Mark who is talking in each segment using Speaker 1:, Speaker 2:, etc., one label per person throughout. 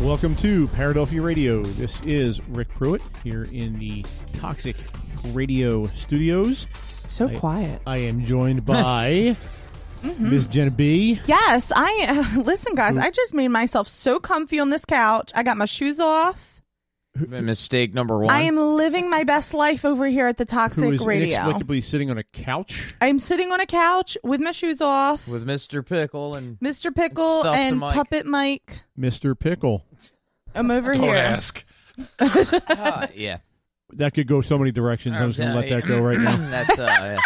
Speaker 1: Welcome to Paradelphia Radio. This is Rick Pruitt here in the Toxic Radio Studios.
Speaker 2: So quiet.
Speaker 1: I am joined by Ms. Jenna B.
Speaker 2: Yes, listen, guys, I just made myself so comfy on this couch. I got my shoes off.
Speaker 3: Mistake number one.
Speaker 2: I am living my best life over here at the Toxic
Speaker 1: Who is
Speaker 2: Radio.
Speaker 1: inexplicably sitting on a couch.
Speaker 2: I'm sitting on a couch with my shoes off.
Speaker 3: With Mr. Pickle and
Speaker 2: Mr. Pickle and Puppet Mike.
Speaker 1: Mr. Pickle.
Speaker 2: I'm over
Speaker 4: Don't
Speaker 2: here.
Speaker 4: ask.
Speaker 3: yeah.
Speaker 1: That could go so many directions. I'm just going to let that go right now.
Speaker 3: That's yeah.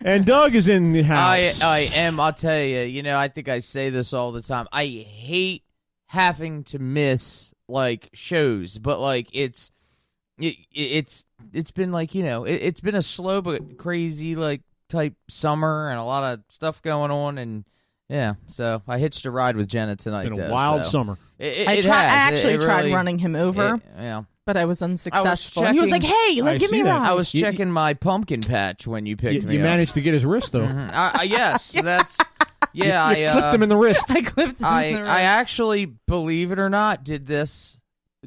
Speaker 1: And Doug is in the house.
Speaker 3: I am. I'll tell you. I think I say this all the time. I hate having to miss shows, but it's been it's been a slow but crazy type summer and a lot of stuff going on, and yeah, so I hitched a ride with Jenna tonight.
Speaker 1: It's been a wild summer.
Speaker 3: I
Speaker 2: actually tried running him over.
Speaker 3: Yeah.
Speaker 2: But I was unsuccessful.
Speaker 3: He
Speaker 2: was like, "Hey, give me a ride."
Speaker 3: I was checking my pumpkin patch when you picked me
Speaker 1: up. You managed to get his wrist, though.
Speaker 3: Mm-hmm. Yes, that's... Yeah,
Speaker 1: you clipped him in the wrist.
Speaker 2: I clipped him in the wrist.
Speaker 3: I actually, believe it or not, did this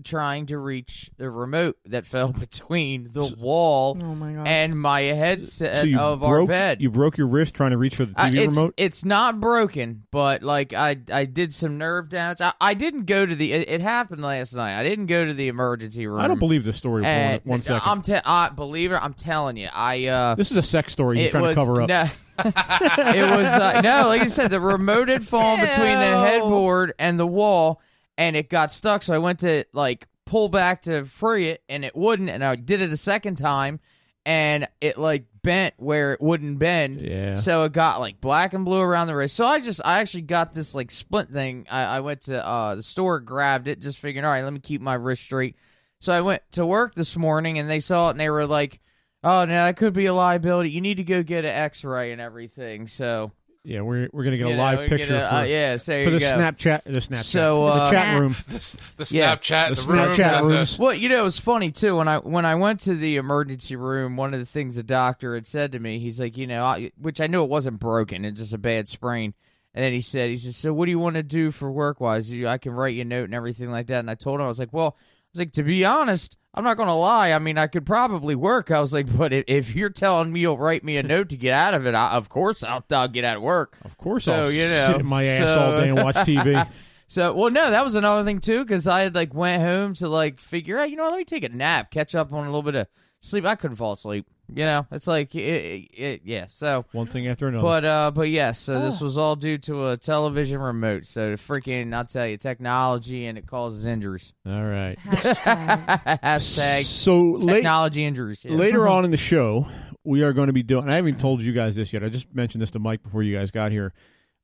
Speaker 3: trying to reach the remote that fell between the wall and my headset of our bed.
Speaker 1: You broke your wrist trying to reach for the TV remote?
Speaker 3: It's not broken, but I did some nerve damage. I didn't go to the... It happened last night. I didn't go to the emergency room.
Speaker 1: I don't believe this story for 1 second.
Speaker 3: Believe it, I'm telling you.
Speaker 1: This is a sex story he's trying to cover up.
Speaker 3: No. It was no, like I said, the remote had fallen between the headboard and the wall, and it got stuck. So I went to pull back to free it, and it wouldn't. And I did it a second time, and it bent where it wouldn't bend.
Speaker 1: Yeah.
Speaker 3: So it got black and blue around the wrist. So I actually got this splint thing. I went to the store, grabbed it, just figuring, all right, let me keep my wrist straight. So I went to work this morning, and they saw it, and they were like, "Oh, no, that could be a liability. You need to go get an X-ray and everything." So
Speaker 1: yeah, we're gonna get a live picture for
Speaker 3: the
Speaker 1: Snapchat.
Speaker 3: So
Speaker 1: for the chat room,
Speaker 4: the Snapchat,
Speaker 1: the Snapchat rooms.
Speaker 3: Well, it was funny too when I went to the emergency room. One of the things the doctor had said to me, he's like, which I knew it wasn't broken, it's just a bad sprain. And then he said, "So what do you want to do for work wise? I can write you a note and everything like that." And I told him, I was like, to be honest, I'm not going to lie. I mean, I could probably work. I was like, but if you're telling me you'll write me a note to get out of it, of course I'll get out of work.
Speaker 1: Of course I'll sit in my ass all day and watch TV.
Speaker 3: So, well, no, that was another thing, too, because I had, went home to, figure out, let me take a nap, catch up on a little bit of sleep. I couldn't fall asleep. It's yeah, so.
Speaker 1: One thing after another.
Speaker 3: But yes, so this was all due to a television remote. So freaking, I'll tell you, technology, and it causes injuries.
Speaker 1: All right.
Speaker 3: Hashtag
Speaker 1: so
Speaker 3: technology injuries. Yeah.
Speaker 1: Later on in the show, we are going to be doing, and I haven't told you guys this yet. I just mentioned this to Mike before you guys got here.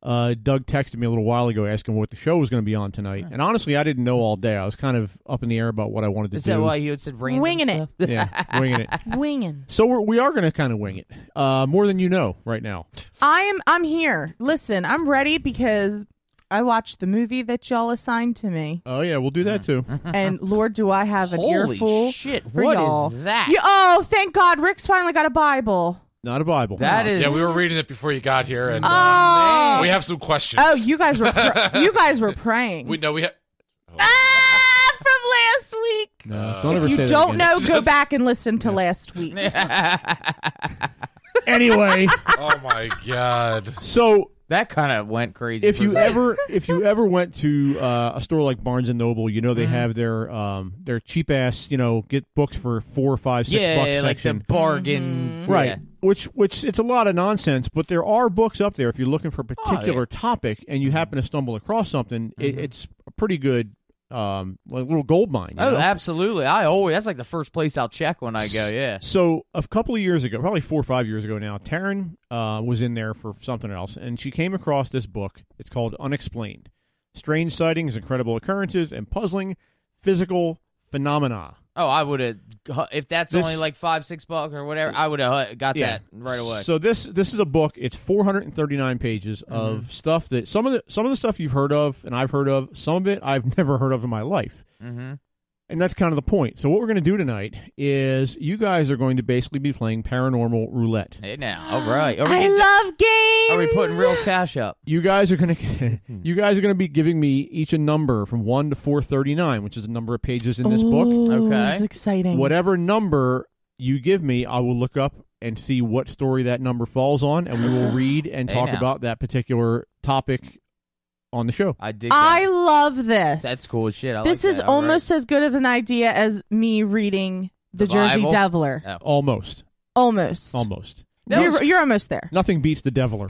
Speaker 1: Doug texted me a little while ago asking what the show was going to be on tonight. And honestly, I didn't know all day. I was kind of up in the air about what I wanted to do.
Speaker 3: Is that why you had said
Speaker 2: winging it?
Speaker 1: Yeah, winging it.
Speaker 2: Winging.
Speaker 1: So we are going to kind of wing it. More than you know right now.
Speaker 2: I'm here. Listen, I'm ready because I watched the movie that y'all assigned to me.
Speaker 1: Oh, yeah, we'll do that, too.
Speaker 2: And Lord, do I have an earful
Speaker 3: Holy shit,
Speaker 2: for
Speaker 3: what
Speaker 2: y'all.
Speaker 3: is that?
Speaker 2: Oh, thank God, Rick's finally got a Bible.
Speaker 1: Not a Bible.
Speaker 3: That is.
Speaker 4: Yeah, we were reading it before you got here, and we have some questions.
Speaker 2: Oh, you guys were praying.
Speaker 4: We have.
Speaker 2: From last week.
Speaker 1: No, don't ever
Speaker 2: if
Speaker 1: say
Speaker 2: you
Speaker 1: that
Speaker 2: don't
Speaker 1: again.
Speaker 2: know, go back and listen to last week.
Speaker 1: Anyway.
Speaker 4: Oh my God.
Speaker 1: So
Speaker 3: that kind of went crazy.
Speaker 1: If you ever went to a store like Barnes and Noble, they have their cheap ass, get books for $4, $5, $6 section.
Speaker 3: The bargain,
Speaker 1: right?
Speaker 3: Yeah.
Speaker 1: Which it's a lot of nonsense, but there are books up there if you're looking for a particular topic and you happen to stumble across something. It's a pretty good. Little gold mine.
Speaker 3: Oh, absolutely! That's the first place I'll check when I go. Yeah.
Speaker 1: So a couple of years ago, probably 4 or 5 years ago now, Taryn was in there for something else, and she came across this book. It's called Unexplained: Strange Sightings, Incredible Occurrences, and Puzzling Physical Phenomena.
Speaker 3: Oh, I would have, if that's only $5, $6 or whatever, I would have got that right away.
Speaker 1: So this is a book. It's 439 pages of stuff that some of the stuff you've heard of and I've heard of. Some of it I've never heard of in my life.
Speaker 3: Mm-hmm.
Speaker 1: And that's kind of the point. So what we're going to do tonight is you guys are going to basically be playing Paranormal Roulette.
Speaker 3: Hey now, all right.
Speaker 2: I love games.
Speaker 3: Are we putting real cash up?
Speaker 1: You guys are going to be giving me each a number from 1 to 439, which is the number of pages in this book.
Speaker 2: Okay.
Speaker 3: Okay.
Speaker 2: It's exciting.
Speaker 1: Whatever number you give me, I will look up and see what story that number falls on, and we will read and talk about that particular topic on the show.
Speaker 3: I dig that.
Speaker 2: I love this.
Speaker 3: That's cool as shit.
Speaker 2: This is almost as good of an idea as me reading the Jersey
Speaker 3: Bible?
Speaker 2: Deviler.
Speaker 3: Oh.
Speaker 1: Almost.
Speaker 2: You're almost there.
Speaker 1: Nothing beats the Deviler.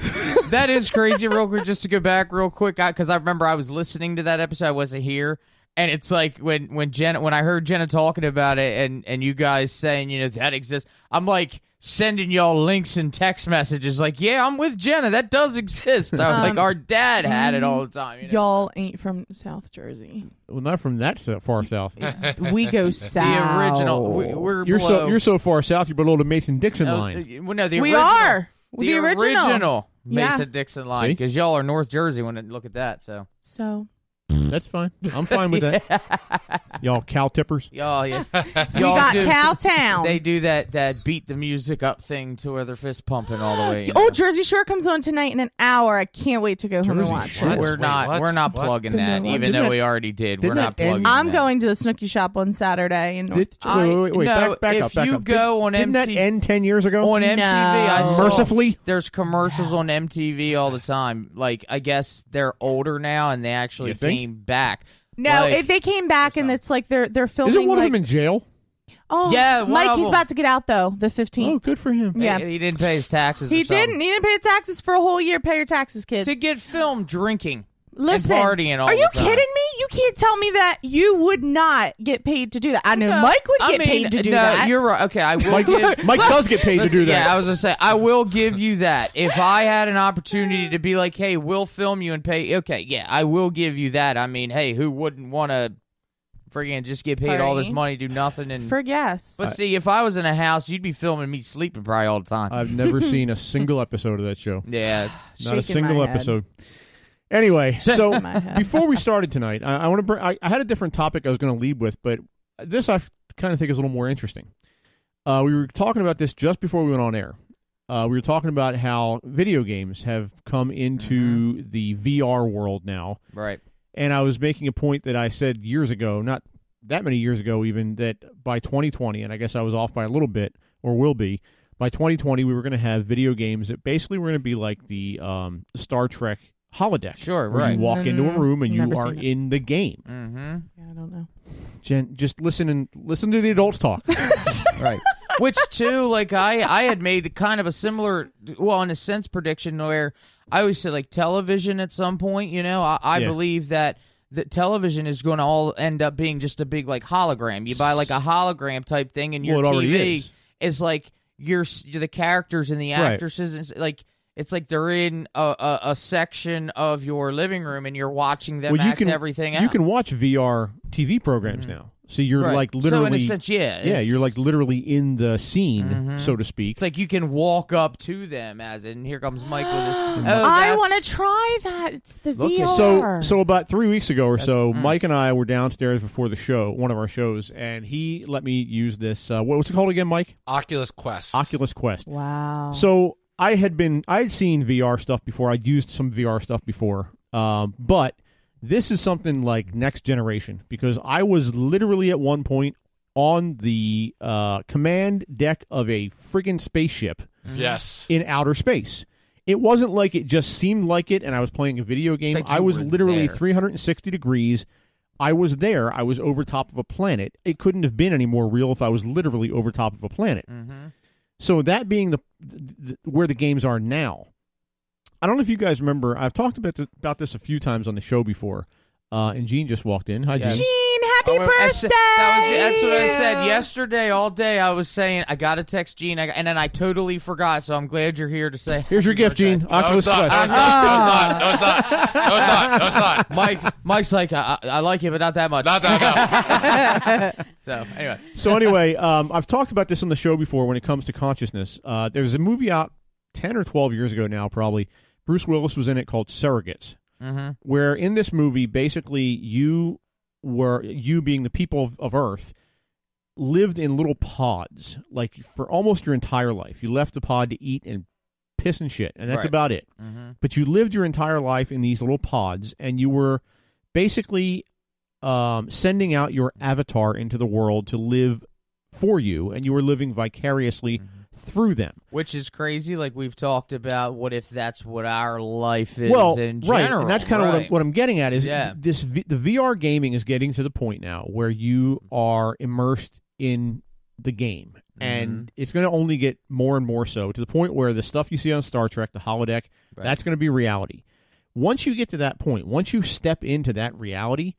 Speaker 3: That is crazy. Real quick, just to go back real quick, because I remember I was listening to that episode. I wasn't here. And it's like when I heard Jenna talking about it and you guys saying, that exists, I'm like sending y'all links and text messages like, yeah, I'm with Jenna. That does exist. I'm like, our dad had it all the time.
Speaker 2: Y'all ain't from South Jersey.
Speaker 1: Well, not from that far south.
Speaker 2: We go south.
Speaker 3: The original. We're
Speaker 1: you're so far south, you're below the Mason-Dixon line.
Speaker 3: Well, no, the
Speaker 2: we
Speaker 3: original.
Speaker 2: are.
Speaker 3: The original
Speaker 2: Yeah.
Speaker 3: Mason-Dixon line, because y'all are North Jersey when I look at that. So
Speaker 1: That's fine. I'm fine with that. Y'all cow tippers.
Speaker 3: y'all, yeah.
Speaker 2: we got Cowtown.
Speaker 3: They do that beat the music up thing to where their fist pumping all the way.
Speaker 2: Oh, Jersey Shore comes on tonight in an hour. I can't wait to go home and
Speaker 1: Jersey
Speaker 2: watch
Speaker 1: Shore?
Speaker 2: it.
Speaker 3: We're not plugging that, even
Speaker 1: Didn't
Speaker 3: though
Speaker 1: that-
Speaker 3: we already did. We're
Speaker 1: didn't
Speaker 3: not
Speaker 1: that end-
Speaker 3: plugging
Speaker 2: I'm
Speaker 3: that.
Speaker 2: going to the Snooki shop on Saturday in North
Speaker 1: Wait,
Speaker 3: no,
Speaker 1: back
Speaker 3: if
Speaker 1: up, back
Speaker 3: you
Speaker 1: up.
Speaker 3: go on
Speaker 1: Didn't that
Speaker 3: MTV
Speaker 1: end 10 years ago?
Speaker 3: on MTV, I saw
Speaker 1: Mercifully?
Speaker 3: there's commercials on MTV all the time. Like, I guess they're older now and they actually
Speaker 1: You think?
Speaker 3: came back.
Speaker 2: No,
Speaker 3: Like-
Speaker 2: if they came back and it's like they're filming.
Speaker 1: Isn't one
Speaker 2: like,
Speaker 1: of them in jail?
Speaker 2: Oh,
Speaker 3: Yeah, one
Speaker 2: Mike,
Speaker 3: of
Speaker 2: he's
Speaker 3: them.
Speaker 2: about to get out though. The 15th.
Speaker 1: Oh, good for him.
Speaker 2: Yeah.
Speaker 3: He didn't pay his taxes.
Speaker 2: He
Speaker 3: or something.
Speaker 2: didn't. He didn't pay his taxes for a whole year. Pay your taxes, kids.
Speaker 3: To get filmed drinking
Speaker 2: Listen,
Speaker 3: and partying all
Speaker 2: are you
Speaker 3: the time.
Speaker 2: kidding me? You can't tell me that you would not get paid to do that. I know Mike would get paid to do that.
Speaker 3: You're right. Okay, I will give.
Speaker 1: Mike does get paid to
Speaker 3: Listen,
Speaker 1: do that.
Speaker 3: Yeah, I was gonna say I will give you that. If I had an opportunity to be like, hey, we'll film you and pay. Okay, yeah, I will give you that. I mean, hey, who wouldn't want to friggin' just get paid all this
Speaker 2: Party.
Speaker 3: money, do nothing, and
Speaker 2: For gas.
Speaker 3: But see, if I was in a house, you'd be filming me sleeping probably all the time.
Speaker 1: I've never seen a single episode of that show.
Speaker 3: Yeah, it's
Speaker 1: Not a
Speaker 2: Shaking my
Speaker 1: single
Speaker 2: head.
Speaker 1: episode. Anyway, so
Speaker 2: my head.
Speaker 1: before we started tonight, I want to bring. I had a different topic I was going to lead with, but this I kind of think is a little more interesting. We were talking about this just before we went on air. We were talking about how video games have come into the VR world now,
Speaker 3: right.
Speaker 1: and I was making a point that I said years ago, not that many years ago even, that by 2020, and I guess I was off by a little bit, or will be, by 2020 we were going to have video games that basically were going to be like the Star Trek holodeck.
Speaker 3: Sure,
Speaker 1: where
Speaker 3: right.
Speaker 1: you walk into a room and you
Speaker 2: Never
Speaker 1: are
Speaker 2: seen it.
Speaker 1: in the game.
Speaker 3: Mm-hmm.
Speaker 2: Yeah, I don't know.
Speaker 1: Jen, just listen to the adults talk.
Speaker 3: Right. Which too, like I had made kind of a similar, well, in a sense, prediction where I always said like television at some point. I
Speaker 1: Yeah.
Speaker 3: believe that television is going to all end up being just a big like hologram. You buy like a hologram type thing, and your
Speaker 1: Well, it already
Speaker 3: TV is like you're the characters and the
Speaker 1: Right.
Speaker 3: actresses, and like it's like they're in a section of your living room, and you're watching them act everything out.
Speaker 1: You can watch VR TV programs now. So you're
Speaker 3: Right.
Speaker 1: like literally,
Speaker 3: So in a sense, yeah,
Speaker 1: you're
Speaker 3: it's-
Speaker 1: like literally in the scene, so to speak.
Speaker 3: It's like you can walk up to them as in, here comes Mike with it. Oh,
Speaker 2: I
Speaker 3: that's-
Speaker 2: want to try that. It's the
Speaker 3: Look at-
Speaker 2: VR.
Speaker 1: So about 3 weeks ago or so, Mike and I were downstairs before the show, one of our shows, and he let me use this. What's it called again, Mike?
Speaker 4: Oculus Quest.
Speaker 1: Oculus Quest.
Speaker 2: Wow.
Speaker 1: So I had seen VR stuff before. I'd used some VR stuff before, but this is something like next generation, because I was literally at one point on the command deck of a friggin' spaceship
Speaker 4: Yes.
Speaker 1: in outer space. It wasn't like it just seemed like it and I was playing a video game.
Speaker 3: like
Speaker 1: I
Speaker 3: you
Speaker 1: was
Speaker 3: were
Speaker 1: literally
Speaker 3: there.
Speaker 1: 360 degrees. I was there. I was over top of a planet. It couldn't have been any more real if I was literally over top of a planet.
Speaker 3: Mm-hmm.
Speaker 1: So that being the where the games are now, I don't know if you guys remember. I've talked about this a few times on the show before. And Gene just walked in. Hi,
Speaker 3: Yes.
Speaker 1: Gene.
Speaker 2: Gene, happy birthday!
Speaker 3: That's what I said yesterday. All day I was saying I gotta text Gene, and then I totally forgot. So I'm glad you're here to say.
Speaker 1: Here's your
Speaker 3: happy
Speaker 1: gift,
Speaker 3: birthday.
Speaker 1: Gene. Oculus
Speaker 4: No, it's
Speaker 1: Quest.
Speaker 4: not. No, it's not. No, it's not. No, it's not.
Speaker 3: Mike's like I like it, but not that much.
Speaker 4: Not that. No.
Speaker 3: So anyway,
Speaker 1: So anyway, I've talked about this on the show before when it comes to consciousness. There's a movie out 10 or 12 years ago now, probably. Bruce Willis was in it called Surrogates, where in this movie, basically, you were you being the people of Earth lived in little pods, like for almost your entire life. You left the pod to eat and piss and shit, and that's about it.
Speaker 3: Mm-hmm.
Speaker 1: But you lived your entire life in these little pods, and you were basically sending out your avatar into the world to live for you, and you were living vicariously through them.
Speaker 3: Which is crazy. Like we've talked about, what if that's what our life is in
Speaker 1: right,
Speaker 3: general?
Speaker 1: and that's kind of what I'm getting at is
Speaker 3: Yeah.
Speaker 1: the VR gaming is getting to the point now where you are immersed in the game, and it's going to only get more and more so to the point where the stuff you see on Star Trek, the holodeck, that's going to be reality. Once you get to that point, once you step into that reality,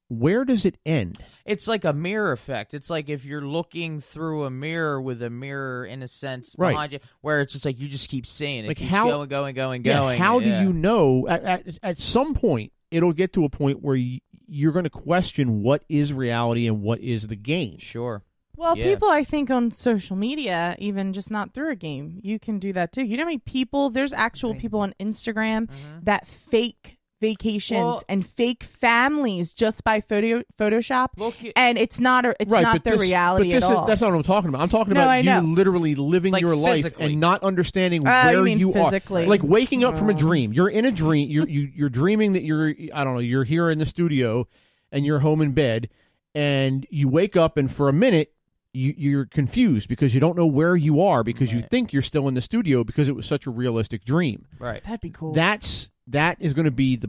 Speaker 1: where does it end?
Speaker 3: It's like a mirror effect. It's like if you're looking through a mirror with a mirror, in a sense, behind you, where it's just like you just keep seeing it.
Speaker 1: Like
Speaker 3: keeps
Speaker 1: how,
Speaker 3: going.
Speaker 1: How do you know? At some point, it'll get to a point where you're going to question what is reality and what is the game.
Speaker 3: Sure.
Speaker 2: Well, people, I think, on social media, even just not through a game, you can do that too. You know how many people, there's actual people on Instagram that fake vacations and fake families just by Photoshop, and it's not the reality at all.
Speaker 1: That's not what I'm talking about. I'm talking about you literally living your life and not understanding where you
Speaker 2: physically.
Speaker 1: are. Like waking up from a dream. You're in a dream. You're dreaming that you're here in the studio and you're home in bed, and you wake up, and for a minute you're confused because you don't know where you are because you think you're still in the studio because it was such a realistic dream.
Speaker 3: Right.
Speaker 2: That'd be cool.
Speaker 1: That is going to be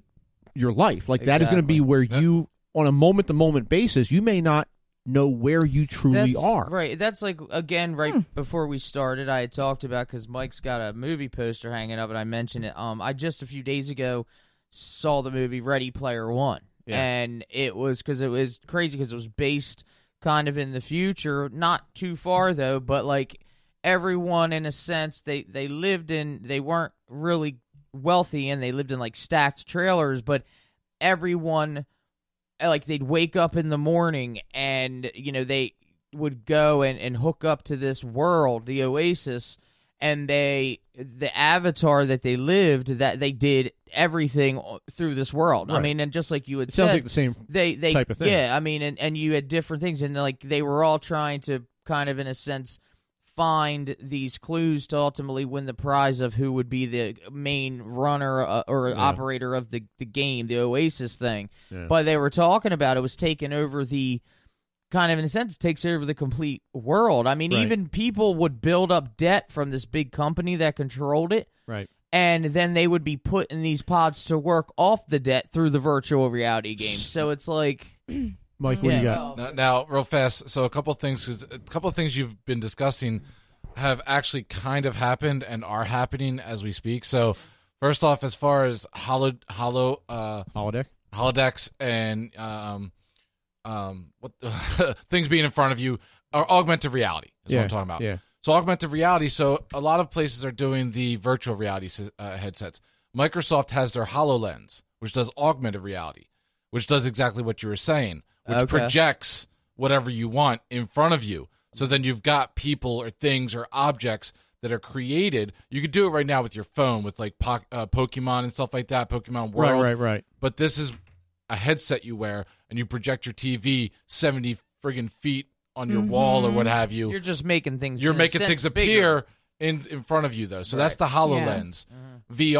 Speaker 1: your life. Like that is going to be where you, on a moment-to-moment basis, you may not know where you truly are.
Speaker 3: Right. That's like, again, before we started, I had talked about, because Mike's got a movie poster hanging up, and I mentioned it. I just a few days ago saw the movie Ready Player One, and it was crazy because it was based kind of in the future, not too far though, but like everyone, in a sense, they weren't really wealthy, and they lived in like stacked trailers, but everyone, like, they'd wake up in the morning and they would go and hook up to this world, the Oasis, and the avatar that they lived, that they did everything through this world. Right. I mean, and just like you had said,
Speaker 1: sounds like the same type of thing.
Speaker 3: Yeah, I mean, and you had different things, and like they were all trying to kind of, in a sense, find these clues to ultimately win the prize of who would be the main runner or operator of the game, the Oasis thing. Yeah. But they were talking about it was taking over the, kind of in a sense, takes over the complete world. I mean, even people would build up debt from this big company that controlled it.
Speaker 1: Right.
Speaker 3: And then they would be put in these pods to work off the debt through the virtual reality game. So it's like...
Speaker 1: Mike, what do you got?
Speaker 4: Now, real fast, so a couple of things you've been discussing have actually kind of happened and are happening as we speak. So, first off, as far as holodecks and things being in front of you, are augmented reality is what I'm talking about. Yeah. So augmented reality, so a lot of places are doing the virtual reality headsets. Microsoft has their HoloLens, which does augmented reality, which does exactly what you were saying, which projects whatever you want in front of you. So then you've got people or things or objects that are created. You could do it right now with your phone with like Pokemon and stuff like that, Pokemon World.
Speaker 1: Right.
Speaker 4: But this is a headset you wear, and you project your TV 70 friggin' feet on your wall or what have you.
Speaker 3: You're just making things.
Speaker 4: You're making things appear in front of you, though. So that's the HoloLens. Yeah.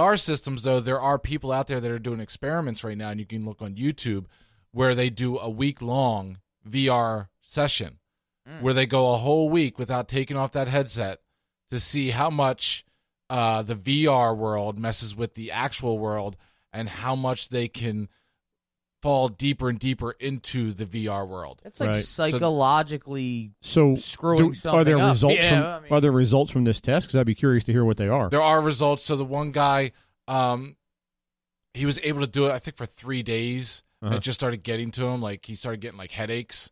Speaker 4: VR systems, though, there are people out there that are doing experiments right now, and you can look on YouTube where they do a week-long VR session where they go a whole week without taking off that headset to see how much the VR world messes with the actual world and how much they can fall deeper and deeper into the VR world.
Speaker 3: It's like psychologically screwing something
Speaker 1: are there
Speaker 3: up.
Speaker 1: Results are there results from this test? Because I'd be curious to hear what they are.
Speaker 4: There are results. So the one guy, he was able to do it, I think, for 3 days. It just started getting to him. Like, he started getting, like, headaches.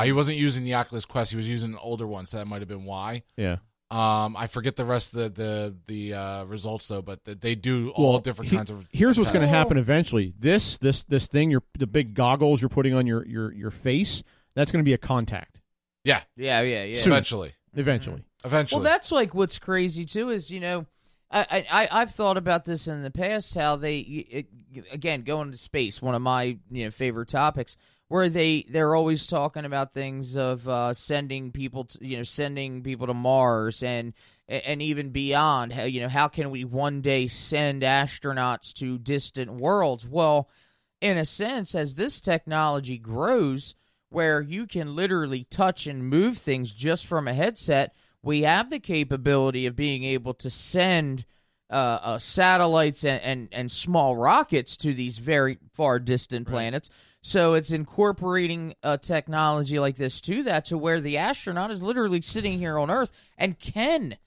Speaker 4: He wasn't using the Oculus Quest. He was using an older one, so that might have been why.
Speaker 1: Yeah.
Speaker 4: I forget the rest of the results, though, but they do all different kinds of
Speaker 1: Here's what's going to happen eventually. This thing, the big goggles you're putting on your face, that's going to be a contact.
Speaker 4: Yeah.
Speaker 3: Soon.
Speaker 4: Eventually.
Speaker 3: Well, that's like what's crazy, too, is, I've thought about this in the past, how they, again, going to space, one of my favorite topics. where they're always talking about things of sending people to Mars and even beyond. How can we one day send astronauts to distant worlds? Well, in a sense, as this technology grows, where you can literally touch and move things just from a headset, we have the capability of being able to send satellites and small rockets to these very far distant planets. So it's incorporating a technology like this to where the astronaut is literally sitting here on Earth and can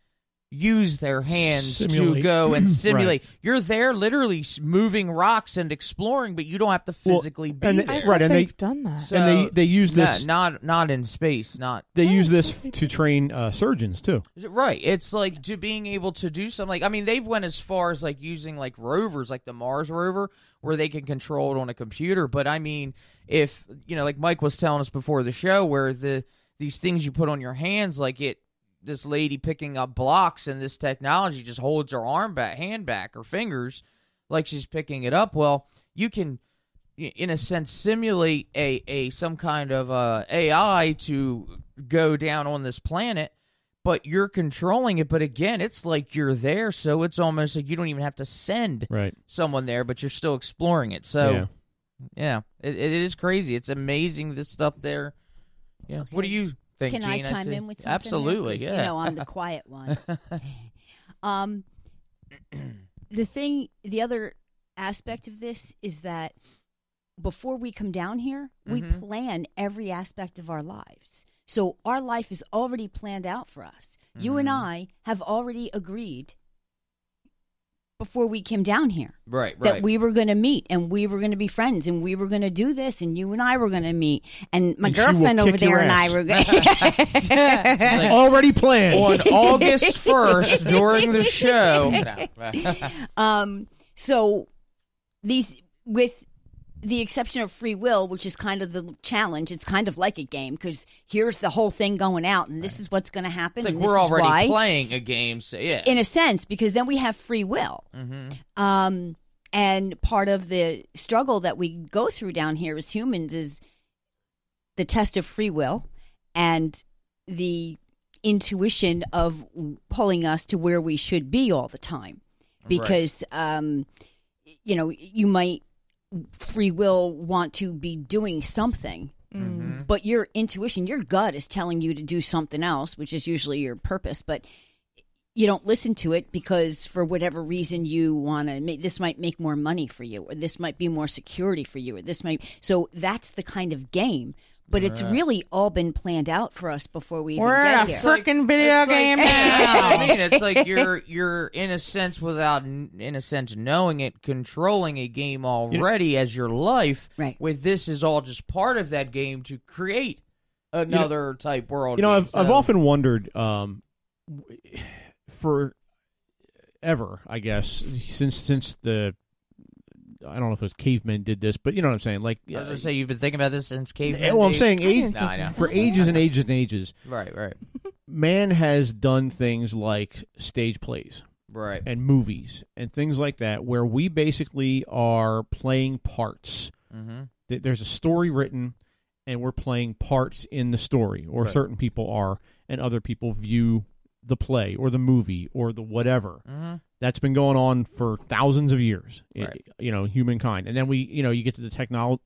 Speaker 3: use their hands to go and simulate. Right. You're there literally moving rocks and exploring, but you don't have to physically be there.
Speaker 2: Right, and they've done that.
Speaker 3: So,
Speaker 1: and they use this
Speaker 3: not in space. They
Speaker 1: use this to train surgeons too.
Speaker 3: Right. It's like to being able to do something. Like, they've went as far as like using like rovers, like the Mars rover, where they can control it on a computer. But if like Mike was telling us before the show, where these things you put on your hands, like this lady picking up blocks, and this technology just holds her hand back, her fingers, like she's picking it up. Well, you can, in a sense, simulate some kind of AI to go down on this planet, but you're controlling it. But again, it's like you're there, so it's almost like you don't even have to send someone there, but you're still exploring it. So, yeah, it is crazy. It's amazing, this stuff there. Yeah. Okay. What do you think,
Speaker 5: Can
Speaker 3: Gene?
Speaker 5: I chime in with something?
Speaker 3: Absolutely,
Speaker 5: yeah. I'm the quiet one. The other aspect of this is that before we come down here, we plan every aspect of our lives. So our life is already planned out for us. You and I have already agreed before we came down here that we were going to meet and we were going to be friends and we were going to do this and you and I were going to meet and my girlfriend over there and I were going to
Speaker 1: already planned
Speaker 3: on August 1st during the show.
Speaker 5: So these, with the exception of free will, which is kind of the challenge, it's kind of like a game because here's the whole thing going out and this is what's going to happen.
Speaker 3: It's like
Speaker 5: and
Speaker 3: we're already playing a game, so yeah.
Speaker 5: In a sense, because then we have free will. And part of the struggle that we go through down here as humans is the test of free will and the intuition of pulling us to where we should be all the time. Because, you might free will want to be doing something, but your intuition, your gut is telling you to do something else, which is usually your purpose, but you don't listen to it because for whatever reason you want to make, this might make more money for you, or this might be more security for you, or this might, so that's the kind of game. But it's really all been planned out for us before we even get here.
Speaker 2: We're in a freaking video game now.
Speaker 3: It's like you're in a sense, without in a sense knowing it, controlling a game already as your life.
Speaker 5: Right.
Speaker 3: With this is all just part of that game to create another type world.
Speaker 1: I've often wondered, forever, I guess, since the. I don't know if it was cavemen did this, but you know what I'm saying. Like,
Speaker 3: I was going to say, you've been thinking about this since cavemen.
Speaker 1: Well, I'm saying for ages and ages and ages.
Speaker 3: Right.
Speaker 1: Man has done things like stage plays,
Speaker 3: right,
Speaker 1: and movies and things like that, where we basically are playing parts. There's a story written, and we're playing parts in the story, or certain people are, and other people view the play or the movie or the whatever. That's been going on for thousands of years, humankind. And then you get to the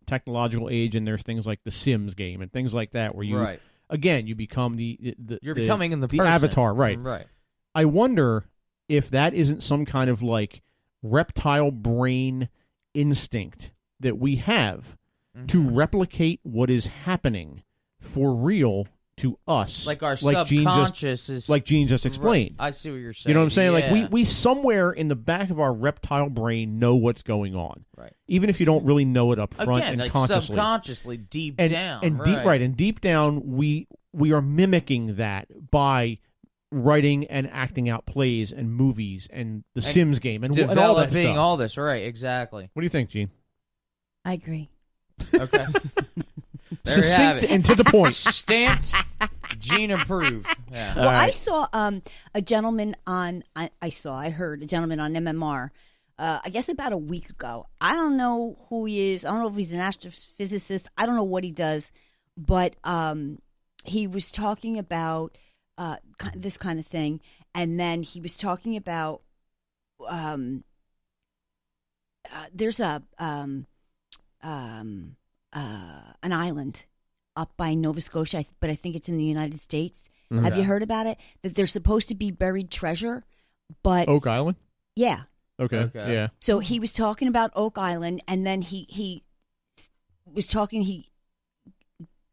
Speaker 1: technological age, and there's things like the Sims game and things like that, where you, again, you become
Speaker 3: you're becoming the
Speaker 1: avatar, right? I wonder if that isn't some kind of like reptile brain instinct that we have to replicate what is happening for real to us,
Speaker 3: like our subconscious is
Speaker 1: like Gene just explained.
Speaker 3: I see what you're saying.
Speaker 1: You know what I'm saying? Yeah. Like we somewhere in the back of our reptile brain know what's going on,
Speaker 3: right?
Speaker 1: Even if you don't really know it up front and
Speaker 3: like
Speaker 1: consciously,
Speaker 3: subconsciously, deep down,
Speaker 1: and deep down, we are mimicking that by writing and acting out plays and movies and the Sims game and
Speaker 3: developing
Speaker 1: all that stuff.
Speaker 3: all this, right? Exactly.
Speaker 1: What do you think, Gene?
Speaker 5: I agree.
Speaker 3: Okay.
Speaker 1: Succinct and to the point.
Speaker 3: Stamped. Gene approved. Yeah.
Speaker 5: Well, I saw a gentleman on. I heard a gentleman on MMR I guess about a week ago. I don't know who he is. I don't know if he's an astrophysicist. I don't know what he does, but he was talking about this kind of thing, and then he was talking about there's an island up by Nova Scotia, but I think it's in the United States.
Speaker 1: Mm-hmm.
Speaker 5: Have you heard about it? That there's supposed to be buried treasure, but
Speaker 1: Oak Island?
Speaker 5: yeah.
Speaker 1: Okay. Yeah.
Speaker 5: So he was talking about Oak Island, and then he was talking. He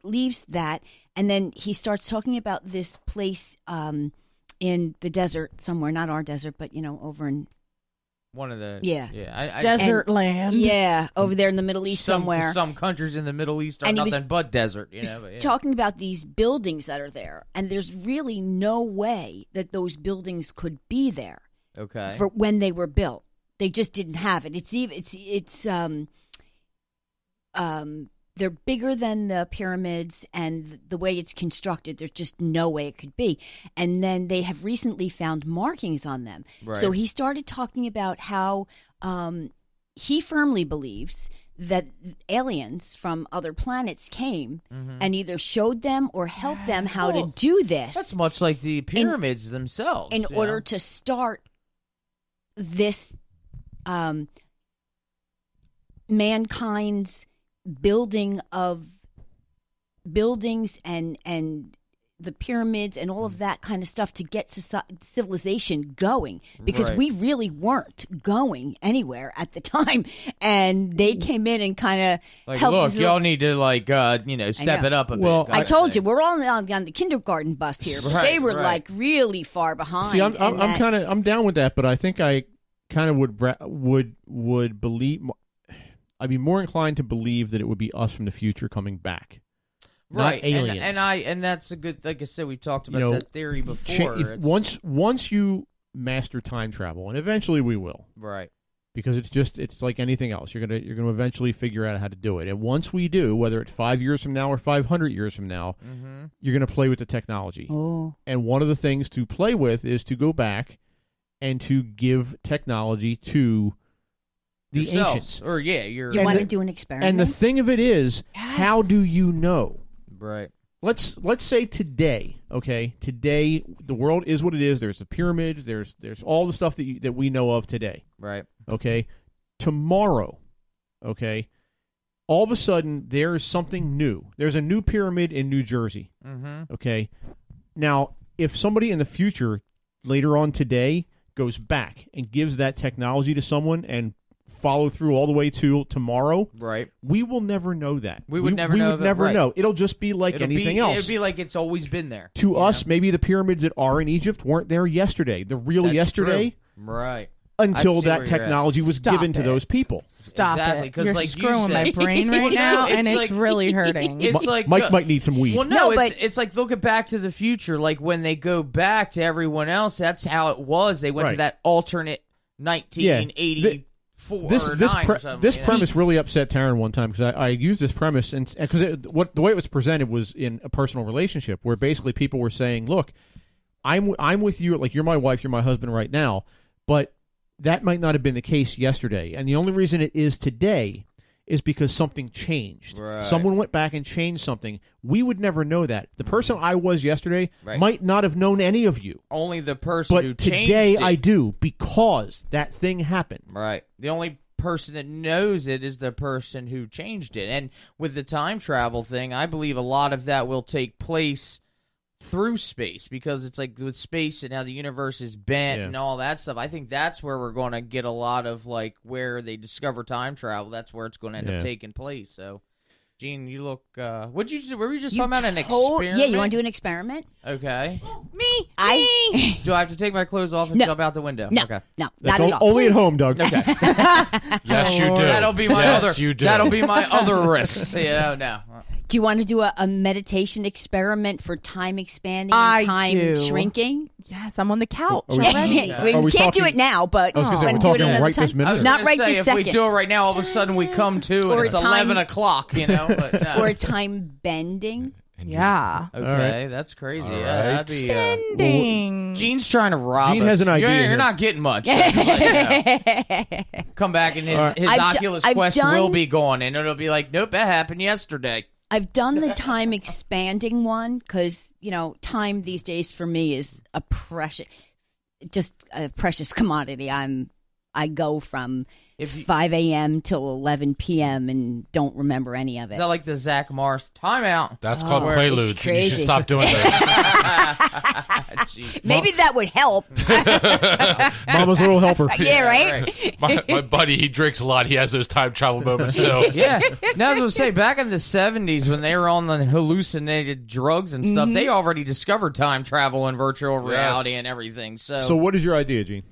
Speaker 5: leaves that, and then he starts talking about this place in the desert somewhere, not our desert, but over in
Speaker 3: one of the
Speaker 2: desert land.
Speaker 5: Yeah, over there in the Middle East somewhere.
Speaker 3: Some countries in the Middle East are nothing but desert.
Speaker 5: Talking about these buildings that are there, and there's really no way that those buildings could be there.
Speaker 3: Okay.
Speaker 5: For when they were built, they just didn't have it. They're bigger than the pyramids, and the way it's constructed, there's just no way it could be. And then they have recently found markings on them.
Speaker 3: Right.
Speaker 5: So he started talking about how he firmly believes that aliens from other planets came and either showed them or helped them how to do this.
Speaker 3: That's much like the pyramids themselves.
Speaker 5: In order to start this mankind's building of buildings and the pyramids and all of that kind of stuff to get civilization going, because we really weren't going anywhere at the time, and they came in and kind of helped.
Speaker 3: Look, y'all need to step it up a bit.
Speaker 1: Well,
Speaker 5: I told you, we're all on the kindergarten bus here, but they were like really far behind.
Speaker 1: See, I'm down with that, but I think I kind of would believe. I'd be more inclined to believe that it would be us from the future coming back,
Speaker 3: right?
Speaker 1: Not aliens.
Speaker 3: And that's a good. Like I said, we've talked about that theory before.
Speaker 1: Once you master time travel, and eventually we will,
Speaker 3: right?
Speaker 1: Because it's like anything else. You're gonna eventually figure out how to do it, and once we do, whether it's 5 years from now or 500 years from now, you're gonna play with the technology.
Speaker 5: Oh.
Speaker 1: And one of the things to play with is to go back and to give technology to the ancients.
Speaker 3: Or
Speaker 5: you want to do an experiment.
Speaker 1: And the thing of it is, how do you know?
Speaker 3: Right.
Speaker 1: Let's say today, okay? Today the world is what it is. There's the pyramids, there's all the stuff that we know of today.
Speaker 3: Right.
Speaker 1: Okay? Tomorrow, okay? All of a sudden there's something new. There's a new pyramid in New Jersey.
Speaker 3: Mm-hmm.
Speaker 1: Okay? Now, if somebody in the future later on today goes back and gives that technology to someone and follow through all the way to tomorrow,
Speaker 3: right?
Speaker 1: We will never know that.
Speaker 3: We would never
Speaker 1: know. It'll just be like anything else.
Speaker 3: It'll be like it's always been there.
Speaker 1: To us, maybe the pyramids that are in Egypt weren't there yesterday. The real
Speaker 3: That's
Speaker 1: yesterday,
Speaker 3: true. Right?
Speaker 1: Until that technology was given to those people.
Speaker 2: Stop
Speaker 3: exactly,
Speaker 2: it! You're
Speaker 3: like
Speaker 2: screwing my brain right now, and it's really hurting.
Speaker 3: It's like
Speaker 1: Mike might need some weed.
Speaker 3: Well, no, it's like look at Back to the Future. Like when they go back to everyone else, that's how it was. They went to that alternate 1980.
Speaker 1: This premise really upset Taryn one time because I used this premise and because the way it was presented was in a personal relationship where basically people were saying, "Look, I'm with you, like you're my wife, you're my husband right now, but that might not have been the case yesterday, and the only reason it is today is because something changed.
Speaker 3: Right.
Speaker 1: Someone went back and changed something. We would never know that. The person I was yesterday might not have known any of you.
Speaker 3: Only the person who changed it.
Speaker 1: But today I do because that thing happened.
Speaker 3: Right. The only person that knows it is the person who changed it. And with the time travel thing, I believe a lot of that will take place through space, because it's like with space and how the universe is bent and all that stuff. I think that's where we're going to get a lot of like where they discover time travel. That's where it's going to end up taking place. So, Gene, you look. Were we just talking about an experiment?
Speaker 5: Yeah, you want to do an experiment?
Speaker 3: Okay.
Speaker 2: Me.
Speaker 3: Do I have to take my clothes off and jump out the window?
Speaker 5: No.
Speaker 3: Okay.
Speaker 5: No.
Speaker 1: That's
Speaker 5: not at all.
Speaker 1: only at home, Doug.
Speaker 3: Okay.
Speaker 4: Yes, you do.
Speaker 3: That'll be my
Speaker 4: yes,
Speaker 3: other.
Speaker 4: You do.
Speaker 3: That'll be my other risk. No.
Speaker 5: Do you want to do a meditation experiment for time expanding and time shrinking?
Speaker 2: Yes, I'm on the couch
Speaker 1: we
Speaker 2: already.
Speaker 5: We can't do it now, but
Speaker 1: I was going to say, we're
Speaker 5: do it
Speaker 1: talking
Speaker 5: another
Speaker 1: right
Speaker 5: time.
Speaker 1: this minute.
Speaker 5: Not right this second.
Speaker 3: If we do it right now, all of a sudden we come to and it's 11 o'clock, But no.
Speaker 5: Or time bending.
Speaker 2: Yeah.
Speaker 3: Okay, that's crazy.
Speaker 4: All
Speaker 3: Yeah,
Speaker 4: right.
Speaker 3: that'd be.
Speaker 2: Ending.
Speaker 3: Gene's trying to rob
Speaker 1: Gene
Speaker 3: us.
Speaker 1: has an idea
Speaker 3: You're
Speaker 1: here.
Speaker 3: not getting much. So just let you know. Come back and his Oculus Quest will be gone, and it'll be like, nope, that happened yesterday.
Speaker 5: I've done the time expanding one because, time these days for me is a precious commodity. I go from 5 a.m. till 11 p.m. and don't remember any of it.
Speaker 3: Is that like the Zach Morris timeout?
Speaker 4: That's called
Speaker 5: it's
Speaker 4: Quaaludes, and you
Speaker 5: crazy.
Speaker 4: should stop doing this.
Speaker 3: Jeez.
Speaker 5: Maybe that would help.
Speaker 1: Mama's little helper.
Speaker 5: Yeah, right?
Speaker 4: My buddy, he drinks a lot. He has those time travel moments, so...
Speaker 3: Yeah. Now, as I was say, back in the 70s when they were on the hallucinated drugs and stuff, they already discovered time travel and virtual reality and everything. So
Speaker 1: what is your idea, Gene?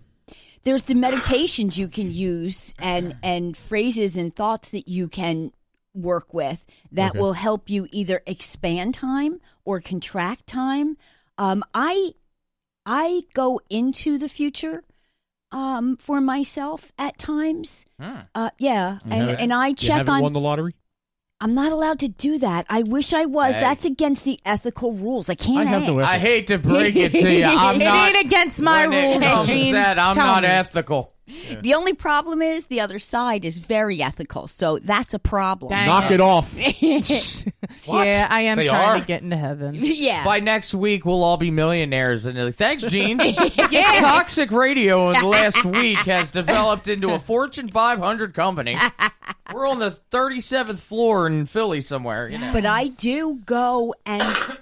Speaker 5: There's the meditations you can use and phrases and thoughts that you can work with that will help you either expand time or contract time. I go into the future for myself at times. Yeah, and I
Speaker 1: You
Speaker 5: check
Speaker 1: haven't
Speaker 5: on.
Speaker 1: won the lottery?
Speaker 5: I'm not allowed to do that. I wish I was.
Speaker 3: Hey.
Speaker 5: That's against the ethical rules. I can't.
Speaker 1: I have no
Speaker 5: ask.
Speaker 3: I hate to break it to you. I'm
Speaker 2: It
Speaker 3: not.
Speaker 2: ain't against my
Speaker 3: when it
Speaker 2: rules,
Speaker 3: comes to
Speaker 2: Gene.
Speaker 3: that, I'm
Speaker 2: Tell
Speaker 3: not
Speaker 2: me.
Speaker 3: ethical.
Speaker 5: The only problem is the other side is very ethical, so that's a problem.
Speaker 2: Dang.
Speaker 1: Knock it off.
Speaker 4: What?
Speaker 2: Yeah, I am
Speaker 4: They
Speaker 2: trying
Speaker 4: are?
Speaker 2: to get into heaven.
Speaker 5: Yeah.
Speaker 3: By next week, we'll all be millionaires. And they're like, thanks, Gene. Toxic Radio in the last week has developed into a Fortune 500 company. We're on the 37th floor in Philly somewhere.
Speaker 5: But I do go and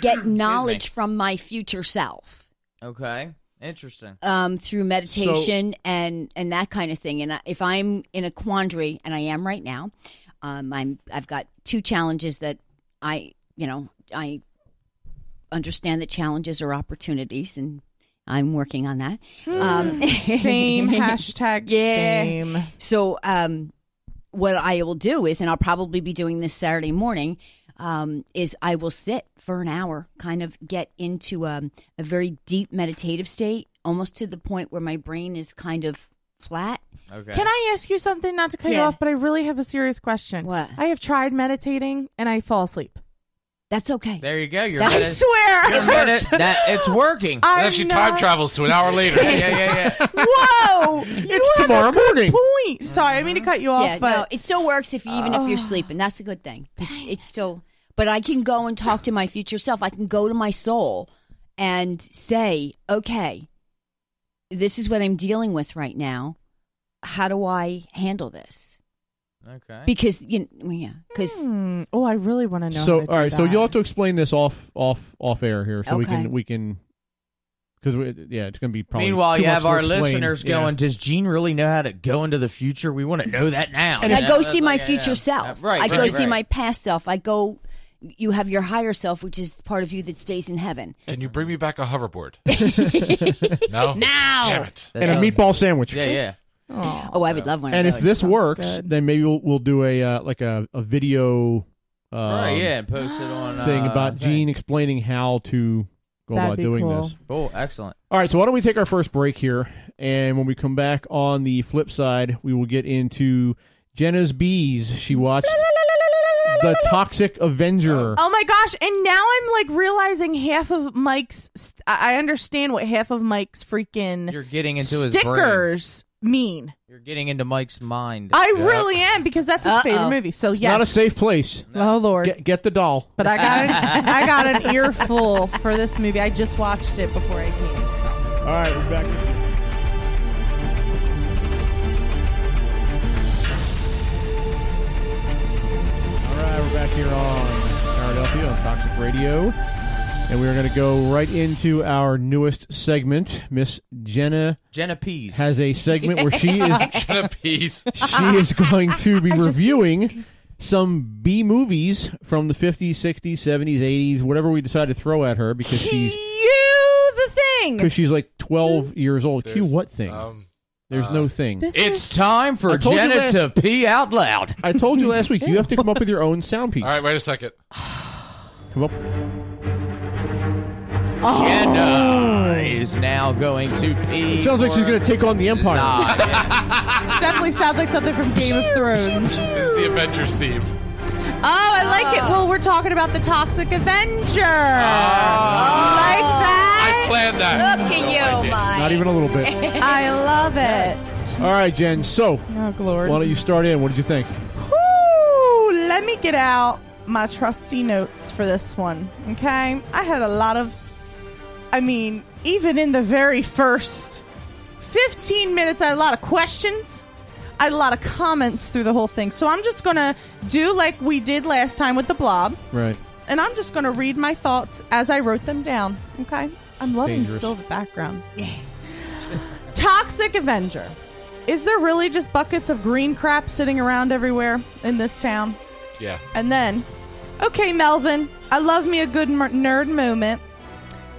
Speaker 5: get knowledge from my future self
Speaker 3: Okay. Interesting.
Speaker 5: through meditation and that kind of thing. And if I'm in a quandary, and I am right now, I've got 2 challenges that I understand that challenges are opportunities, and I'm working on that.
Speaker 2: Same hashtag.
Speaker 5: Yeah.
Speaker 2: Same.
Speaker 5: So what I will do is, and I'll probably be doing this Saturday morning, is I will sit for an hour, kind of get into a very deep meditative state, almost to the point where my brain is kind of flat.
Speaker 3: Okay.
Speaker 2: Can I ask you something? Not to cut you
Speaker 5: Yeah.
Speaker 2: off, but I really have a serious question.
Speaker 5: What?
Speaker 2: I have tried meditating and I fall asleep.
Speaker 5: That's okay.
Speaker 3: There you go. You're
Speaker 2: I swear.
Speaker 3: it's working.
Speaker 4: And then she time travels to an hour later.
Speaker 3: Yeah.
Speaker 2: Whoa!
Speaker 1: It's tomorrow morning.
Speaker 2: Point. Sorry, I mean to cut you off,
Speaker 5: Yeah,
Speaker 2: but
Speaker 5: no, it still works even if you're sleeping. That's a good thing. It's still, but I can go and talk to my future self. I can go to my soul and say, okay, this is what I'm dealing with right now. How do I handle this?
Speaker 3: Okay.
Speaker 5: Because because
Speaker 2: oh, I really want to know.
Speaker 1: So
Speaker 2: how to do
Speaker 1: all right, so
Speaker 2: that.
Speaker 1: you'll have to explain this off air here, so
Speaker 5: Okay.
Speaker 1: we can because it's going to be probably
Speaker 3: Meanwhile,
Speaker 1: too
Speaker 3: you
Speaker 1: much
Speaker 3: have
Speaker 1: to
Speaker 3: our
Speaker 1: explain.
Speaker 3: listeners
Speaker 1: Yeah.
Speaker 3: going, does Gene really know how to go into the future? We want to know that now.
Speaker 5: and
Speaker 3: You
Speaker 5: I
Speaker 3: know?
Speaker 5: go
Speaker 3: That's
Speaker 5: see my
Speaker 3: like,
Speaker 5: future
Speaker 3: yeah.
Speaker 5: self.
Speaker 3: Right.
Speaker 5: I go
Speaker 3: right,
Speaker 5: see
Speaker 3: right.
Speaker 5: my past self. I go. You have your higher self, which is part of you that stays in heaven.
Speaker 4: Can you bring me back a hoverboard? No?
Speaker 5: Now.
Speaker 4: Damn it.
Speaker 1: and a meatball sandwich.
Speaker 3: Yeah.
Speaker 5: Oh, I would love one.
Speaker 1: And
Speaker 5: of
Speaker 1: if
Speaker 5: those.
Speaker 1: this works,
Speaker 2: good.
Speaker 1: then maybe we'll do a like a video
Speaker 3: Right, yeah, and post it on
Speaker 1: thing about Gene explaining how to go
Speaker 2: That'd
Speaker 1: about
Speaker 2: be
Speaker 1: doing
Speaker 2: cool.
Speaker 1: this.
Speaker 3: Oh, excellent.
Speaker 1: All right, so why don't we take our first break here, and when we come back on the flip side, we will get into Jenna's bees. She watched the Toxic Avenger.
Speaker 2: Oh my gosh! And now I'm like realizing half of Mike's. I understand what half of Mike's freaking
Speaker 3: You're getting into his brain.
Speaker 2: stickers mean.
Speaker 3: You're getting into Mike's mind.
Speaker 2: I really am because that's his favorite movie. So yeah.
Speaker 1: Not a safe place.
Speaker 2: Oh Lord!
Speaker 1: Get the doll.
Speaker 2: But I got an earful for this movie. I just watched it before I came. So.
Speaker 1: All right, we're back with you. All right, we're back here on Paradelphia on Toxic Radio. And we're going to go right into our newest segment. Miss Jenna
Speaker 3: Pease.
Speaker 1: has a segment where she is
Speaker 4: Jenna Pease.
Speaker 1: she is going to be reviewing some B movies from the 50s, 60s, 70s, 80s, whatever we decide to throw at her because she's like 12 years old. Q what thing? There's no thing.
Speaker 3: It's time for Jenna to pee out loud.
Speaker 1: I told you last week, you have to come up with your own sound piece.
Speaker 4: All right, wait a second.
Speaker 1: Come up.
Speaker 3: Jenna is now going to pee.
Speaker 1: It sounds like she's going to take on the Empire.
Speaker 2: Definitely sounds like something from Game of Thrones.
Speaker 4: This is the Avengers theme.
Speaker 2: I like it. Well, we're talking about the Toxic Avenger. Like that?
Speaker 4: I planned that.
Speaker 5: Look at you, Mike.
Speaker 1: Not even a little bit.
Speaker 2: I love it.
Speaker 1: All right, Jen. So,
Speaker 2: Oh, glory.
Speaker 1: why don't you start in? What did you think?
Speaker 2: Woo! Let me get out my trusty notes for this one. Okay? I had a lot of... even in the very first 15 minutes, I had a lot of questions. I had a lot of comments through the whole thing. So I'm just going to do like we did last time with the blob.
Speaker 1: Right.
Speaker 2: And I'm just going to read my thoughts as I wrote them down. Okay? I'm loving
Speaker 1: Dangerous.
Speaker 2: still the background. Toxic Avenger. Is there really just buckets of green crap sitting around everywhere in this town?
Speaker 4: Yeah.
Speaker 2: And then, okay, Melvin, I love me a good nerd moment.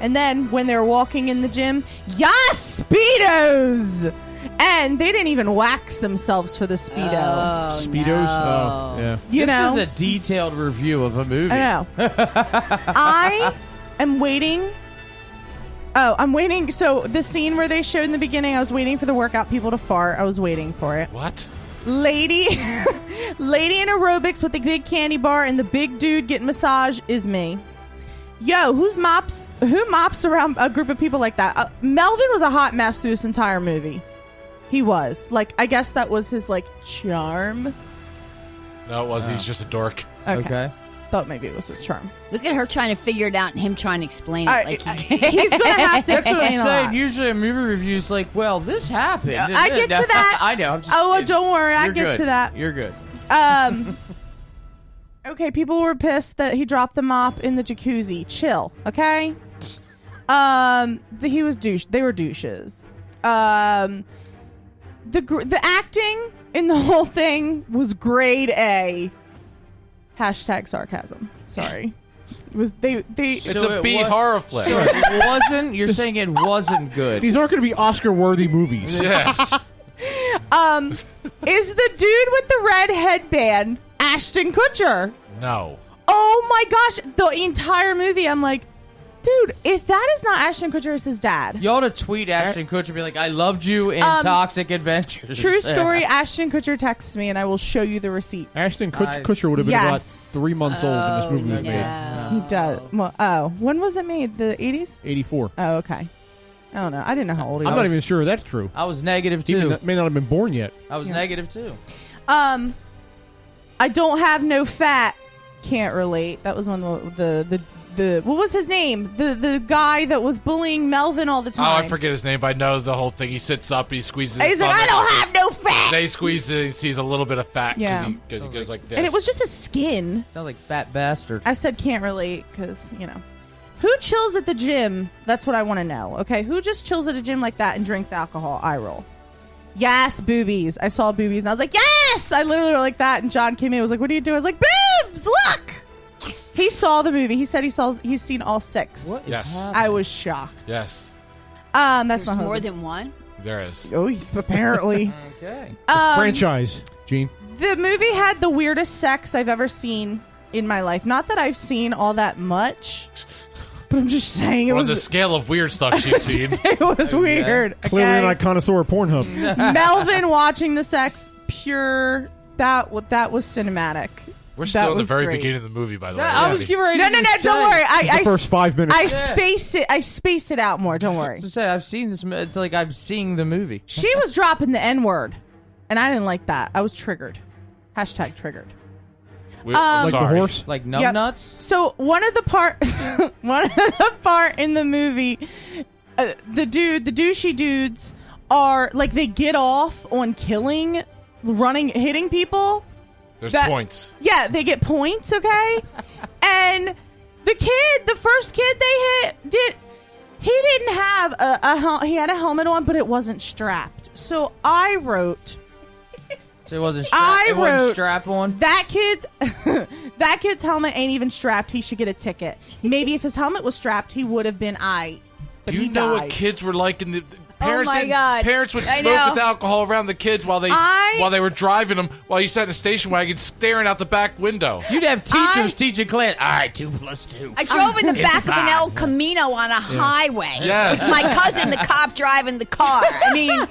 Speaker 2: And then when they're walking in the gym, yas, Speedos! And they didn't even wax themselves for the Speedo.
Speaker 5: Oh,
Speaker 1: Speedos?
Speaker 5: no.
Speaker 1: Oh, yeah.
Speaker 2: You
Speaker 3: this
Speaker 2: know?
Speaker 3: is a detailed review of a movie.
Speaker 2: I know. I am waiting. Oh, I'm waiting. So the scene where they showed in the beginning, I was waiting for the workout people to fart. I was waiting for it.
Speaker 4: What?
Speaker 2: Lady in aerobics with the big candy bar and the big dude getting massage is me. Yo, who mops around a group of people like that? Melvin was a hot mess through this entire movie. He was. Like, I guess that was his, like, charm.
Speaker 4: No, it wasn't. He's just a dork.
Speaker 3: Okay.
Speaker 2: Thought maybe it was his charm.
Speaker 5: Look at her trying to figure it out and him trying to explain it.
Speaker 2: He's going to have to
Speaker 3: That's what
Speaker 2: explain
Speaker 3: I'm
Speaker 2: a
Speaker 3: saying.
Speaker 2: lot.
Speaker 3: Usually a movie review is like, well, this happened.
Speaker 2: I get to that.
Speaker 3: I know. I'm just
Speaker 2: Oh,
Speaker 3: kidding.
Speaker 2: don't worry. I
Speaker 3: You're
Speaker 2: get
Speaker 3: good.
Speaker 2: to that.
Speaker 3: You're good.
Speaker 2: Okay, people were pissed that he dropped the mop in the jacuzzi. Chill, okay? He was douche. They were douches. The acting in the whole thing was grade A. Hashtag sarcasm. Sorry. It was they.
Speaker 4: It's
Speaker 3: So
Speaker 4: a
Speaker 3: it
Speaker 4: B
Speaker 3: wa-
Speaker 4: horror flick.
Speaker 3: So it wasn't. You're saying it wasn't good.
Speaker 1: These aren't going to be Oscar-worthy movies.
Speaker 4: Yeah.
Speaker 2: Is the dude with the red headband Ashton Kutcher?
Speaker 4: No.
Speaker 2: Oh my gosh! The entire movie, I'm like, dude, if that is not Ashton Kutcher, it's his dad.
Speaker 3: You ought to tweet Ashton Kutcher, be like, "I loved you in Toxic Adventures."
Speaker 2: True story. Ashton Kutcher texts me, and I will show you the receipts.
Speaker 1: Ashton
Speaker 3: Nice.
Speaker 1: Kutcher would have been
Speaker 2: Yes.
Speaker 1: about 3 months old when this movie was made.
Speaker 2: He does. Well, when was it made? The 80s?
Speaker 1: 84.
Speaker 2: Oh, okay. I don't know. I didn't know how old he
Speaker 1: I'm
Speaker 2: was.
Speaker 1: not even sure that's true.
Speaker 3: I was negative
Speaker 1: He
Speaker 3: too.
Speaker 1: may not have been born yet.
Speaker 3: I was negative too.
Speaker 2: I don't have no fat. Can't relate. That was one of the what was his name? The guy that was bullying Melvin all the
Speaker 4: Oh,
Speaker 2: time.
Speaker 4: I forget his name, but I know the whole thing. He sits up, he squeezes
Speaker 2: He's
Speaker 4: his
Speaker 2: like, I
Speaker 4: stomach.
Speaker 2: don't have no fat.
Speaker 4: They squeeze it, he sees a little bit of fat
Speaker 2: Yeah.
Speaker 4: because he goes like this.
Speaker 2: And it was just his skin.
Speaker 3: Sounds like fat bastard.
Speaker 2: I said can't relate because, who chills at the gym? That's what I want to know. Okay, who just chills at a gym like that and drinks alcohol? I roll. Yes, boobies. I saw boobies and I was like, yes! I literally were like that. And John came in and was like, what are you doing? I was like, boobs, look! He saw the movie. He said he's seen all 6.
Speaker 3: What is
Speaker 4: Yes.
Speaker 3: happening?
Speaker 2: I was shocked.
Speaker 4: Yes,
Speaker 2: That's
Speaker 5: There's
Speaker 2: my
Speaker 5: more
Speaker 2: husband.
Speaker 5: than one.
Speaker 4: there is.
Speaker 2: Oh, apparently.
Speaker 3: Okay.
Speaker 1: Franchise, Gene.
Speaker 2: The movie had the weirdest sex I've ever seen in my life. Not that I've seen all that much, but I'm just saying it
Speaker 4: On the
Speaker 2: was
Speaker 4: scale of weird stuff she's seen.
Speaker 2: it was weird.
Speaker 1: Clearly
Speaker 2: okay?
Speaker 1: not connoisseur of Pornhub.
Speaker 2: Melvin watching the sex, pure. That was cinematic.
Speaker 4: We're
Speaker 2: That
Speaker 4: still in the
Speaker 2: was
Speaker 4: very
Speaker 2: great.
Speaker 4: beginning of the movie, by the way.
Speaker 3: I was getting ready
Speaker 2: No,
Speaker 3: to
Speaker 2: no, no!
Speaker 3: say-
Speaker 2: Don't worry.
Speaker 1: The first 5 minutes.
Speaker 2: I space it out more. Don't worry.
Speaker 3: To say I've seen this. It's like I'm seeing the movie.
Speaker 2: She was dropping the N word, and I didn't like that. I was triggered. Hashtag triggered.
Speaker 4: I'm
Speaker 1: like
Speaker 4: sorry.
Speaker 1: the horse.
Speaker 3: Like numb
Speaker 2: Yep.
Speaker 3: nuts.
Speaker 2: So one of the part in the movie, the douchey dudes are like they get off on killing, hitting people.
Speaker 4: There's
Speaker 2: That-
Speaker 4: points.
Speaker 2: Yeah, they get points, okay? And the first kid they hit, he didn't have he had a helmet on, but it wasn't strapped. So I wrote,
Speaker 3: So it wasn't.
Speaker 2: I
Speaker 3: it wasn't
Speaker 2: wrote
Speaker 3: strap on.
Speaker 2: that kid's helmet ain't even strapped. He should get a ticket. Maybe if his helmet was strapped, he would have been aight. But
Speaker 4: Do you
Speaker 2: he
Speaker 4: know
Speaker 2: died.
Speaker 4: what kids were like in the parents?
Speaker 5: my God.
Speaker 4: Parents would
Speaker 5: I
Speaker 4: smoke
Speaker 5: know.
Speaker 4: with alcohol around the kids while they were driving them while you sat in a station wagon staring out the back window.
Speaker 3: You'd have teachers teaching class. All right, 2 + 2.
Speaker 5: I drove in the
Speaker 3: It's
Speaker 5: back of an
Speaker 3: 5.
Speaker 5: El Camino on a highway.
Speaker 4: Yes.
Speaker 5: With my cousin, the cop, driving the car. I mean,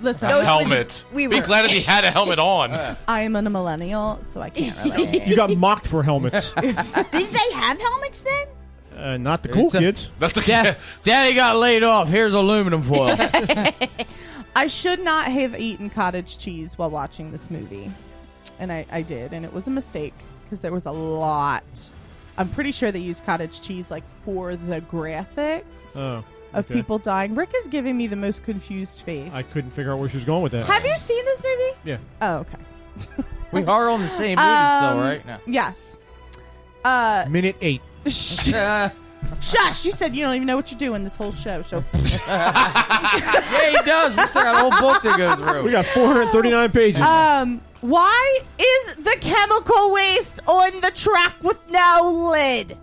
Speaker 2: Listen,
Speaker 4: Helmet.
Speaker 5: We
Speaker 4: Be
Speaker 5: were-
Speaker 4: glad if he had a helmet on.
Speaker 2: I am a millennial, so I can't relate.
Speaker 1: You got mocked for helmets.
Speaker 5: Did they have helmets then?
Speaker 1: Not the cool
Speaker 3: It's a-
Speaker 1: kids.
Speaker 4: That's a
Speaker 3: Daddy got laid off. Here's aluminum foil.
Speaker 2: I should not have eaten cottage cheese while watching this movie. And I did, and it was a mistake because there was a lot. I'm pretty sure they used cottage cheese like for the graphics
Speaker 1: Oh,
Speaker 2: of
Speaker 1: okay.
Speaker 2: people dying. Rick is giving me the most confused face.
Speaker 1: I couldn't figure out where she was going with that.
Speaker 2: Have you seen this movie?
Speaker 1: Yeah.
Speaker 2: Oh, okay.
Speaker 3: We are on the same movie still, right? No.
Speaker 2: Yes.
Speaker 1: Minute 8.
Speaker 2: Shush! You said you don't even know what you're doing this whole show. So
Speaker 3: Yeah, he does. We still got a whole book to go through.
Speaker 1: We got 439 pages.
Speaker 2: why is the chemical waste on the truck with no lid?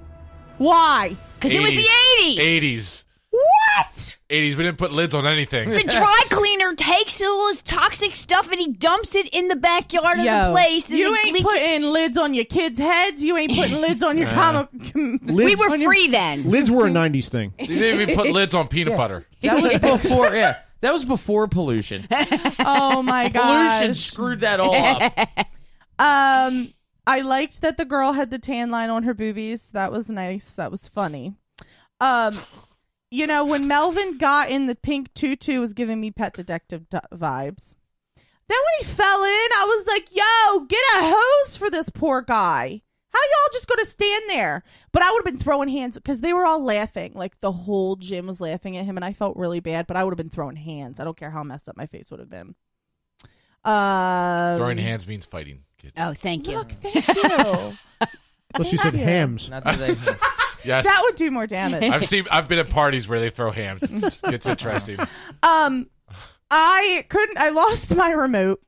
Speaker 2: Why?
Speaker 5: Because it was the 80s.
Speaker 4: 80s.
Speaker 2: What?
Speaker 4: 80s. We didn't put lids on anything.
Speaker 5: The dry cleaner takes all his toxic stuff and he dumps it in the backyard of the place. And
Speaker 2: you
Speaker 5: it
Speaker 2: ain't
Speaker 5: leaks
Speaker 2: putting lids on your kids' heads. You ain't putting lids on your comic.
Speaker 5: We were free then.
Speaker 1: Lids were a 90s thing.
Speaker 4: You didn't even put lids on peanut butter.
Speaker 3: That was before. Yeah, that was before pollution.
Speaker 2: Oh my god!
Speaker 3: Pollution screwed that all up.
Speaker 2: I liked that the girl had the tan line on her boobies. That was nice. That was funny. You know, when Melvin got in the pink tutu, was giving me Pet Detective vibes. Then when he fell in, I was like, yo, get a hose for this poor guy. How y'all just going to stand there? But I would have been throwing hands because they were all laughing. Like the whole gym was laughing at him and I felt really bad, but I would have been throwing hands. I don't care how messed up my face would have been.
Speaker 4: Throwing hands means fighting, kids.
Speaker 5: Oh, thank you.
Speaker 2: Look, thank you.
Speaker 1: Well, she said hams.
Speaker 3: Not that they.
Speaker 4: Yes.
Speaker 2: That would do more damage.
Speaker 4: I've been at parties where they throw hams. It's interesting.
Speaker 2: I lost my remote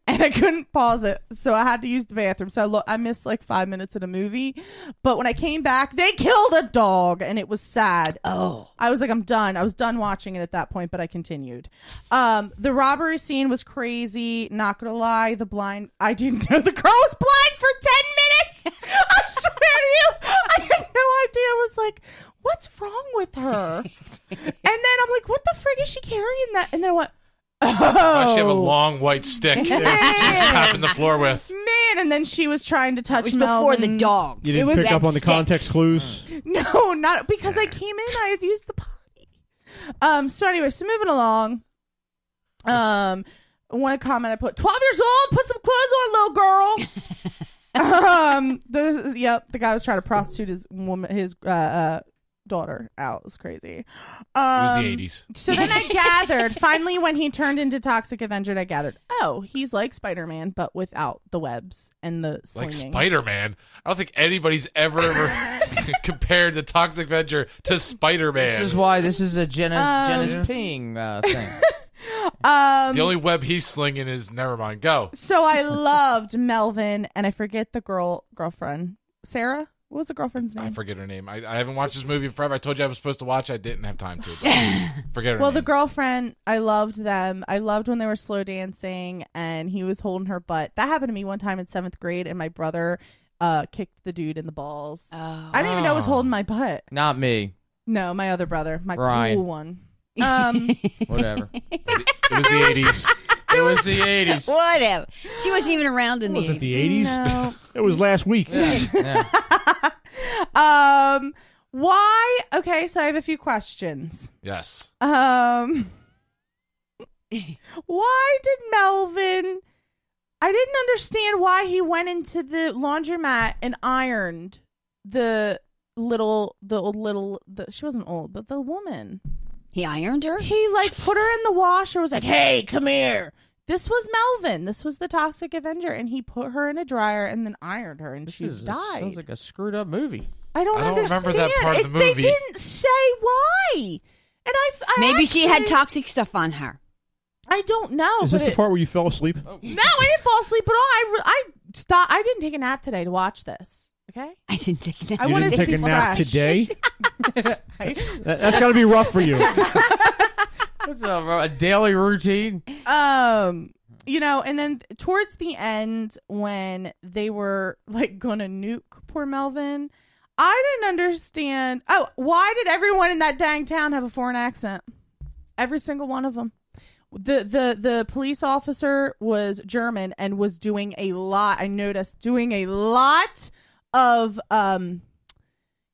Speaker 2: and I couldn't pause it, so I had to use the bathroom. So I missed like 5 minutes of the movie, but when I came back, they killed a dog and it was sad.
Speaker 5: Oh.
Speaker 2: I was like, I'm done. I was done watching it at that point, but I continued. The robbery scene was crazy. Not gonna lie, I didn't know the girl was blind for 10 minutes. I swear to you, I had no idea. I was like, what's wrong with her? And then I'm like, what the frig is she carrying that? And then I went,
Speaker 4: Why she have a long white stick to tap in the floor with?
Speaker 2: man. And then she was trying to touch
Speaker 5: It was before the
Speaker 2: Melvin.
Speaker 5: dog.
Speaker 1: You didn't pick up on the context clues.
Speaker 2: No, not because I came in. I had used the potty. So anyway, so moving along. One comment I put: 12 years old, put some clothes on, little girl. The guy was trying to prostitute his daughter out. It was crazy.
Speaker 4: It was the 80s.
Speaker 2: So then I gathered, finally, when he turned into Toxic Avenger, I gathered, oh, he's like Spider-Man, but without the webs and the slinging.
Speaker 4: Like Spider-Man. I don't think anybody's ever compared the Toxic Avenger to Spider-Man.
Speaker 3: This is why this is a Jenna's peeing thing.
Speaker 4: The only web he's slinging is never mind. Go.
Speaker 2: So I loved Melvin, and I forget the girlfriend. Sarah? What was the girlfriend's name?
Speaker 4: I forget her name. I haven't watched this movie in forever. I told you I was supposed to watch. I didn't have time to. But forget her
Speaker 2: Well,
Speaker 4: name.
Speaker 2: the girlfriend, I loved them. I loved when they were slow dancing, and he was holding her butt. That happened to me one time in 7th grade, and my brother kicked the dude in the balls.
Speaker 5: Oh.
Speaker 2: I didn't even know it was holding my butt.
Speaker 3: Not me.
Speaker 2: No, my other brother. My
Speaker 3: Ryan.
Speaker 2: cool one.
Speaker 3: Whatever.
Speaker 4: It was the 80s.
Speaker 3: It was the 80s.
Speaker 5: Whatever. She wasn't even around in
Speaker 1: Was
Speaker 5: the
Speaker 1: it the 80s?
Speaker 2: No.
Speaker 1: It was last week.
Speaker 3: Yeah.
Speaker 2: Why? Okay, so I have a few questions.
Speaker 4: Yes.
Speaker 2: Why did Melvin? I didn't understand why he went into the laundromat and ironed the she wasn't old, but the woman.
Speaker 5: He ironed her?
Speaker 2: He like put her in the washer, was like, hey, come here. This was Melvin. This was the Toxic Avenger, and he put her in a dryer and then ironed her, and she died.
Speaker 3: Sounds like a screwed up movie.
Speaker 2: I don't understand.
Speaker 4: remember that part of the
Speaker 2: They
Speaker 4: movie.
Speaker 2: didn't say why. And I
Speaker 5: Maybe she had
Speaker 2: actually-
Speaker 5: toxic stuff on her.
Speaker 2: I don't know.
Speaker 1: Is
Speaker 2: but
Speaker 1: this the part where you fell asleep?
Speaker 2: No, I didn't fall asleep at all. I stopped. I didn't take a nap today to watch this. Okay.
Speaker 5: I didn't take that.
Speaker 2: I
Speaker 1: You
Speaker 2: wanted
Speaker 1: didn't
Speaker 2: to
Speaker 1: take
Speaker 2: be
Speaker 1: a nap
Speaker 2: fresh.
Speaker 1: today? That's got to be rough for you.
Speaker 3: What's a daily routine?
Speaker 2: You know, and then towards the end when they were like gonna nuke poor Melvin, I didn't understand. Oh, why did everyone in that dang town have a foreign accent? Every single one of them. The police officer was German and was doing a lot. I noticed doing a lot of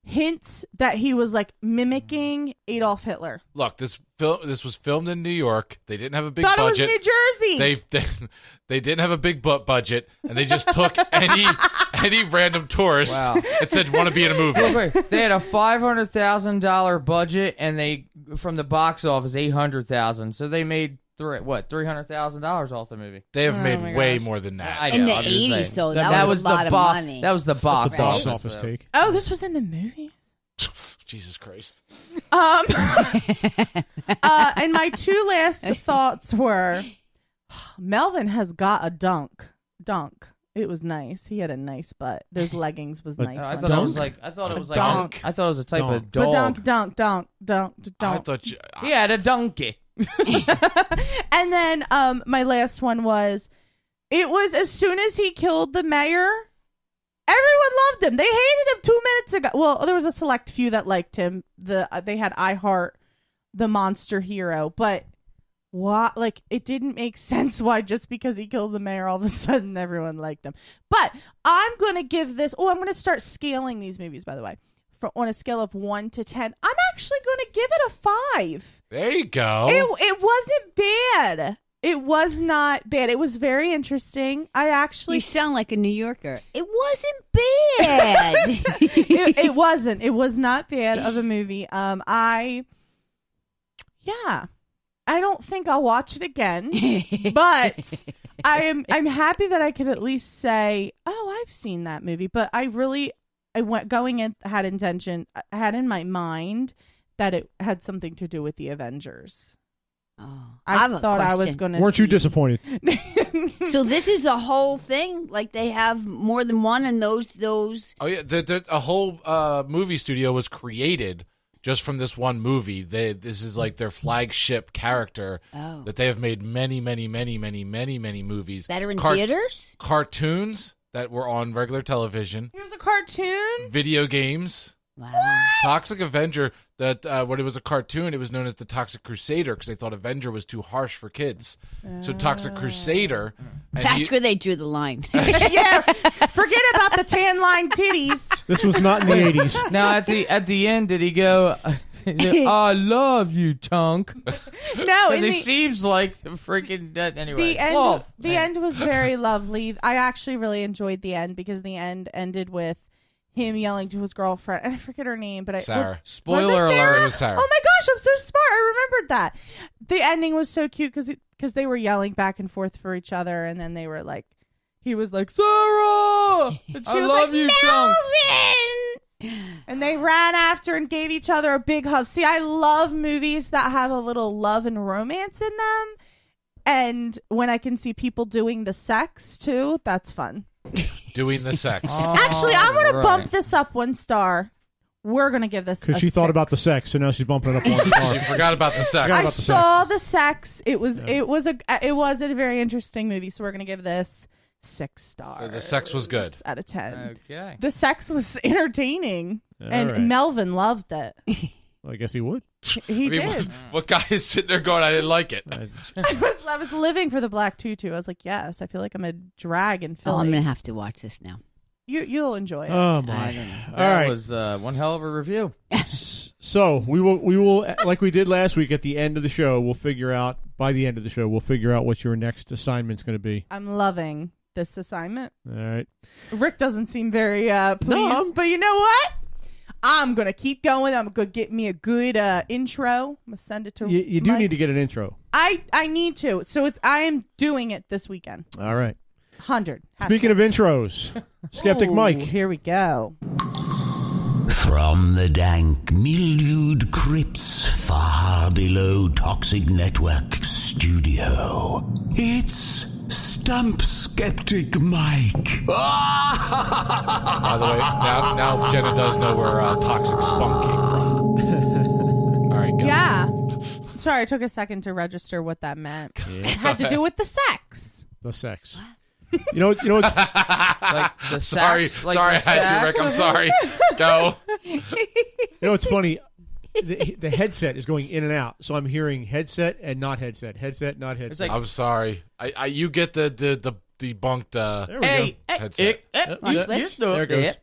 Speaker 2: hints that he was like mimicking Adolf Hitler.
Speaker 4: Look, this was filmed in New York. They didn't have a big
Speaker 2: Thought
Speaker 4: budget.
Speaker 2: It was New Jersey.
Speaker 4: They didn't have a big budget, and they just took any random tourist and said, "Want to be in a movie?"
Speaker 3: They had a $500,000 budget, and they from the box office $800,000. So they made $300,000 off the movie.
Speaker 4: They have made way more than that.
Speaker 3: I know,
Speaker 5: In the
Speaker 3: I'm just
Speaker 5: 80s,
Speaker 3: saying.
Speaker 5: though, that was a lot of money.
Speaker 3: That was the box
Speaker 1: Box
Speaker 3: office.
Speaker 1: office take.
Speaker 2: Oh, this was in the movies.
Speaker 4: Jesus Christ.
Speaker 2: And my two last thoughts were, Melvin has got a dunk. It was nice. He had a nice butt. Those leggings was nice.
Speaker 3: I thought it was like
Speaker 2: Dunk.
Speaker 3: I thought it was a type of
Speaker 2: But
Speaker 3: dog.
Speaker 2: dunk.
Speaker 4: I thought
Speaker 3: He had a donkey.
Speaker 2: And then my last one was, it was as soon as he killed the mayor, everyone loved him. They hated him 2 minutes ago. Well, there was a select few that liked him. They had I Heart the Monster Hero, but what? Like, it didn't make sense why just because he killed the mayor, all of a sudden everyone liked him. But I'm gonna give this. I'm gonna start scaling these movies. By the way, on a scale of 1 to 10, I'm actually gonna give it a 5.
Speaker 4: There you go.
Speaker 2: It wasn't bad. It was not bad. It was very interesting.
Speaker 5: You sound like a New Yorker. It wasn't bad.
Speaker 2: it wasn't. It was not bad of a movie. I don't think I'll watch it again, but I'm happy that I could at least say, oh, I've seen that movie. But I went going in, had in my mind that it had something to do with the Avengers.
Speaker 5: Oh,
Speaker 2: I thought I was going to.
Speaker 1: Weren't you disappointed?
Speaker 5: So this is a whole thing. Like they have more than one, and those.
Speaker 4: Oh yeah, a whole movie studio was created just from this one movie. This is like their flagship character that they have made many movies
Speaker 5: that are in theaters.
Speaker 4: Cartoons that were on regular television.
Speaker 2: It was a cartoon.
Speaker 4: Video games.
Speaker 5: Wow.
Speaker 4: Toxic Avenger. That when it was a cartoon, it was known as the Toxic Crusader because they thought Avenger was too harsh for kids. So Toxic Crusader.
Speaker 5: That's where they drew the line.
Speaker 2: Yeah, forget about the tan line titties.
Speaker 1: This was not in the 80s.
Speaker 3: Now at the end, did he go? I love you, Tunk.
Speaker 2: No,
Speaker 3: because he seems like the freaking anyway.
Speaker 2: The end was very lovely. I actually really enjoyed the end because the end ended with him yelling to his girlfriend. I forget her name, but
Speaker 4: Sarah.
Speaker 3: Spoiler alert!
Speaker 4: It was Sarah.
Speaker 2: Oh my gosh, I'm so smart. I remembered that. The ending was so cute because they were yelling back and forth for each other, and then they were like, he was like, Sarah, and she was
Speaker 3: love
Speaker 2: like,
Speaker 3: you,
Speaker 2: Melvin. And they ran after and gave each other a big hug. See, I love movies that have a little love and romance in them, and when I can see people doing the sex too, that's fun.
Speaker 4: Doing the sex.
Speaker 2: Actually, I'm going to bump this up 1 star. We're going to give this
Speaker 1: because she thought about the sex, so now she's bumping it up 1 star.
Speaker 4: She forgot about the sex.
Speaker 2: I saw the sex. It was a very interesting movie, so we're going to give this 6 stars.
Speaker 4: So the sex was good.
Speaker 2: Out of 10.
Speaker 3: Okay.
Speaker 2: The sex was entertaining, and
Speaker 1: right.
Speaker 2: Melvin loved it.
Speaker 1: Well, I guess he would.
Speaker 2: He did.
Speaker 4: What guy is sitting there going, I didn't like it?
Speaker 2: I was living for the black tutu. I was like, yes, I feel like I'm a drag in Philly.
Speaker 5: I'm going to have to watch this now.
Speaker 2: You'll enjoy it.
Speaker 1: Oh my!
Speaker 3: That was one hell of a review.
Speaker 1: So we will like we did last week. At the end of the show, we'll figure out what your next assignment's going to be.
Speaker 2: I'm loving this assignment.
Speaker 1: All right.
Speaker 2: Rick doesn't seem very pleased, but you know what? I'm going to keep going. I'm going to get me a good intro. I'm going to send it to
Speaker 1: You do
Speaker 2: Mike.
Speaker 1: need to get an intro.
Speaker 2: I need to. So I am doing it this weekend.
Speaker 1: All right.
Speaker 2: 100.
Speaker 1: Speaking of intros, Skeptic Mike.
Speaker 2: Here we go.
Speaker 6: From the dank, mildewed crypts far below Toxic Network Studio, it's Stump Skeptic Mike.
Speaker 4: By the way, now Jenna does know where Toxic Spunk came from. All right, go.
Speaker 2: Yeah. Sorry, I took a second to register what that meant. It had to do with the sex.
Speaker 1: The sex. You know what's
Speaker 3: Like the
Speaker 4: Sorry,
Speaker 3: sax, like
Speaker 4: sorry, I
Speaker 3: the
Speaker 4: had to, Rick.
Speaker 3: sax.
Speaker 4: I'm sorry. Go.
Speaker 1: You know what's funny? the headset is going in and out, so I'm hearing headset and not headset, headset not headset.
Speaker 3: It's like-
Speaker 4: I'm sorry. You get the debunked
Speaker 1: there we
Speaker 3: Hey,
Speaker 1: go.
Speaker 4: headset.
Speaker 5: switch?
Speaker 1: There it goes.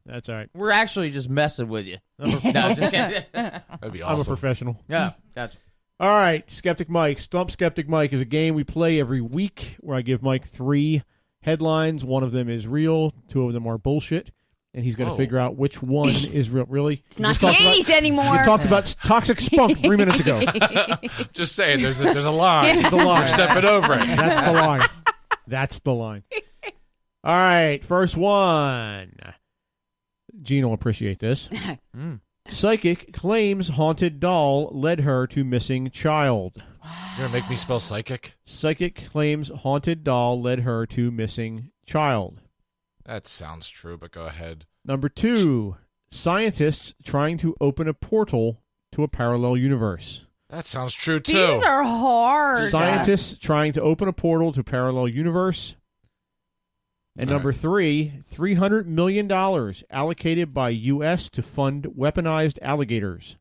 Speaker 1: That's all right.
Speaker 3: We're actually just messing with you. No, just kidding.
Speaker 4: That'd be
Speaker 1: I'm a
Speaker 4: awesome.
Speaker 1: professional.
Speaker 3: Yeah, gotcha.
Speaker 1: All right, Skeptic Mike. Stump Skeptic Mike is a game we play every week where I give Mike 3 headlines. One of them is real, 2 of them are bullshit, and he's got to figure out which one is real. Really?
Speaker 5: It's not the 80s anymore.
Speaker 1: We talked about toxic spunk 3 minutes ago.
Speaker 4: Just saying, there's a line.
Speaker 1: There's a line.
Speaker 4: You're stepping over it.
Speaker 1: That's the line. That's the line. All right, first one. Gene will appreciate this. Psychic claims haunted doll led her to missing child.
Speaker 4: You're gonna make me spell psychic?
Speaker 1: Psychic claims haunted doll led her to missing child.
Speaker 4: That sounds true, but go ahead.
Speaker 1: Number 2, scientists trying to open a portal to a parallel universe.
Speaker 4: That sounds true too.
Speaker 2: These are hard.
Speaker 1: Scientists trying to open a portal to parallel universe. And
Speaker 4: All
Speaker 1: number 3, $300 million allocated by U.S. to fund weaponized alligators.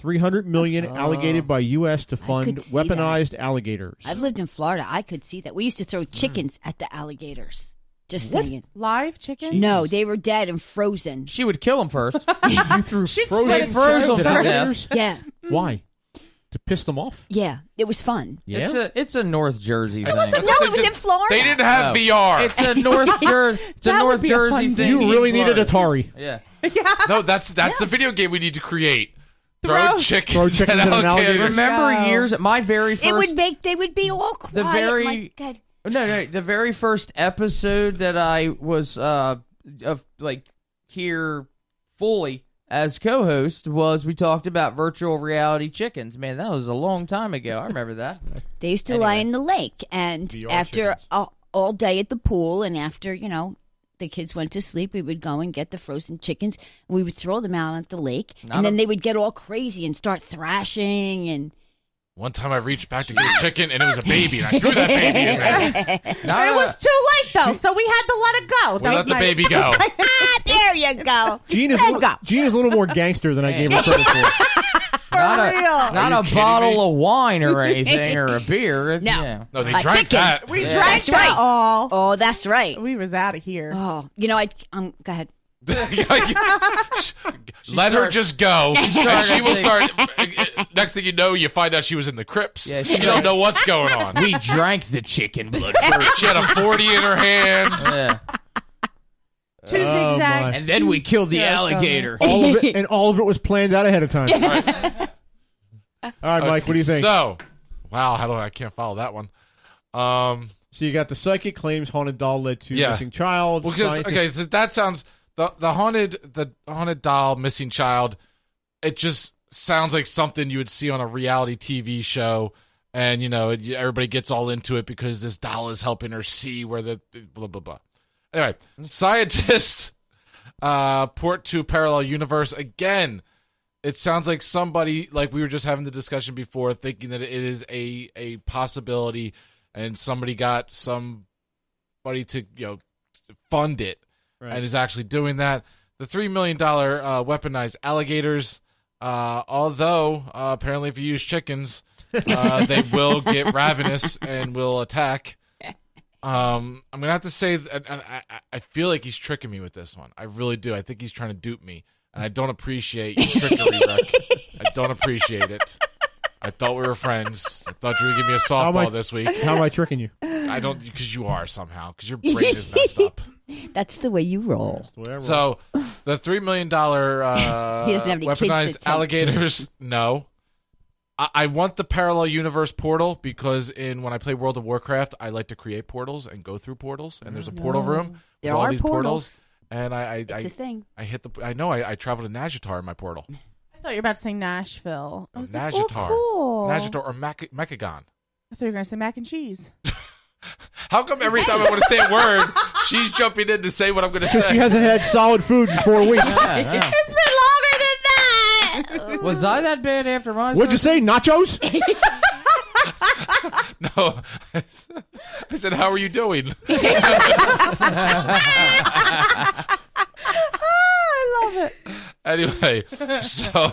Speaker 1: $300 million allocated by U.S. to fund
Speaker 5: could see
Speaker 1: weaponized alligators.
Speaker 5: I've lived in Florida. I could see that. We used to throw chickens at the alligators. Just saying.
Speaker 2: Live chicken?
Speaker 5: No, they were dead and frozen.
Speaker 3: She would kill him first.
Speaker 1: You threw frozen
Speaker 3: They froze them to
Speaker 1: alligators?
Speaker 3: death.
Speaker 5: Yeah,
Speaker 1: Why? To piss them off?
Speaker 5: yeah. It was fun.
Speaker 1: Yeah.
Speaker 3: It's a North Jersey thing.
Speaker 5: No, it was in Florida.
Speaker 4: They didn't have VR.
Speaker 3: It's a North Jersey. It's a
Speaker 2: That
Speaker 3: North
Speaker 2: would be a
Speaker 3: Jersey
Speaker 2: fun
Speaker 3: thing.
Speaker 1: You
Speaker 3: in
Speaker 1: really needed
Speaker 3: Florida.
Speaker 1: Atari.
Speaker 3: Yeah.
Speaker 4: No, that's the video game we need to create. Throw chickens,
Speaker 1: Throw chickens at an alligator.
Speaker 3: Remember
Speaker 2: Go.
Speaker 3: years? My very first.
Speaker 5: It would make. They would be all quiet.
Speaker 3: The very-
Speaker 5: My God.
Speaker 3: No. The very first episode that I was here fully as co-host was we talked about virtual reality chickens. Man, that was a long time ago. I remember that.
Speaker 5: They used to lie in the lake, and
Speaker 1: VR
Speaker 5: after
Speaker 1: chickens.
Speaker 5: all day at the pool, and after the kids went to sleep, we would go and get the frozen chickens, and we would throw them out at the lake, and then they would get all crazy and start thrashing and.
Speaker 4: One time I reached back to get a chicken, and it was a baby, and I threw that baby in there.
Speaker 2: It was too late, though, so we had to let it go.
Speaker 4: We let the baby go.
Speaker 5: There you go.
Speaker 1: Gene is a little more gangster than I gave her credit for.
Speaker 3: Not a
Speaker 4: kidding
Speaker 3: bottle
Speaker 4: me?
Speaker 3: of wine or anything or a beer.
Speaker 5: No.
Speaker 3: Yeah.
Speaker 4: No, they
Speaker 5: A
Speaker 4: drank
Speaker 5: chicken.
Speaker 4: that.
Speaker 2: We
Speaker 3: Yeah.
Speaker 2: drank
Speaker 5: That's right.
Speaker 2: that all.
Speaker 5: Oh, that's right.
Speaker 2: We was out of here.
Speaker 5: Oh, go ahead.
Speaker 4: Let her just go.
Speaker 3: started
Speaker 4: She will
Speaker 3: to
Speaker 4: start. Next thing you know, you find out she was in the crypts.
Speaker 3: Yeah,
Speaker 4: you
Speaker 3: she's
Speaker 4: don't
Speaker 3: like-
Speaker 4: know what's going on.
Speaker 3: We drank the chicken blood first.
Speaker 4: She had a 40 in her hand.
Speaker 3: Yeah.
Speaker 2: Two
Speaker 1: Oh,
Speaker 2: zigzags.
Speaker 1: my.
Speaker 3: And then we killed the
Speaker 2: Sarah's
Speaker 3: alligator.
Speaker 1: All of it was planned out ahead of time. All right, Mike, what do you think?
Speaker 4: So, wow, I can't follow that one.
Speaker 1: So you got the psychic claims haunted doll led to
Speaker 4: Yeah.
Speaker 1: missing child.
Speaker 4: Well, because,
Speaker 1: scientist-
Speaker 4: okay, so that sounds the haunted doll missing child. It just sounds like something you would see on a reality TV show, and everybody gets all into it because this doll is helping her see where the blah blah blah. Anyway, scientists port to parallel universe again. It sounds like somebody, like we were just having the discussion before, thinking that it is a possibility, and somebody got somebody to fund it,
Speaker 1: Right.
Speaker 4: and is actually doing that. The $3 million weaponized alligators, although apparently if you use chickens, they will get ravenous and will attack. I'm gonna have to say that I feel like he's tricking me with this one. I really do. I think he's trying to dupe me, and I don't appreciate your trickery, Rick. I don't appreciate it. I thought we were friends. I thought you were giving me a softball this week.
Speaker 1: How am I tricking you?
Speaker 4: I don't, because you are somehow, because your brain is messed up.
Speaker 5: That's the way you roll.
Speaker 4: So the $3 million
Speaker 5: He doesn't have any kids to
Speaker 4: weaponized
Speaker 5: take.
Speaker 4: alligators, no. I want the parallel universe portal because when I play World of Warcraft, I like to create portals and go through portals, and there's a portal room with
Speaker 5: There
Speaker 4: all
Speaker 5: are
Speaker 4: these
Speaker 5: portals.
Speaker 4: and
Speaker 5: It's a thing.
Speaker 4: I hit the. I know I traveled to Najatar in my portal.
Speaker 2: I thought you were about to say Nashville. I was like,
Speaker 4: Najatar,
Speaker 2: oh, cool.
Speaker 4: Najatar or Mechagon.
Speaker 2: I thought you were going to say mac and cheese.
Speaker 4: How come every time I want to say a word, she's jumping in to say what I'm going to
Speaker 1: Because
Speaker 4: say?
Speaker 1: she hasn't had solid food in 4 weeks.
Speaker 3: Yeah.
Speaker 2: It's been longer than that.
Speaker 3: Was I that bad after mine?
Speaker 1: What'd you say? Nachos?
Speaker 4: No, I said, "How are you doing?"
Speaker 2: I love it.
Speaker 4: Anyway, so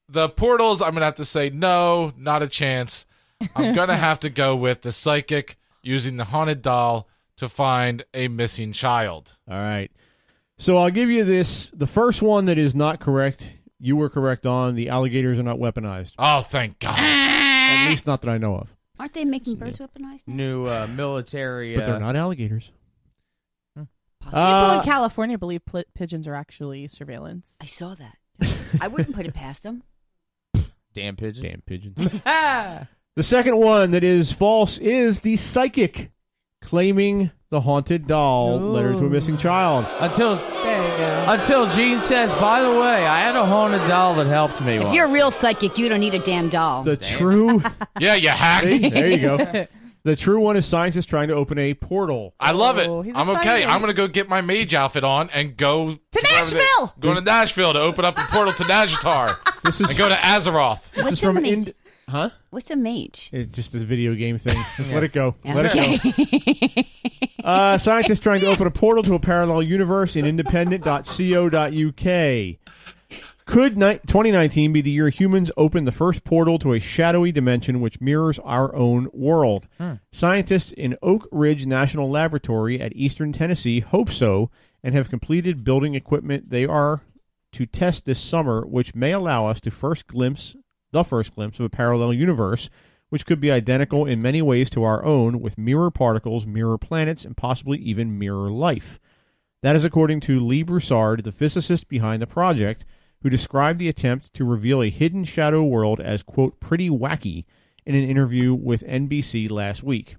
Speaker 4: the portals, I'm going to have to say no, not a chance. I'm going to have to go with the psychic using the haunted doll to find a missing child.
Speaker 1: All right. So I'll give you this. The first one that is not correct, you were correct on. The alligators are not weaponized.
Speaker 4: Oh, thank God.
Speaker 1: At least not that I know of.
Speaker 5: Aren't they making birds weaponized now?
Speaker 3: New military.
Speaker 1: But they're not alligators.
Speaker 2: People in California believe pigeons are actually surveillance.
Speaker 5: I saw that. I wouldn't put it past them.
Speaker 3: Damn pigeons.
Speaker 1: Damn pigeons. The second one that is false is the psychic claiming the haunted doll led her to a missing child.
Speaker 3: Until Gene says, by the way, I had a haunted doll that helped me once.
Speaker 5: If you're a real psychic, you don't need a damn doll.
Speaker 1: The true...
Speaker 4: Yeah, you hack.
Speaker 1: See? There you go. The true one is scientists trying to open a portal.
Speaker 4: I love it.
Speaker 2: He's
Speaker 4: I'm
Speaker 2: excited.
Speaker 4: okay. I'm going to go get my mage outfit on and go
Speaker 5: To Nashville!
Speaker 4: Going to Nashville to open up a portal to Nazjatar. And go to Azeroth.
Speaker 1: This
Speaker 5: What's
Speaker 1: is from
Speaker 5: a mage?
Speaker 1: Huh?
Speaker 5: What's a mage?
Speaker 1: It's just a video game thing. Just let it go.
Speaker 5: Yeah.
Speaker 1: Let it go. Scientists trying to open a portal to a parallel universe in independent.co.uk. Could 2019 be the year humans open the first portal to a shadowy dimension which mirrors our own world? Scientists in Oak Ridge National Laboratory at Eastern Tennessee hope so and have completed building equipment they are to test this summer, which may allow us the first glimpse of a parallel universe, which could be identical in many ways to our own, with mirror particles, mirror planets, and possibly even mirror life. That is according to Lee Broussard, the physicist behind the project, who described the attempt to reveal a hidden shadow world as, quote, pretty wacky in an interview with NBC last week.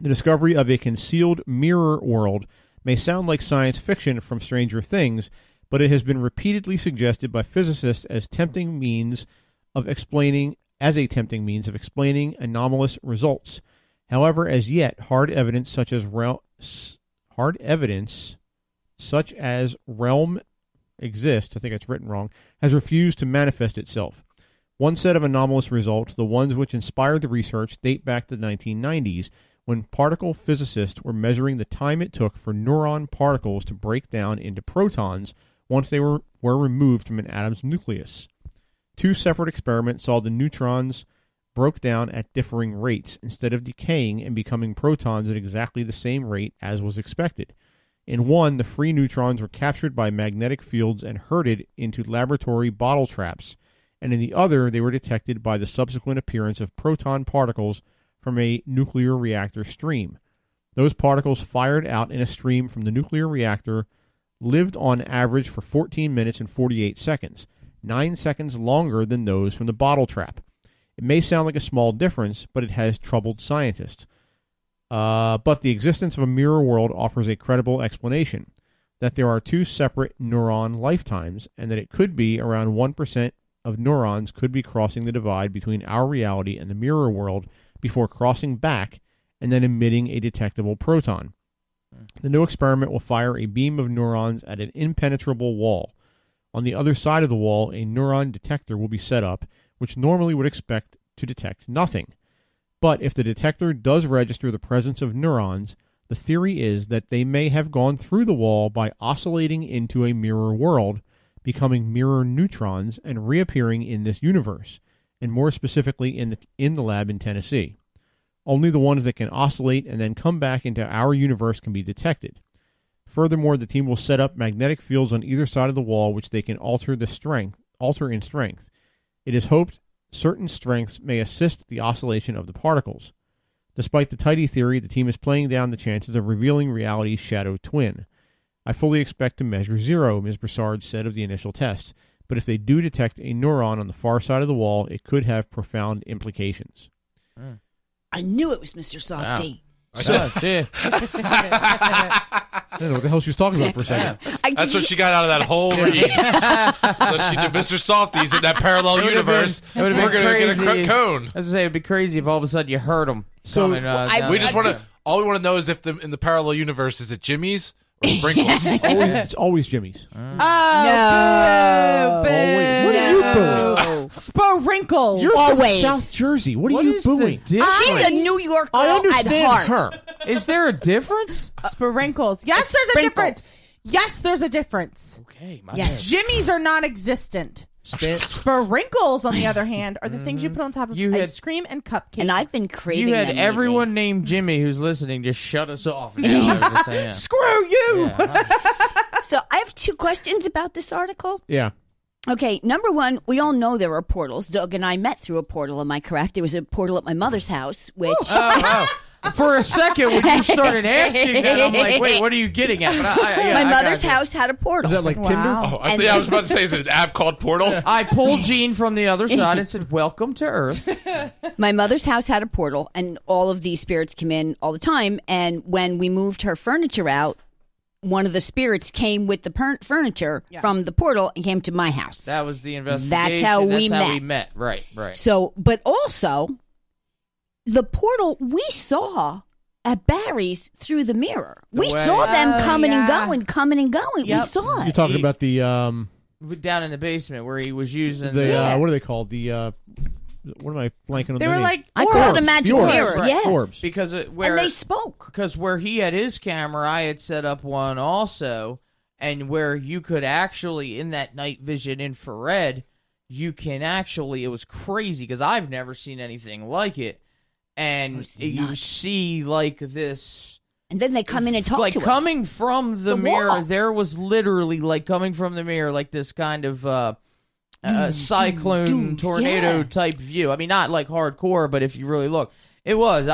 Speaker 1: The discovery of a concealed mirror world may sound like science fiction from Stranger Things, but it has been repeatedly suggested by physicists as a tempting means of explaining anomalous results. However, as yet, hard evidence such as realm exists, I think it's written wrong, has refused to manifest itself. One set of anomalous results, the ones which inspired the research, date back to the 1990s, when particle physicists were measuring the time it took for neuron particles to break down into protons once they were removed from an atom's nucleus. Two separate experiments saw the neutrons broke down at differing rates, instead of decaying and becoming protons at exactly the same rate as was expected. In one, the free neutrons were captured by magnetic fields and herded into laboratory bottle traps, and in the other, they were detected by the subsequent appearance of proton particles from a nuclear reactor stream. Those particles fired out in a stream from the nuclear reactor lived on average for 14 minutes and 48 seconds, 9 seconds longer than those from the bottle trap. It may sound like a small difference, but it has troubled scientists. But the existence of a mirror world offers a credible explanation, that there are two separate neuron lifetimes, and that it could be around 1% of neurons could be crossing the divide between our reality and the mirror world before crossing back and then emitting a detectable proton. The new experiment will fire a beam of neurons at an impenetrable wall. On the other side of the wall, a neuron detector will be set up, which normally would expect to detect nothing. But if the detector does register the presence of neurons, the theory is that they may have gone through the wall by oscillating into a mirror world, becoming mirror neutrons and reappearing in this universe, and more specifically in the lab in Tennessee. Only the ones that can oscillate and then come back into our universe can be detected. Furthermore, the team will set up magnetic fields on either side of the wall which they can alter in strength. It is hoped certain strengths may assist the oscillation of the particles. Despite the tidy theory, the team is playing down the chances of revealing reality's shadow twin. I fully expect to measure zero, Ms. Broussard said of the initial tests, but if they do detect a neuron on the far side of the wall, it could have profound implications.
Speaker 5: I knew it was Mr. Softy.
Speaker 1: I don't know what the hell she was talking about for a second.
Speaker 4: That's what she got out of that whole read. So she did Mr. Softies in that parallel universe. We're going to get a cone.
Speaker 3: I was going to say, it'd be crazy if all of a sudden you heard them.
Speaker 1: So
Speaker 4: we just want to. All we want to know is if in the parallel universe is it Jimmy's or Sprinkles.
Speaker 1: It's always Jimmy's.
Speaker 5: No.
Speaker 1: What are you booing?
Speaker 2: Sprinkles.
Speaker 1: You're
Speaker 5: Always.
Speaker 1: from South Jersey. What are you
Speaker 3: is the
Speaker 1: booing?
Speaker 3: difference?
Speaker 5: She's a New York girl
Speaker 1: I
Speaker 5: at
Speaker 1: understand
Speaker 5: heart.
Speaker 1: her.
Speaker 3: Is there a difference?
Speaker 2: Sprinkles. Yes, there's a difference. Yes, there's a difference.
Speaker 3: Okay,
Speaker 5: Yes.
Speaker 2: Jimmy's are non-existent. Sprinkles, on the other hand, are the things you put on top of ice cream and cupcakes.
Speaker 5: And I've been craving
Speaker 3: You had
Speaker 5: them
Speaker 3: everyone
Speaker 5: lately.
Speaker 3: named Jimmy who's listening just shut us off. Yeah.
Speaker 2: Screw you!
Speaker 3: Yeah.
Speaker 5: So I have 2 questions about this article.
Speaker 1: Yeah.
Speaker 5: Okay, number one, we all know there are portals. Doug and I met through a portal, am I correct? There was a portal at my mother's house, which...
Speaker 3: For a second, when you started asking that, I'm like, wait, what are you getting at? But
Speaker 5: my mother's house had a portal.
Speaker 1: Is that like Tinder?
Speaker 2: Wow.
Speaker 4: Oh, I was about to say, is it an app called Portal?
Speaker 3: I pulled Gene from the other side and said, welcome to Earth.
Speaker 5: My mother's house had a portal, and all of these spirits come in all the time. And when we moved her furniture out, one of the spirits came with the furniture from the portal and came to my house.
Speaker 3: That was the investigation.
Speaker 5: That's how we
Speaker 3: met. Right.
Speaker 5: So, but also, the portal we saw at Barry's through the mirror. We saw them coming and going.
Speaker 2: Yep.
Speaker 5: We saw it.
Speaker 1: You're talking about the
Speaker 3: down in the basement where he was using
Speaker 1: what are they called? The what am I blanking on?
Speaker 2: They
Speaker 1: the
Speaker 2: were
Speaker 1: name?
Speaker 2: like,
Speaker 5: I call it a magic
Speaker 1: Orbs.
Speaker 5: mirror.
Speaker 1: Right.
Speaker 5: Yeah.
Speaker 1: Orbs.
Speaker 3: because
Speaker 5: And they spoke.
Speaker 3: Because where he had his camera, I had set up one also, and where you could actually, in that night vision infrared, you can actually, it was crazy because I've never seen anything like it. And you see like this,
Speaker 5: And then they come in and talk
Speaker 3: like
Speaker 5: to us.
Speaker 3: coming from the mirror.
Speaker 5: wall.
Speaker 3: There was literally like coming from the mirror, like this kind of cyclone tornado type view. I mean, not like hardcore, but if you really look, it was.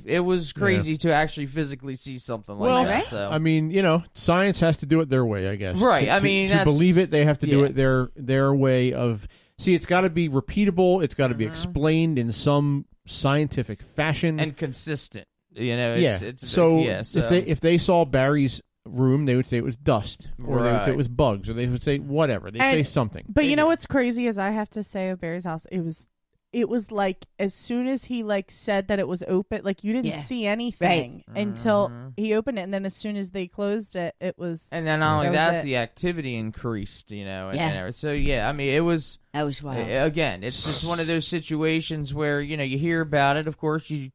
Speaker 3: It was crazy to actually physically see something like that. So
Speaker 1: I mean, science has to do it their way, I guess.
Speaker 3: Right.
Speaker 1: To,
Speaker 3: I mean,
Speaker 1: to
Speaker 3: that's-
Speaker 1: believe it, they have to do
Speaker 3: yeah.
Speaker 1: it their way of. See, it's got to be repeatable. It's got to be explained in some scientific fashion
Speaker 3: and consistent. It's
Speaker 1: so,
Speaker 3: so
Speaker 1: if they saw Barry's room, they would say it was dust, or they would say
Speaker 3: Right.
Speaker 1: it was bugs, or they would say whatever. They'd say something.
Speaker 2: But you know what's crazy is I have to say of Barry's house, it was like as soon as he like said that it was open, like you didn't see anything until he opened it, and then as soon as they closed it, it was.
Speaker 3: And then not only
Speaker 2: that was
Speaker 3: that,
Speaker 2: it.
Speaker 3: the activity increased. And so
Speaker 5: That was wild.
Speaker 3: Again, it's just one of those situations where you hear about it. Of course, you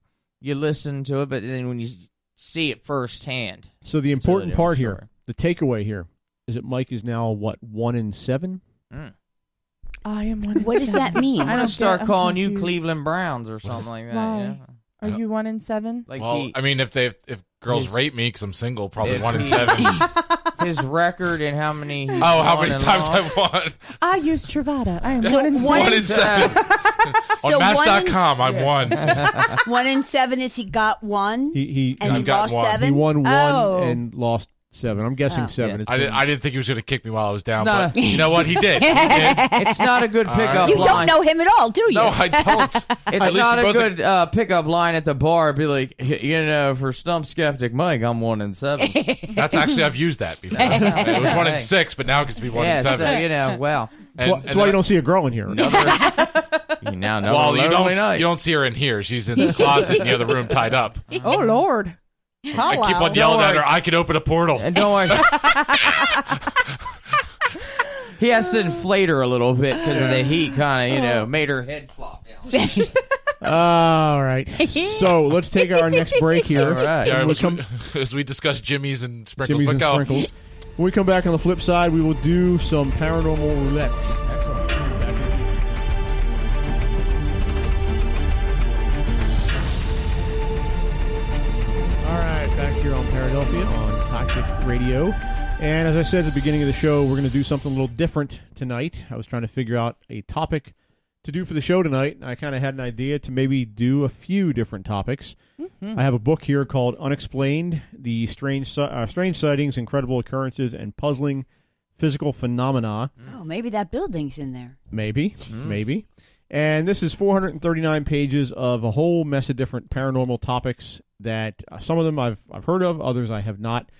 Speaker 3: listen to it, but then when you see it firsthand.
Speaker 1: So the
Speaker 3: it's a really
Speaker 1: important part
Speaker 3: different
Speaker 1: here, the takeaway here, is that Mike is now 1 in 7.
Speaker 2: I am 1 in 7.
Speaker 5: What does that mean?
Speaker 3: I'm
Speaker 2: I
Speaker 3: gonna
Speaker 2: don't
Speaker 3: start
Speaker 2: I'm
Speaker 3: calling you
Speaker 2: confused.
Speaker 3: Cleveland Browns or something like that.
Speaker 2: Why?
Speaker 3: Yeah.
Speaker 2: Are you 1 in 7?
Speaker 3: Like
Speaker 4: Well, I mean, if girls
Speaker 3: his-
Speaker 4: rape me because I'm single, probably
Speaker 3: if
Speaker 4: 1 in
Speaker 3: he-
Speaker 4: 7.
Speaker 3: his record and how many. he's
Speaker 4: How
Speaker 3: won
Speaker 4: many
Speaker 3: and
Speaker 4: times
Speaker 3: lost.
Speaker 4: I've won?
Speaker 2: I use Truvada. I am
Speaker 5: So
Speaker 2: 1 in 7.
Speaker 4: 1 in 7.
Speaker 5: So
Speaker 4: On
Speaker 5: 1 in-
Speaker 4: Match.com, I'm 1.
Speaker 5: 1 in 7 is he got 1
Speaker 1: He
Speaker 5: and
Speaker 4: I've
Speaker 5: he
Speaker 4: got
Speaker 5: lost
Speaker 4: 1.
Speaker 5: 7?
Speaker 1: he won 1
Speaker 2: Oh.
Speaker 1: and lost 7. I'm guessing 7. It's been-
Speaker 4: I didn't think he was going to kick me while I was down,
Speaker 3: not
Speaker 4: but you know what? He did. He did.
Speaker 3: It's not a good pickup
Speaker 5: You
Speaker 3: line.
Speaker 5: don't know him at all, do you?
Speaker 4: No, I don't.
Speaker 3: It's
Speaker 4: least
Speaker 3: not
Speaker 4: you
Speaker 3: a
Speaker 4: both-
Speaker 3: good pickup line at the bar. Be like, for Stump Skeptic Mike, I'm 1 in 7.
Speaker 4: That's actually, I've used that before. It was 1 in 6, but now it gets to be 1 in
Speaker 3: Yeah,
Speaker 4: 7.
Speaker 3: so well,
Speaker 1: That's why you don't see a girl in here.
Speaker 3: you now know.
Speaker 4: Well, you
Speaker 3: night.
Speaker 4: don't see her in here. She's in the closet in the other room tied up.
Speaker 2: Oh, Lord.
Speaker 4: I keep on yelling at her, I could open a portal.
Speaker 3: And don't worry. He has to inflate her a little bit because of the heat, kind of, made her head flop down.
Speaker 1: All right. So let's take our next break here.
Speaker 3: All right.
Speaker 4: Yeah,
Speaker 1: When we come-
Speaker 4: as we discuss Jimmy's and Sprinkles.
Speaker 1: Jimmy's
Speaker 4: but
Speaker 1: and
Speaker 4: go.
Speaker 1: Sprinkles. When we come back on the flip side, we will do some paranormal roulette.
Speaker 3: Excellent.
Speaker 1: All right, back here on Paradelphia on Toxic Radio. And as I said at the beginning of the show, we're going to do something a little different tonight. I was trying to figure out a topic to do for the show tonight, and I kind of had an idea to maybe do a few different topics. I have a book here called Unexplained, the strange sightings, incredible occurrences, and puzzling physical phenomena.
Speaker 5: Oh, maybe that building's in there.
Speaker 1: Maybe. And this is 439 pages of a whole mess of different paranormal topics that some of them I've heard of, others I have not.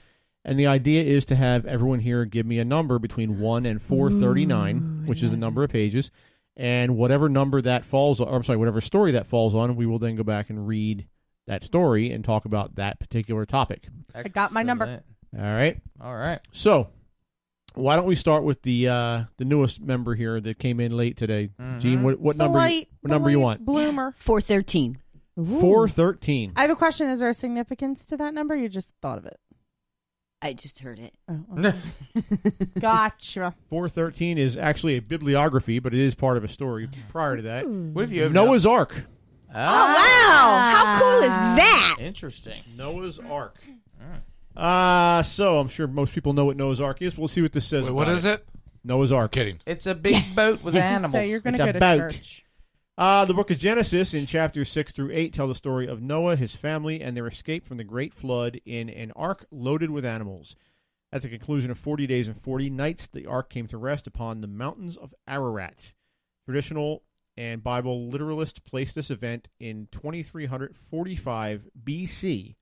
Speaker 1: And the idea is to have everyone here give me a number between 1 and 439, which is the number of pages. And whatever number that falls on, whatever story that falls on, we will then go back and read that story and talk about that particular topic.
Speaker 2: I got my number.
Speaker 1: All right.
Speaker 3: All right.
Speaker 1: So, why don't we start with the newest member here that came in late today? Gene, what number? What number you want?
Speaker 2: Bloomer.
Speaker 5: 413.
Speaker 1: 413.
Speaker 2: I have a question. Is there a significance to that number? You just thought of it.
Speaker 5: I just heard it.
Speaker 2: Oh, okay. Gotcha.
Speaker 1: 413 is actually a bibliography, but it is part of a story prior to that.
Speaker 3: What if you have
Speaker 1: Noah's Ark.
Speaker 5: Oh, wow. How cool is that?
Speaker 3: Interesting.
Speaker 1: Noah's Ark. So I'm sure most people know what Noah's Ark is. We'll see what this says.
Speaker 4: Wait, what is it?
Speaker 1: Noah's Ark.
Speaker 4: Kidding.
Speaker 3: It's a big boat with animals.
Speaker 2: So you're going
Speaker 1: It's
Speaker 2: to
Speaker 1: a
Speaker 2: go to
Speaker 1: boat.
Speaker 2: church.
Speaker 1: The book of Genesis in chapters 6 through 8 tell the story of Noah, his family, and their escape from the great flood in an ark loaded with animals. At the conclusion of 40 days and 40 nights, the ark came to rest upon the mountains of Ararat. Traditional and Bible literalists place this event in 2345 BC,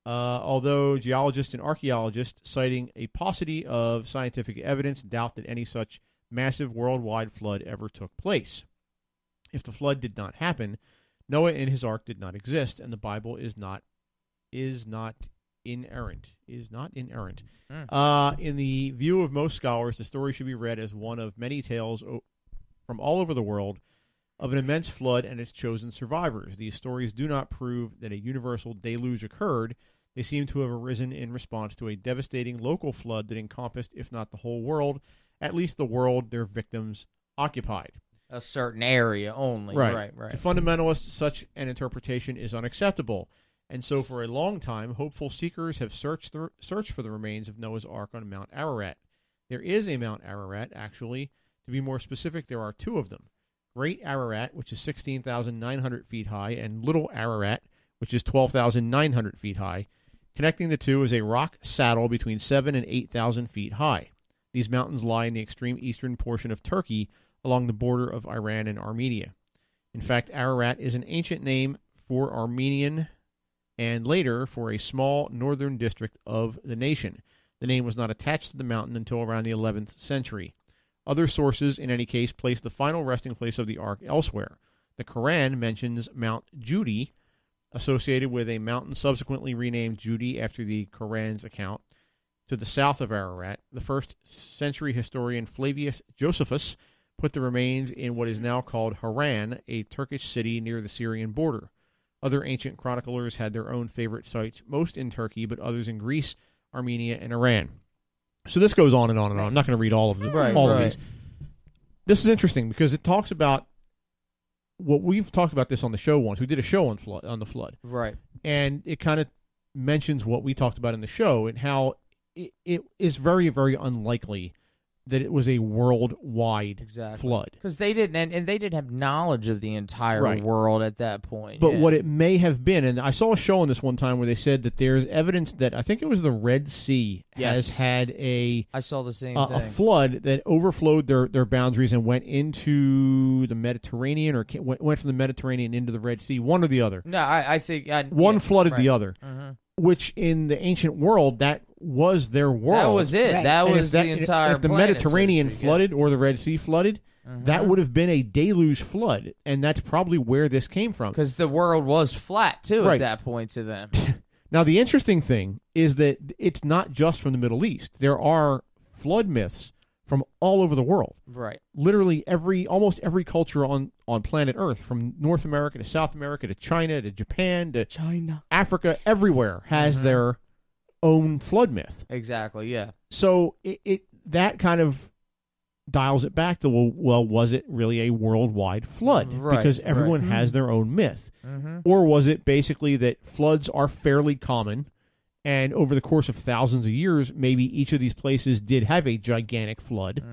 Speaker 1: although geologists and archaeologists, citing a paucity of scientific evidence, doubt that any such massive worldwide flood ever took place. If the flood did not happen, Noah and his ark did not exist, and the Bible is not inerrant. In the view of most scholars, the story should be read as one of many tales from all over the world of an immense flood and its chosen survivors. These stories do not prove that a universal deluge occurred. They seem to have arisen in response to a devastating local flood that encompassed, if not the whole world, at least the world their victims occupied.
Speaker 3: A certain area only. Right.
Speaker 1: To fundamentalists, such an interpretation is unacceptable, and so for a long time, hopeful seekers have searched for the remains of Noah's Ark on Mount Ararat. There is a Mount Ararat, actually. To be more specific, there are two of them. Great Ararat, which is 16,900 feet high, and Little Ararat, which is 12,900 feet high. Connecting the two is a rock saddle between 7,000 and 8,000 feet high. These mountains lie in the extreme eastern portion of Turkey, along the border of Iran and Armenia. In fact, Ararat is an ancient name for Armenian and later for a small northern district of the nation. The name was not attached to the mountain until around the 11th century. Other sources, in any case, place the final resting place of the ark elsewhere. The Quran mentions Mount Judi, associated with a mountain subsequently renamed Judi after the Quran's account, to the south of Ararat. The first-century historian Flavius Josephus put the remains in what is now called Haran, a Turkish city near the Syrian border. Other ancient chroniclers had their own favorite sites, most in Turkey, but others in Greece, Armenia, and Iran. So this goes on and on and on. I'm not going to read all of them, of these. This is interesting because it talks about what we've talked about this on the show once. We did a show on the flood.
Speaker 3: Right.
Speaker 1: And it kind of mentions what we talked about in the show and how it is very, very unlikely that it was a worldwide flood.
Speaker 3: Because they didn't have knowledge of the entire world at that point.
Speaker 1: But what it may have been, and I saw a show on this one time where they said that there's evidence that I think it was the Red Sea has had I
Speaker 3: saw the same thing.
Speaker 1: A flood that overflowed their boundaries and went into the Mediterranean or went from the Mediterranean into the Red Sea, one or the other.
Speaker 3: No, I think
Speaker 1: one flooded the other. Mm-hmm. Which in the ancient world, that was their world.
Speaker 3: That was it. Right. That was the entire
Speaker 1: If the
Speaker 3: planet,
Speaker 1: Mediterranean flooded or the Red Sea flooded, that would have been a deluge flood. And that's probably where this came from.
Speaker 3: Because the world was flat, too, at that point to them.
Speaker 1: Now, the interesting thing is that it's not just from the Middle East. There are flood myths from all over the world.
Speaker 3: Right.
Speaker 1: Literally almost every culture on planet Earth, from North America to South America to China to Japan to Africa, everywhere has their own flood myth.
Speaker 3: Exactly, yeah.
Speaker 1: So it that kind of dials it back to, well, was it really a worldwide flood?
Speaker 3: Right,
Speaker 1: because everyone has their own myth.
Speaker 3: Mm-hmm.
Speaker 1: Or was it basically that floods are fairly common, and over the course of thousands of years, maybe each of these places did have a gigantic flood,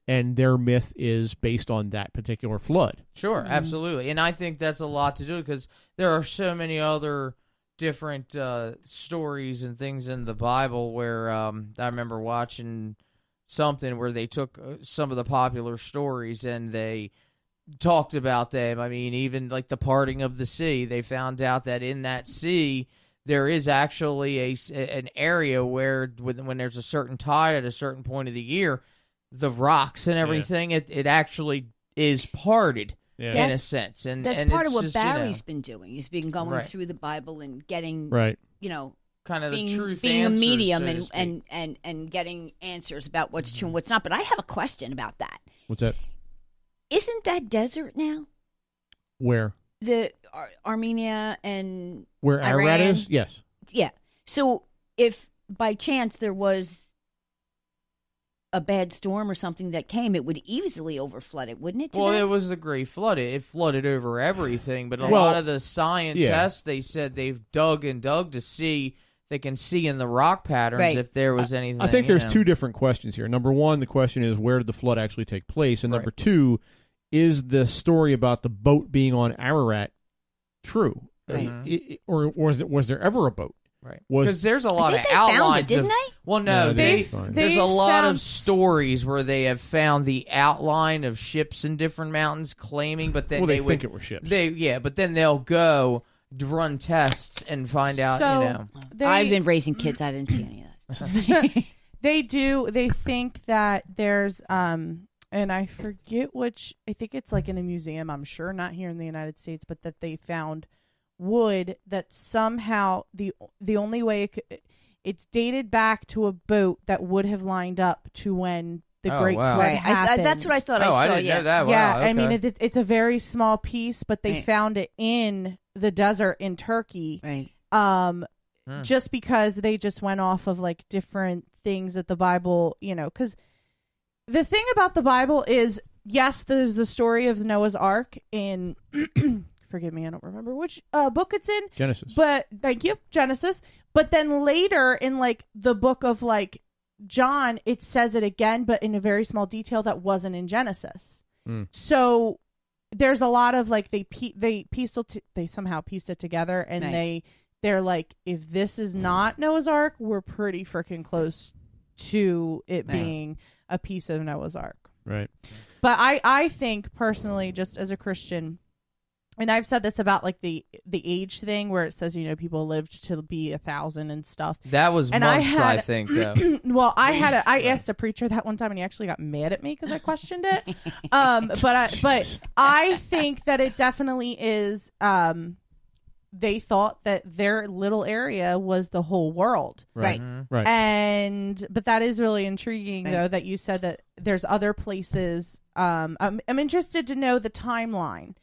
Speaker 1: and their myth is based on that particular flood.
Speaker 3: Sure, absolutely. And I think that's a lot to do because there are so many other different stories and things in the Bible where I remember watching something where they took some of the popular stories and they talked about them. I mean, even like the parting of the sea, they found out that in that sea there is actually an area where when there's a certain tide at a certain point of the year, the rocks and everything, it actually is parted in a sense. And
Speaker 5: that's
Speaker 3: and
Speaker 5: part
Speaker 3: it's
Speaker 5: of what
Speaker 3: just,
Speaker 5: Barry's been doing. He's been going through the Bible and getting,
Speaker 3: kind of
Speaker 5: being,
Speaker 3: the truth
Speaker 5: being
Speaker 3: answers,
Speaker 5: a medium
Speaker 3: so
Speaker 5: and getting answers about what's true and what's not. But I have a question about that.
Speaker 1: What's that?
Speaker 5: Isn't that desert now?
Speaker 1: Where?
Speaker 5: The Armenia and
Speaker 1: where Ararat
Speaker 5: Iran?
Speaker 1: is? Yes.
Speaker 5: Yeah. So if by chance there was a bad storm or something that came, it would easily overflood it, wouldn't it?
Speaker 3: Well,
Speaker 5: today?
Speaker 3: it was the Great Flood. It flooded over everything. But a lot of the scientists, they said they've dug and dug to see, they can see in the rock patterns if there was anything.
Speaker 1: I think there's two different questions here. Number one, the question is, where did the flood actually take place? And number two, is the story about the boat being on Ararat true? Or was there ever a boat?
Speaker 3: Right, because there's a lot of
Speaker 5: they
Speaker 3: outlines.
Speaker 5: Found it, didn't they?
Speaker 3: Well, no, there's a lot
Speaker 2: found
Speaker 3: of stories where they have found the outline of ships in different mountains, claiming, but then
Speaker 1: they think it were ships.
Speaker 3: But then they'll go run tests and find out.
Speaker 5: I've been raising kids. I didn't see any of that.
Speaker 2: They think that there's and I forget which. I think it's like in a museum. I'm sure not here in the United States, but that they found wood that somehow the only way it's dated back to a boat that would have lined up to when the Great Flood happened.
Speaker 5: That's what I thought I saw.
Speaker 3: I didn't know that.
Speaker 2: Yeah,
Speaker 3: wow, okay.
Speaker 2: I mean it's a very small piece, but they found it in the desert in Turkey.
Speaker 5: Right.
Speaker 2: Just because they just went off of like different things that the Bible, because the thing about the Bible is, yes, there's the story of Noah's Ark in. Forgive me, I don't remember which book it's in.
Speaker 1: Genesis.
Speaker 2: But thank you, Genesis. But then later in like the book of like John, it says it again, but in a very small detail that wasn't in Genesis. So there's a lot of like they somehow pieced it together, and they're like, if this is not Noah's Ark, we're pretty freaking close to it being a piece of Noah's Ark.
Speaker 1: Right.
Speaker 2: But I think personally, just as a Christian. And I've said this about like the age thing where it says, people lived to be 1,000 and stuff.
Speaker 3: That was
Speaker 2: and
Speaker 3: months, I think, though.
Speaker 2: Well, I asked a preacher that one time, and he actually got mad at me because I questioned it. But I think that it definitely is. They thought that their little area was the whole world,
Speaker 5: right?
Speaker 1: Right.
Speaker 2: But that is really intriguing, though, that you said that there's other places. I'm interested to know the timeline.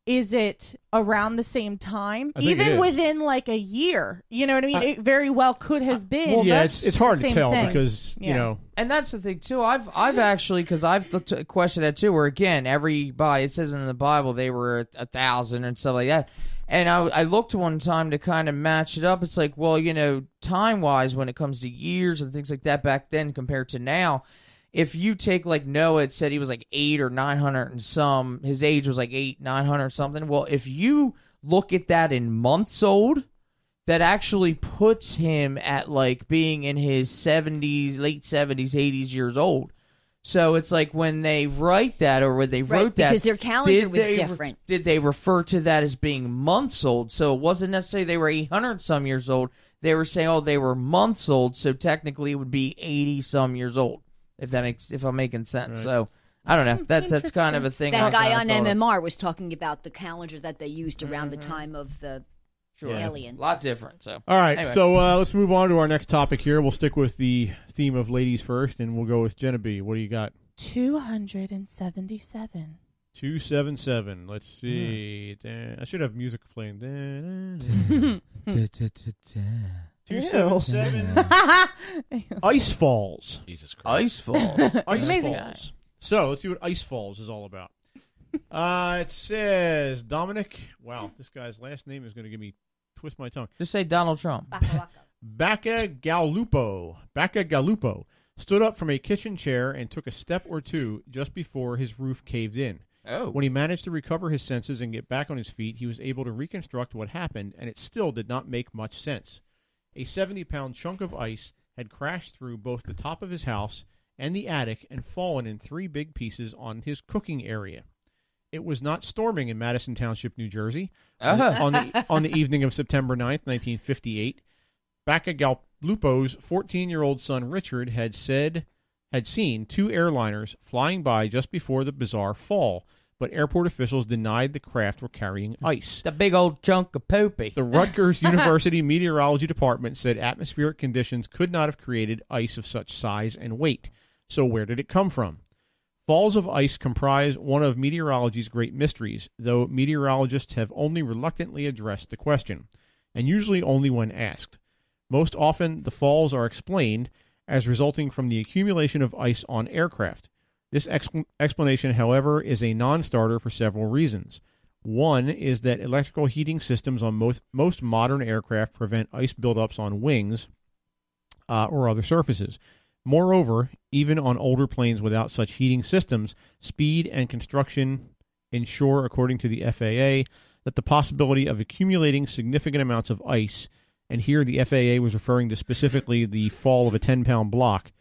Speaker 2: Is it around the same time? Even within like a year? You know what I mean? It very well could have been.
Speaker 1: Well, it's hard to tell because,
Speaker 3: And that's the thing, too. I've actually, because I've questioned that, too, where, again, everybody, it says in the Bible they were 1,000 and stuff like that. And I looked one time to kind of match it up. It's like, well, time-wise, when it comes to years and things like that back then compared to now, if you take like Noah, it said he was like 800 or 900 and some. His age was like 900 something. Well, if you look at that in months old, that actually puts him at like being in his 70s, late 70s, 80s years old. So it's like when they write that or when they wrote that,
Speaker 5: because their calendar was different.
Speaker 3: Did they refer to that as being months old? So it wasn't necessarily they were 800 some years old. They were saying, they were months old. So technically it would be 80 some years old. If I'm making sense. Right. So I don't know. That's kind of a thing.
Speaker 5: That guy on MMR was talking about the calendar that they used around the time of the aliens.
Speaker 3: A lot different. So
Speaker 1: all right.
Speaker 3: Anyway.
Speaker 1: So let's move on to our next topic here. We'll stick with the theme of ladies first, and we'll go with Jenna B. What do you got?
Speaker 2: 277.
Speaker 1: 277. Let's see. I should have music playing. 277. Ice Falls.
Speaker 4: Jesus Christ.
Speaker 3: Ice Falls.
Speaker 1: Ice Falls. So let's see what Ice Falls is all about. It says Dominic. Wow, this guy's last name is going to twist my tongue.
Speaker 3: Just say Donald Trump.
Speaker 1: Bacagalupo stood up from a kitchen chair and took a step or two just before his roof caved in.
Speaker 3: Oh.
Speaker 1: When he managed to recover his senses and get back on his feet, he was able to reconstruct what happened, and it still did not make much sense. A 70-pound chunk of ice had crashed through both the top of his house and the attic and fallen in 3 big pieces on his cooking area. It was not storming in Madison Township, New Jersey. On the evening of September 9th, 1958, Bacagalupo's 14-year-old son Richard had seen 2 airliners flying by just before the bizarre fall, but airport officials denied the craft were carrying ice.
Speaker 3: The big old chunk of poopy.
Speaker 1: The Rutgers University Meteorology Department said atmospheric conditions could not have created ice of such size and weight. So where did it come from? Falls of ice comprise one of meteorology's great mysteries, though meteorologists have only reluctantly addressed the question, and usually only when asked. Most often, the falls are explained as resulting from the accumulation of ice on aircraft. This explanation, however, is a non-starter for several reasons. One is that electrical heating systems on most modern aircraft prevent ice buildups on wings or other surfaces. Moreover, even on older planes without such heating systems, speed and construction ensure, according to the FAA, that the possibility of accumulating significant amounts of ice, and here the FAA was referring to specifically the fall of a 10-pound block,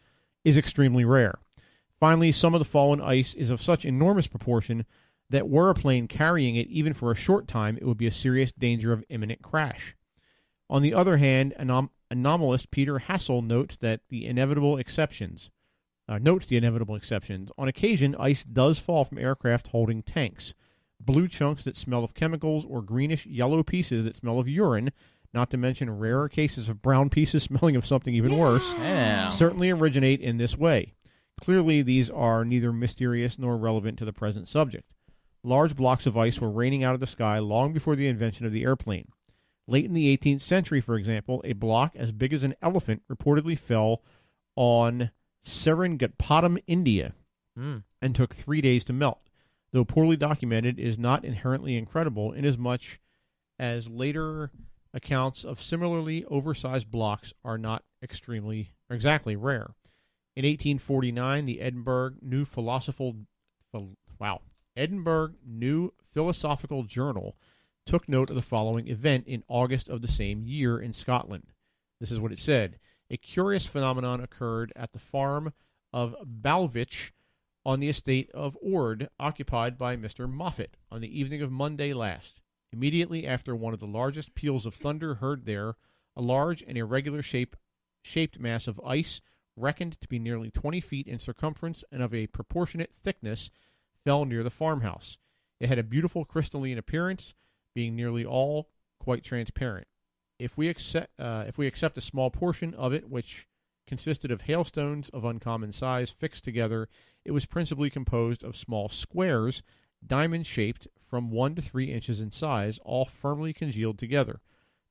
Speaker 1: is extremely rare. Finally, some of the fallen ice is of such enormous proportion that were a plane carrying it even for a short time, it would be a serious danger of imminent crash. On the other hand, anomalist Peter Hassel notes the inevitable exceptions. On occasion, ice does fall from aircraft holding tanks. Blue chunks that smell of chemicals or greenish yellow pieces that smell of urine, not to mention rarer cases of brown pieces smelling of something even worse, certainly originate in this way. Clearly, these are neither mysterious nor relevant to the present subject. Large blocks of ice were raining out of the sky long before the invention of the airplane. Late in the 18th century, for example, a block as big as an elephant reportedly fell on Seringapatam, India, and took 3 days to melt. Though poorly documented, it is not inherently incredible inasmuch as later accounts of similarly oversized blocks are not exactly rare. In 1849, the Edinburgh New Philosophical Journal took note of the following event in August of the same year in Scotland. This is what it said. A curious phenomenon occurred at the farm of Balvich on the estate of Ord, occupied by Mr. Moffat, on the evening of Monday last. Immediately after one of the largest peals of thunder heard there, a large and irregular shaped mass of ice, reckoned to be nearly 20 feet in circumference and of a proportionate thickness, fell near the farmhouse. It had a beautiful crystalline appearance, being nearly all quite transparent. If we accept a small portion of it, which consisted of hailstones of uncommon size fixed together, it was principally composed of small squares, diamond-shaped, from 1 to 3 inches in size, all firmly congealed together.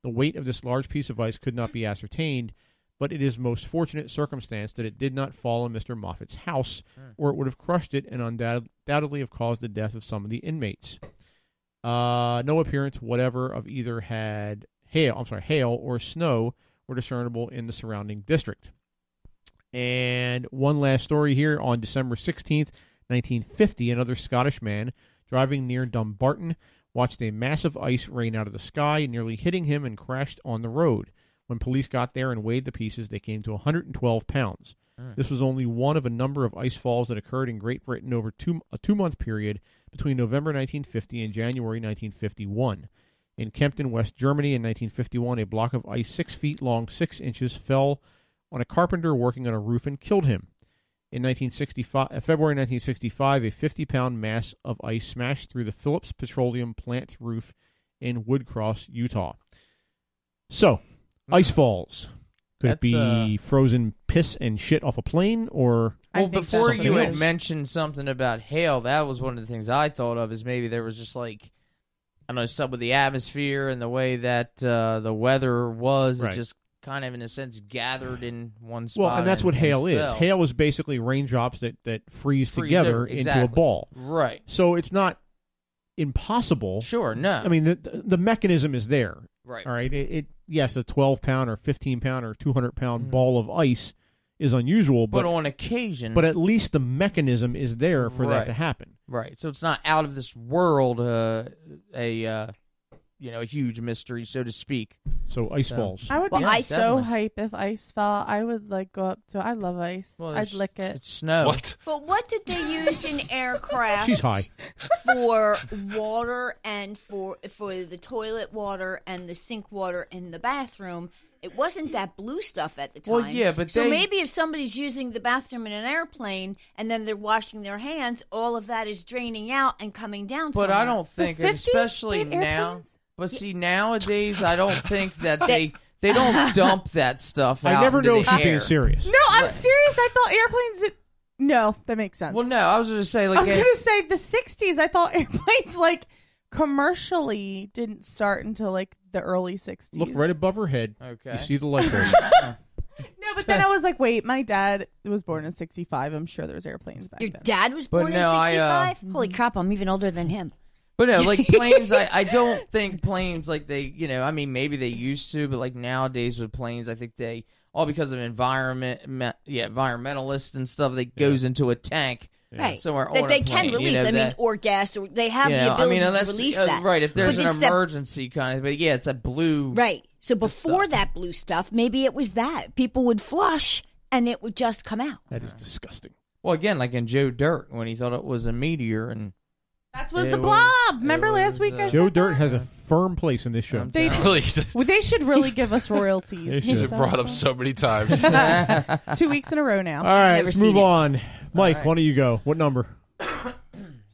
Speaker 1: The weight of this large piece of ice could not be ascertained, but it is most fortunate circumstance that it did not fall on Mr. Moffat's house, or it would have crushed it and undoubtedly have caused the death of some of the inmates. No appearance whatever of either hail or snow were discernible in the surrounding district. And one last story here. On December 16th, 1950, another Scottish man driving near Dumbarton watched a massive ice rain out of the sky, nearly hitting him, and crashed on the road. When police got there and weighed the pieces, they came to 112 pounds. This was only one of a number of ice falls that occurred in Great Britain over a 2-month period between November 1950 and January 1951. In Kempten, West Germany, in 1951, a block of ice 6 feet long, 6 inches, fell on a carpenter working on a roof and killed him. In February 1965, a 50-pound mass of ice smashed through the Phillips Petroleum plant's roof in Woodcross, Utah. So, ice falls. Could it be frozen piss and shit off a plane, or...
Speaker 3: Well, before you had mentioned something about hail, that was one of the things I thought of, is maybe there was just like, I don't know, some of the atmosphere and the way that the weather was,
Speaker 1: right.
Speaker 3: It just kind of, in a sense, gathered in one spot.
Speaker 1: Well, and that's what hail is.
Speaker 3: Fell.
Speaker 1: Hail is basically raindrops that freeze together into a ball.
Speaker 3: Right.
Speaker 1: So it's not impossible.
Speaker 3: Sure, no.
Speaker 1: I mean, the mechanism is there.
Speaker 3: Right.
Speaker 1: All right. Yes, a 12-pound or 15-pound or 200-pound ball of ice is unusual, but
Speaker 3: on occasion.
Speaker 1: But at least the mechanism is there for that to happen.
Speaker 3: Right. So it's not out of this world, a huge mystery, so to speak.
Speaker 1: So ice falls.
Speaker 2: I would be so
Speaker 3: definitely.
Speaker 2: hype if ice fell. I would go up to. I love ice.
Speaker 3: Well,
Speaker 2: I'd lick it.
Speaker 3: It's snow.
Speaker 4: What?
Speaker 5: But what did they use in aircraft?
Speaker 1: She's high.
Speaker 5: For water and for the toilet water and the sink water in the bathroom. It wasn't that blue stuff at the time.
Speaker 3: Well, yeah, but
Speaker 5: so maybe if somebody's using the bathroom in an airplane and then they're washing their hands, all of that is draining out and coming down.
Speaker 3: But
Speaker 5: somewhere.
Speaker 3: I don't think,
Speaker 2: The 50s
Speaker 3: especially
Speaker 2: they had
Speaker 3: now.
Speaker 2: airplanes?
Speaker 3: But see, nowadays, I don't think that they don't dump that stuff out.
Speaker 1: I never
Speaker 3: into
Speaker 1: know
Speaker 3: the
Speaker 1: if she's being
Speaker 3: air.
Speaker 1: serious.
Speaker 2: No, I'm
Speaker 3: Right.
Speaker 2: serious. I thought airplanes. No, that makes sense.
Speaker 3: Well, no, I was going to say,
Speaker 2: I
Speaker 3: like,
Speaker 2: was going to say the 60s. I thought airplanes commercially didn't start until like the early 60s.
Speaker 1: Look right above her head.
Speaker 3: Okay.
Speaker 1: You see the light bulb.
Speaker 2: No, but then I was like, wait, my dad was born in 65. I'm sure there was airplanes back
Speaker 5: Your
Speaker 2: then.
Speaker 5: dad was born in 65? Holy crap, I'm even older than him.
Speaker 3: But no, like planes, I don't think planes like they, I mean, maybe they used to, but like nowadays with planes, I think they, all because of environmentalists and stuff, they goes into a tank.
Speaker 5: Right.
Speaker 3: Somewhere
Speaker 5: that
Speaker 3: on
Speaker 5: they
Speaker 3: a plane,
Speaker 5: can release, or gas, or they have the ability to release that.
Speaker 3: Right, if there's
Speaker 5: But
Speaker 3: an emergency kind of, but yeah, it's a blue.
Speaker 5: Right. So before that blue stuff, maybe it was that. People would flush and it would just come out.
Speaker 1: That is disgusting.
Speaker 3: Well, again, like in Joe Dirt, when he thought it was a meteor and...
Speaker 2: That was the blob. Remember last week I said
Speaker 1: Joe Dirt
Speaker 2: that?
Speaker 1: has a firm place in this show.
Speaker 2: They should really give us royalties.
Speaker 1: They should.
Speaker 4: It brought up so many times.
Speaker 2: 2 weeks in a row now.
Speaker 1: All right,
Speaker 5: Never
Speaker 1: let's
Speaker 5: seen
Speaker 1: move
Speaker 5: it.
Speaker 1: on. Mike, why don't you go? What number?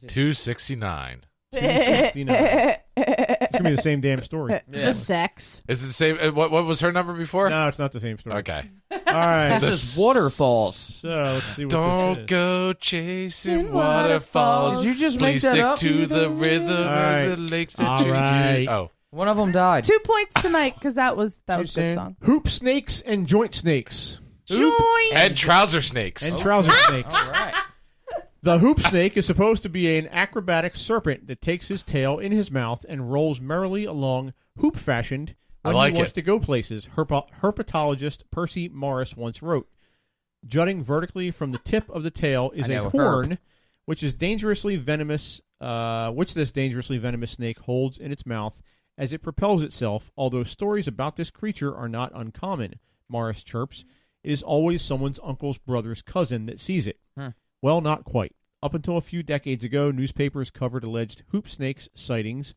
Speaker 4: 269.
Speaker 1: 269. It's going to be the same damn story.
Speaker 2: The sex.
Speaker 4: Is it the same? What was her number before?
Speaker 1: No, it's not the same story.
Speaker 4: Okay.
Speaker 1: All right.
Speaker 3: This is waterfalls.
Speaker 1: So let's see what
Speaker 4: Don't
Speaker 1: this is.
Speaker 4: go chasing
Speaker 2: In
Speaker 4: waterfalls.
Speaker 3: Did you just make
Speaker 4: Please
Speaker 3: that
Speaker 4: stick
Speaker 3: up?
Speaker 4: to the rhythm
Speaker 1: right.
Speaker 4: of the lakes that
Speaker 1: All
Speaker 4: you
Speaker 1: right.
Speaker 4: use. Oh.
Speaker 3: One of them died.
Speaker 2: 2 points tonight because that was a good
Speaker 3: soon?
Speaker 2: song.
Speaker 1: Hoop snakes and joint snakes.
Speaker 2: Joint.
Speaker 4: And trouser snakes.
Speaker 1: And trouser snakes.
Speaker 3: All right.
Speaker 1: The hoop snake is supposed to be an acrobatic serpent that takes his tail in his mouth and rolls merrily along hoop-fashioned when
Speaker 4: like
Speaker 1: he wants
Speaker 4: it.
Speaker 1: to go places, herpetologist Percy Morris once wrote. Jutting vertically from the tip of the tail is
Speaker 3: I
Speaker 1: a
Speaker 3: know,
Speaker 1: horn, which this dangerously venomous snake holds in its mouth as it propels itself, although stories about this creature are not uncommon, Morris chirps. It is always someone's uncle's brother's cousin that sees it. Well, not quite. Up until a few decades ago, newspapers covered alleged hoop snake sightings,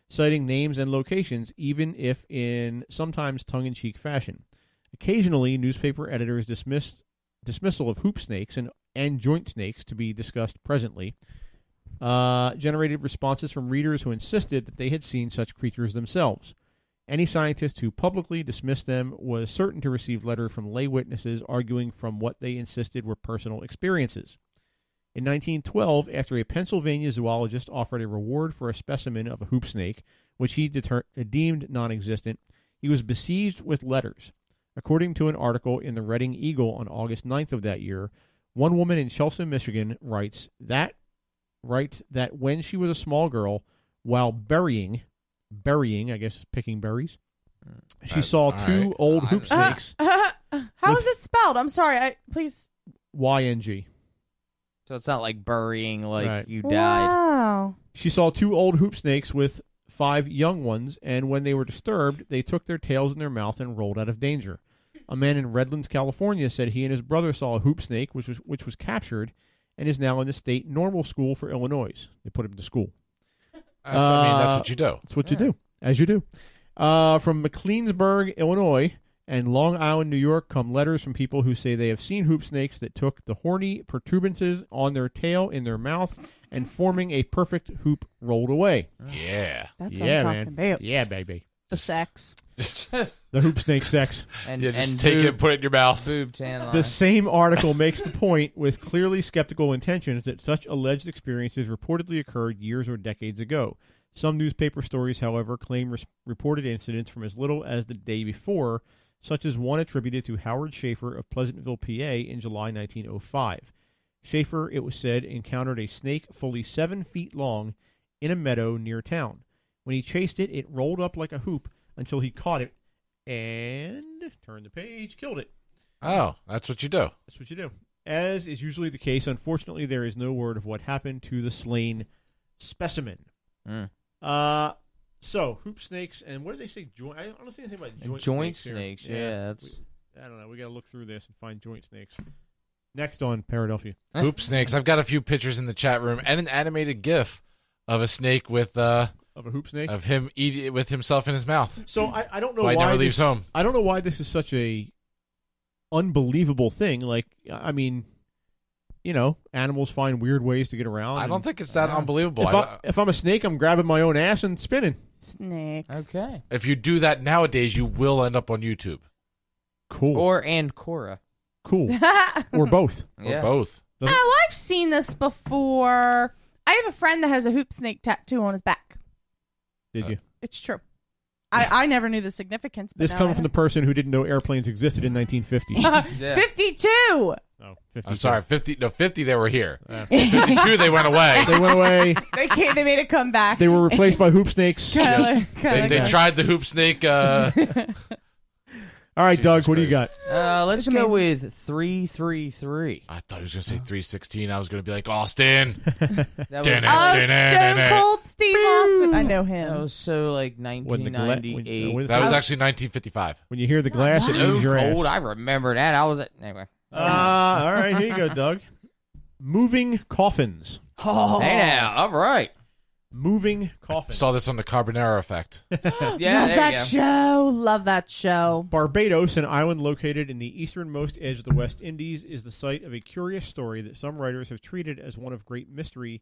Speaker 1: citing names and locations, even if in sometimes tongue-in-cheek fashion. Occasionally, newspaper editors dismissal of hoop snakes and joint snakes, to be discussed presently, generated responses from readers who insisted that they had seen such creatures themselves. Any scientist who publicly dismissed them was certain to receive letters from lay witnesses arguing from what they insisted were personal experiences. In 1912, after a Pennsylvania zoologist offered a reward for a specimen of a hoop snake, which he deemed non-existent, he was besieged with letters. According to an article in the Reading Eagle on August 9th of that year, one woman in Chelsea, Michigan, writes that when she was a small girl, while burying, I guess picking berries, she saw two old hoop snakes.
Speaker 2: How is it spelled? I'm sorry. Please.
Speaker 1: YNG.
Speaker 3: So it's not like burying, like
Speaker 1: Right.
Speaker 3: you died.
Speaker 2: Wow.
Speaker 1: She saw two old hoop snakes with 5 young ones, and when they were disturbed, they took their tails in their mouth and rolled out of danger. A man in Redlands, California, said he and his brother saw a hoop snake, which was captured, and is now in the state normal school for Illinois. They put him to school.
Speaker 4: That's what you do.
Speaker 1: That's what you do, as you do. From McLeansburg, Illinois, and Long Island, New York, come letters from people who say they have seen hoop snakes that took the horny protuberances on their tail in their mouth and forming a perfect hoop rolled away.
Speaker 4: Yeah.
Speaker 2: That's what
Speaker 1: Yeah,
Speaker 2: I'm
Speaker 1: man.
Speaker 2: talking about.
Speaker 1: Yeah, baby.
Speaker 2: The sex.
Speaker 1: The hoop snake sex.
Speaker 3: And
Speaker 4: Just take it, put it in your mouth.
Speaker 3: boob tan line.
Speaker 1: The same article makes the point, with clearly skeptical intentions, that such alleged experiences reportedly occurred years or decades ago. Some newspaper stories, however, claim reported incidents from as little as the day before, such as one attributed to Howard Schaefer of Pleasantville, PA, in July 1905. Schaefer, it was said, encountered a snake fully 7 feet long in a meadow near town. When he chased it, it rolled up like a hoop until he caught it and turned the page, killed it.
Speaker 4: Oh, that's what you do.
Speaker 1: That's what you do. As is usually the case, unfortunately, there is no word of what happened to the slain specimen. So, hoop snakes, and what did they say? I don't see anything about joint
Speaker 3: snakes.
Speaker 1: here.
Speaker 3: Yeah, that's...
Speaker 1: I don't know. We got to look through this and find joint snakes. Next on Paradelphia.
Speaker 4: Hoop snakes. I've got a few pictures in the chat room and an animated GIF of a snake with
Speaker 1: Of a hoop snake?
Speaker 4: of him eating with himself in his mouth.
Speaker 1: So I don't know
Speaker 4: Why he
Speaker 1: why
Speaker 4: never leaves home.
Speaker 1: I don't know why this is such a unbelievable thing. Like, I mean, you know, animals find weird ways to get around.
Speaker 4: I don't think it's that unbelievable.
Speaker 1: If I'm a snake, I'm grabbing my own ass and spinning.
Speaker 2: Snakes.
Speaker 3: Okay.
Speaker 4: If you do that nowadays, you will end up on YouTube.
Speaker 1: Cool.
Speaker 3: And Cora.
Speaker 1: Cool. Or both.
Speaker 3: Yeah.
Speaker 4: Or both.
Speaker 2: Oh, I've seen this before. I have a friend that has a hoop snake tattoo on his back.
Speaker 1: Did you?
Speaker 2: It's true. I never knew the significance. But
Speaker 1: This comes from the person who didn't know airplanes existed in 1950.
Speaker 2: 52.
Speaker 1: Oh, 50.
Speaker 4: I'm sorry, 50. No, 50. They were here. 52. They went away.
Speaker 1: They went away.
Speaker 2: They made a comeback.
Speaker 1: They were replaced by hoop snakes.
Speaker 4: They tried the hoop snake.
Speaker 1: All right,
Speaker 4: Jesus
Speaker 1: Doug, what do you
Speaker 4: Christ.
Speaker 1: got?
Speaker 3: Let's go with 333.
Speaker 4: I thought he was going to say 316. I was going to be like, Austin.
Speaker 3: That was,
Speaker 2: Stone Cold Steve Austin. I know him.
Speaker 3: that was so like 1998.
Speaker 4: That was actually 1955.
Speaker 1: When you hear the glass, it
Speaker 3: Stone
Speaker 1: moves your
Speaker 3: Cold.
Speaker 1: ass.
Speaker 3: I remember that. I was anyway.
Speaker 1: All right, here you go, Doug. Moving coffins.
Speaker 2: Oh.
Speaker 3: Hey now, all right.
Speaker 1: Moving coffins.
Speaker 4: Saw this on the Carbonara Effect.
Speaker 3: Yeah,
Speaker 2: Love
Speaker 3: there
Speaker 2: that
Speaker 3: you go.
Speaker 2: show. Love that show.
Speaker 1: Barbados, an island located in the easternmost edge of the West Indies, is the site of a curious story that some writers have treated as one of the great mysteries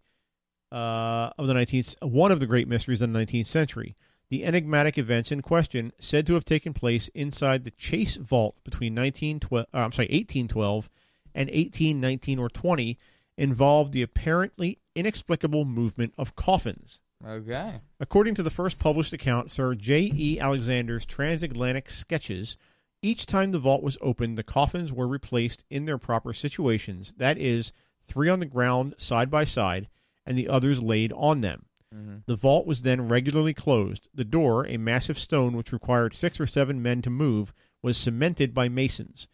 Speaker 1: of the 19th century. The enigmatic events in question, said to have taken place inside the Chase Vault between 1812 and 1819 or 20, involved the apparently inexplicable movement of coffins.
Speaker 3: Okay.
Speaker 1: According to the first published account, Sir J.E. Alexander's Transatlantic Sketches, each time the vault was opened, the coffins were replaced in their proper situations, that is, 3 on the ground side by side, and the others laid on them.
Speaker 3: Mm-hmm.
Speaker 1: The vault was then regularly closed. The door, a massive stone which required 6 or 7 men to move, was cemented by masons.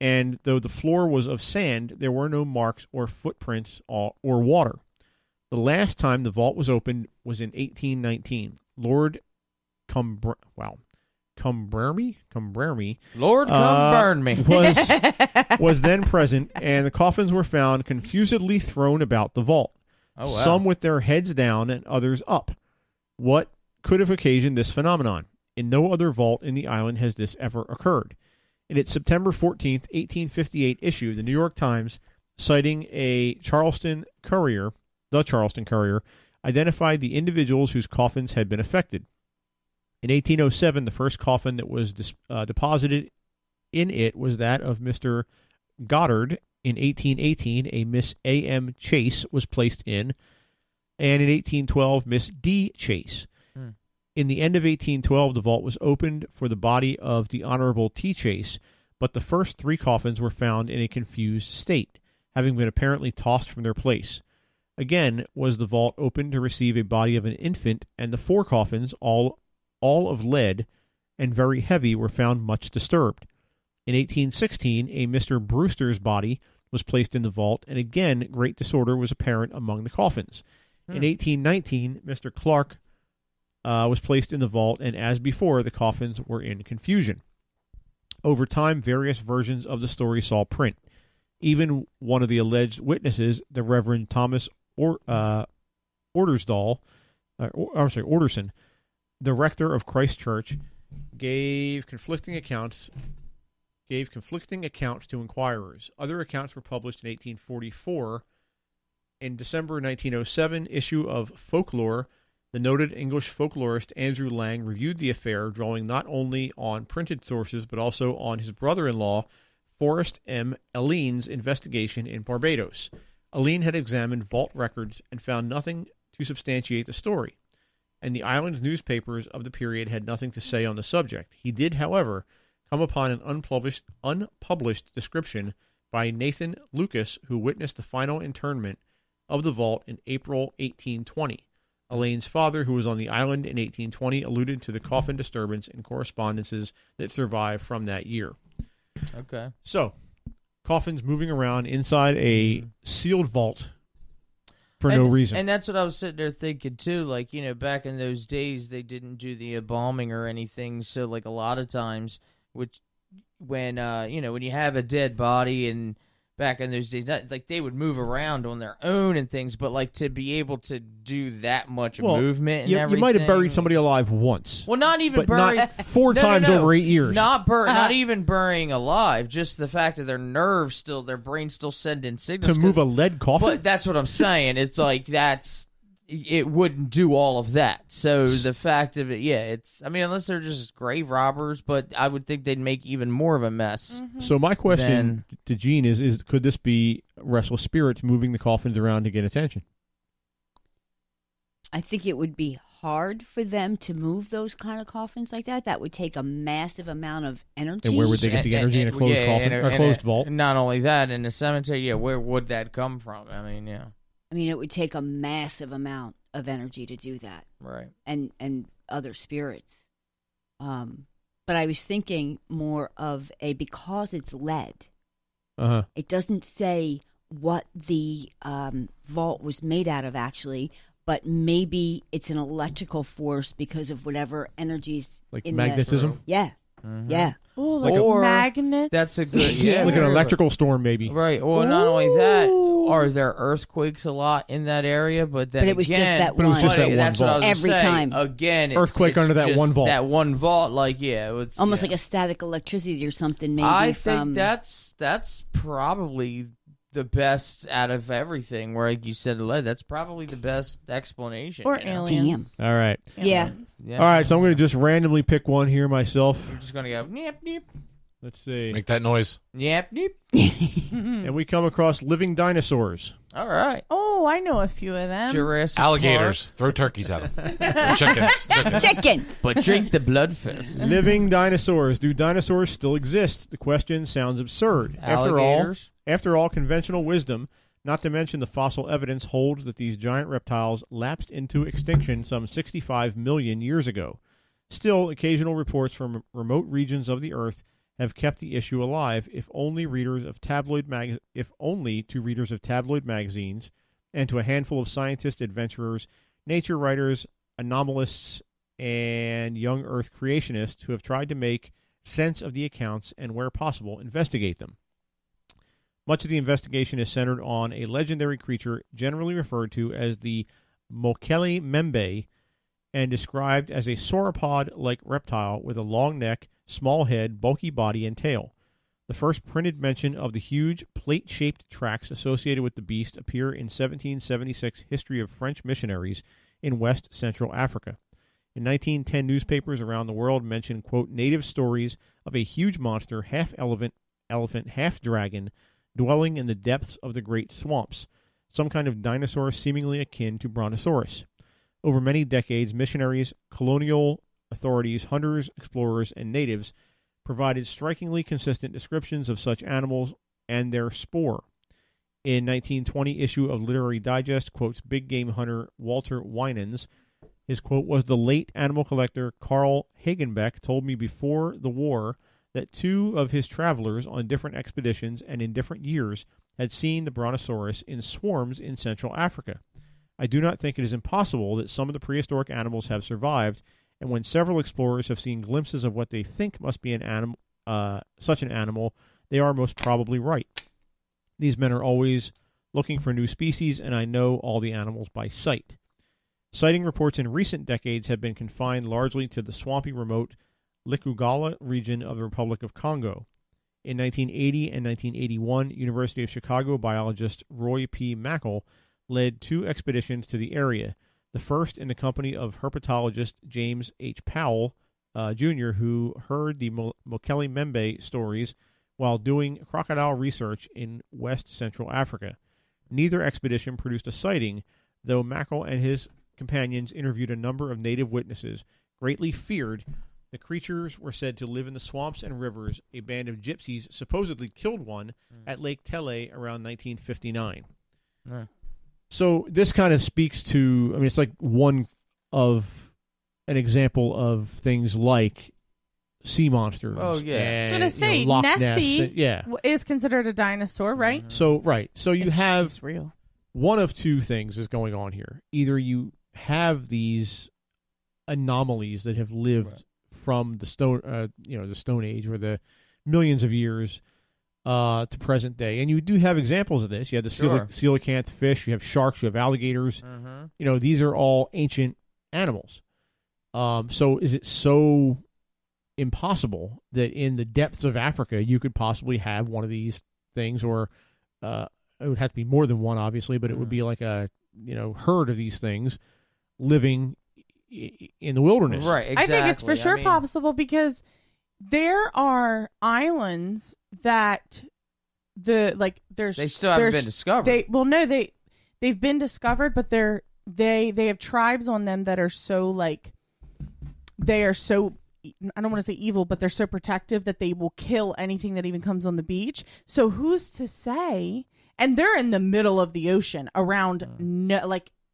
Speaker 1: And though the floor was of sand, there were no marks or footprints or water. The last time the vault was opened was in 1819. Lord Cumbermy
Speaker 3: Lord, come burn me.
Speaker 1: was then present, and the coffins were found confusedly thrown about the vault.
Speaker 3: Oh, wow.
Speaker 1: Some with their heads down and others up. What could have occasioned this phenomenon? In no other vault in the island has this ever occurred. In its September 14th, 1858 issue, the New York Times, citing the Charleston Courier, identified the individuals whose coffins had been affected. In 1807, the first coffin that was deposited in it was that of Mr. Goddard. In 1818, a Miss A.M. Chase was placed in, and in 1812, Miss D. Chase. In the end of 1812, the vault was opened for the body of the Honorable T. Chase, but the first 3 coffins were found in a confused state, having been apparently tossed from their place. Again was the vault opened to receive a body of an infant, and the 4 coffins, all of lead and very heavy, were found much disturbed. In 1816, a Mr. Brewster's body was placed in the vault, and again great disorder was apparent among the coffins. In 1819, Mr. Clark was placed in the vault, and as before, the coffins were in confusion. Over time, various versions of the story saw print. Even one of the alleged witnesses, the Reverend Thomas Orderson, the rector of Christ Church, gave conflicting accounts to inquirers. Other accounts were published in 1844. In December 1907 issue of Folklore, the noted English folklorist Andrew Lang reviewed the affair, drawing not only on printed sources but also on his brother-in-law, Forrest M. Alleen's investigation in Barbados. Alleen had examined vault records and found nothing to substantiate the story, and the island's newspapers of the period had nothing to say on the subject. He did, however, come upon an unpublished description by Nathan Lucas, who witnessed the final interment of the vault in April 1820. Elaine's father, who was on the island in 1820, alluded to the coffin disturbance in correspondences that survived from that year.
Speaker 3: Okay.
Speaker 1: So, coffins moving around inside a sealed vault for no reason.
Speaker 3: And that's what I was sitting there thinking, too. Like, back in those days, they didn't do the embalming or anything. So, like, a lot of times, when you have a dead body and back in those days, like they would move around on their own and things, but like to be able to do that much movement and everything.
Speaker 1: You might have buried somebody alive once.
Speaker 3: Well, not even
Speaker 1: but
Speaker 3: burying
Speaker 1: not 4 times over 8 years.
Speaker 3: Not even burying alive. Just the fact that their nerves still, their brain's still sending signals
Speaker 1: to move a lead coffin.
Speaker 3: But that's what I'm saying. It's like it wouldn't do all of that. So the fact of it, it's. I mean, unless they're just grave robbers, but I would think they'd make even more of a mess.
Speaker 2: Mm-hmm.
Speaker 1: So my question to Gene is could this be restless spirits moving the coffins around to get attention?
Speaker 5: I think it would be hard for them to move those kind of coffins like that. That would take a massive amount of energy.
Speaker 1: And where would they get the energy in a closed coffin or closed vault?
Speaker 3: Not only that, in the cemetery, where would that come from? I mean,
Speaker 5: it would take a massive amount of energy to do that.
Speaker 3: Right.
Speaker 5: And other spirits. But I was thinking more of because it's lead.
Speaker 1: Uh-huh.
Speaker 5: It doesn't say what the vault was made out of, actually, but maybe it's an electrical force because of whatever energies
Speaker 1: Like
Speaker 5: in
Speaker 1: magnetism?
Speaker 5: Yeah.
Speaker 3: Mm-hmm.
Speaker 5: Yeah.
Speaker 2: Oh, like
Speaker 3: Or
Speaker 2: magnets.
Speaker 3: That's a good,
Speaker 1: Like an electrical storm, maybe.
Speaker 3: Right. Well, not only that, are there earthquakes a lot in that area? But then
Speaker 5: But it was just that
Speaker 1: But it was
Speaker 5: one.
Speaker 1: just that one
Speaker 3: That's what I
Speaker 1: vault.
Speaker 3: was
Speaker 5: Every
Speaker 3: saying.
Speaker 5: time.
Speaker 3: Again,
Speaker 1: Earthquake under that
Speaker 3: just
Speaker 1: one vault.
Speaker 3: That one vault, it's
Speaker 5: Almost like a static electricity or something, maybe.
Speaker 3: I
Speaker 5: from,
Speaker 3: think that's probably the best out of everything. Where, like you said, lead. That's probably the best explanation.
Speaker 2: Or
Speaker 3: you know?
Speaker 2: aliens.
Speaker 1: All right.
Speaker 5: Yeah.
Speaker 2: Aliens.
Speaker 3: Yeah.
Speaker 1: All right, so I'm going to just randomly pick one here myself.
Speaker 3: I'm just gonna go neep neep
Speaker 1: Let's see.
Speaker 4: Make that noise.
Speaker 3: neep neep.
Speaker 1: And we come across living dinosaurs.
Speaker 3: All right.
Speaker 2: Oh, I know a few of them.
Speaker 3: Jurassic
Speaker 4: Alligators. Throw turkeys at them. Chickens.
Speaker 5: Chicken.
Speaker 3: Park. But drink the blood first.
Speaker 1: Living dinosaurs. Do dinosaurs still exist? The question sounds absurd.
Speaker 3: Alligators.
Speaker 1: After all, conventional wisdom, not to mention the fossil evidence, holds that these giant reptiles lapsed into extinction some 65 million years ago. Still, occasional reports from remote regions of the Earth have kept the issue alive, if only to readers of tabloid magazines, and to a handful of scientists, adventurers, nature writers, anomalists, and young Earth creationists who have tried to make sense of the accounts and, where possible, investigate them. Much of the investigation is centered on a legendary creature generally referred to as the Mokele Membe and described as a sauropod-like reptile with a long neck, small head, bulky body, and tail. The first printed mention of the huge plate-shaped tracks associated with the beast appear in 1776 History of French Missionaries in West Central Africa. In 1910, newspapers around the world mentioned, quote, native stories of a huge monster, half-elephant, half-dragon, dwelling in the depths of the great swamps, some kind of dinosaur seemingly akin to Brontosaurus. Over many decades, missionaries, colonial authorities, hunters, explorers, and natives provided strikingly consistent descriptions of such animals and their spoor. In 1920 issue of Literary Digest, quotes big game hunter Walter Winans. His quote was, the late animal collector Carl Hagenbeck told me before the war that two of his travelers on different expeditions and in different years had seen the Brontosaurus in swarms in Central Africa. I do not think it is impossible that some of the prehistoric animals have survived, and when several explorers have seen glimpses of what they think must be such an animal, they are most probably right. These men are always looking for new species, and I know all the animals by sight. Sighting reports in recent decades have been confined largely to the swampy, remote Likugala region of the Republic of Congo. In 1980 and 1981, University of Chicago biologist Roy P. Mackle led two expeditions to the area, the first in the company of herpetologist James H. Powell, Jr., who heard the Mokele Membe stories while doing crocodile research in West Central Africa. Neither expedition produced a sighting, though Mackle and his companions interviewed a number of native witnesses, greatly feared. The creatures were said to live in the swamps and rivers. A band of gypsies supposedly killed one at Lake Tele around 1959.
Speaker 3: Right.
Speaker 1: So this kind of speaks to, it's like one of an example of things like sea monsters.
Speaker 3: Oh, yeah.
Speaker 1: And,
Speaker 2: I was going to say,
Speaker 1: Loch Ness
Speaker 2: Nessie
Speaker 1: and-
Speaker 2: is considered a dinosaur, right?
Speaker 1: So you have
Speaker 2: She's real.
Speaker 1: one of two things is going on here. Either you have these anomalies that have lived from the Stone Age, or the millions of years to present day, and you do have examples of this. You have the coelacanth fish, you have sharks, you have alligators.
Speaker 3: Mm-hmm.
Speaker 1: These are all ancient animals. So is it so impossible that in the depths of Africa you could possibly have one of these things, or it would have to be more than one, obviously, but it would be like a herd of these things living in the wilderness.
Speaker 3: Right, exactly.
Speaker 2: I think it's for sure possible, because there are islands that
Speaker 3: they still haven't been discovered.
Speaker 2: They've been discovered, but they're they have tribes on them that are so like, they are so, I don't want to say evil, but they're so protective that they will kill anything that even comes on the beach. So who's to say? And they're in the middle of the ocean around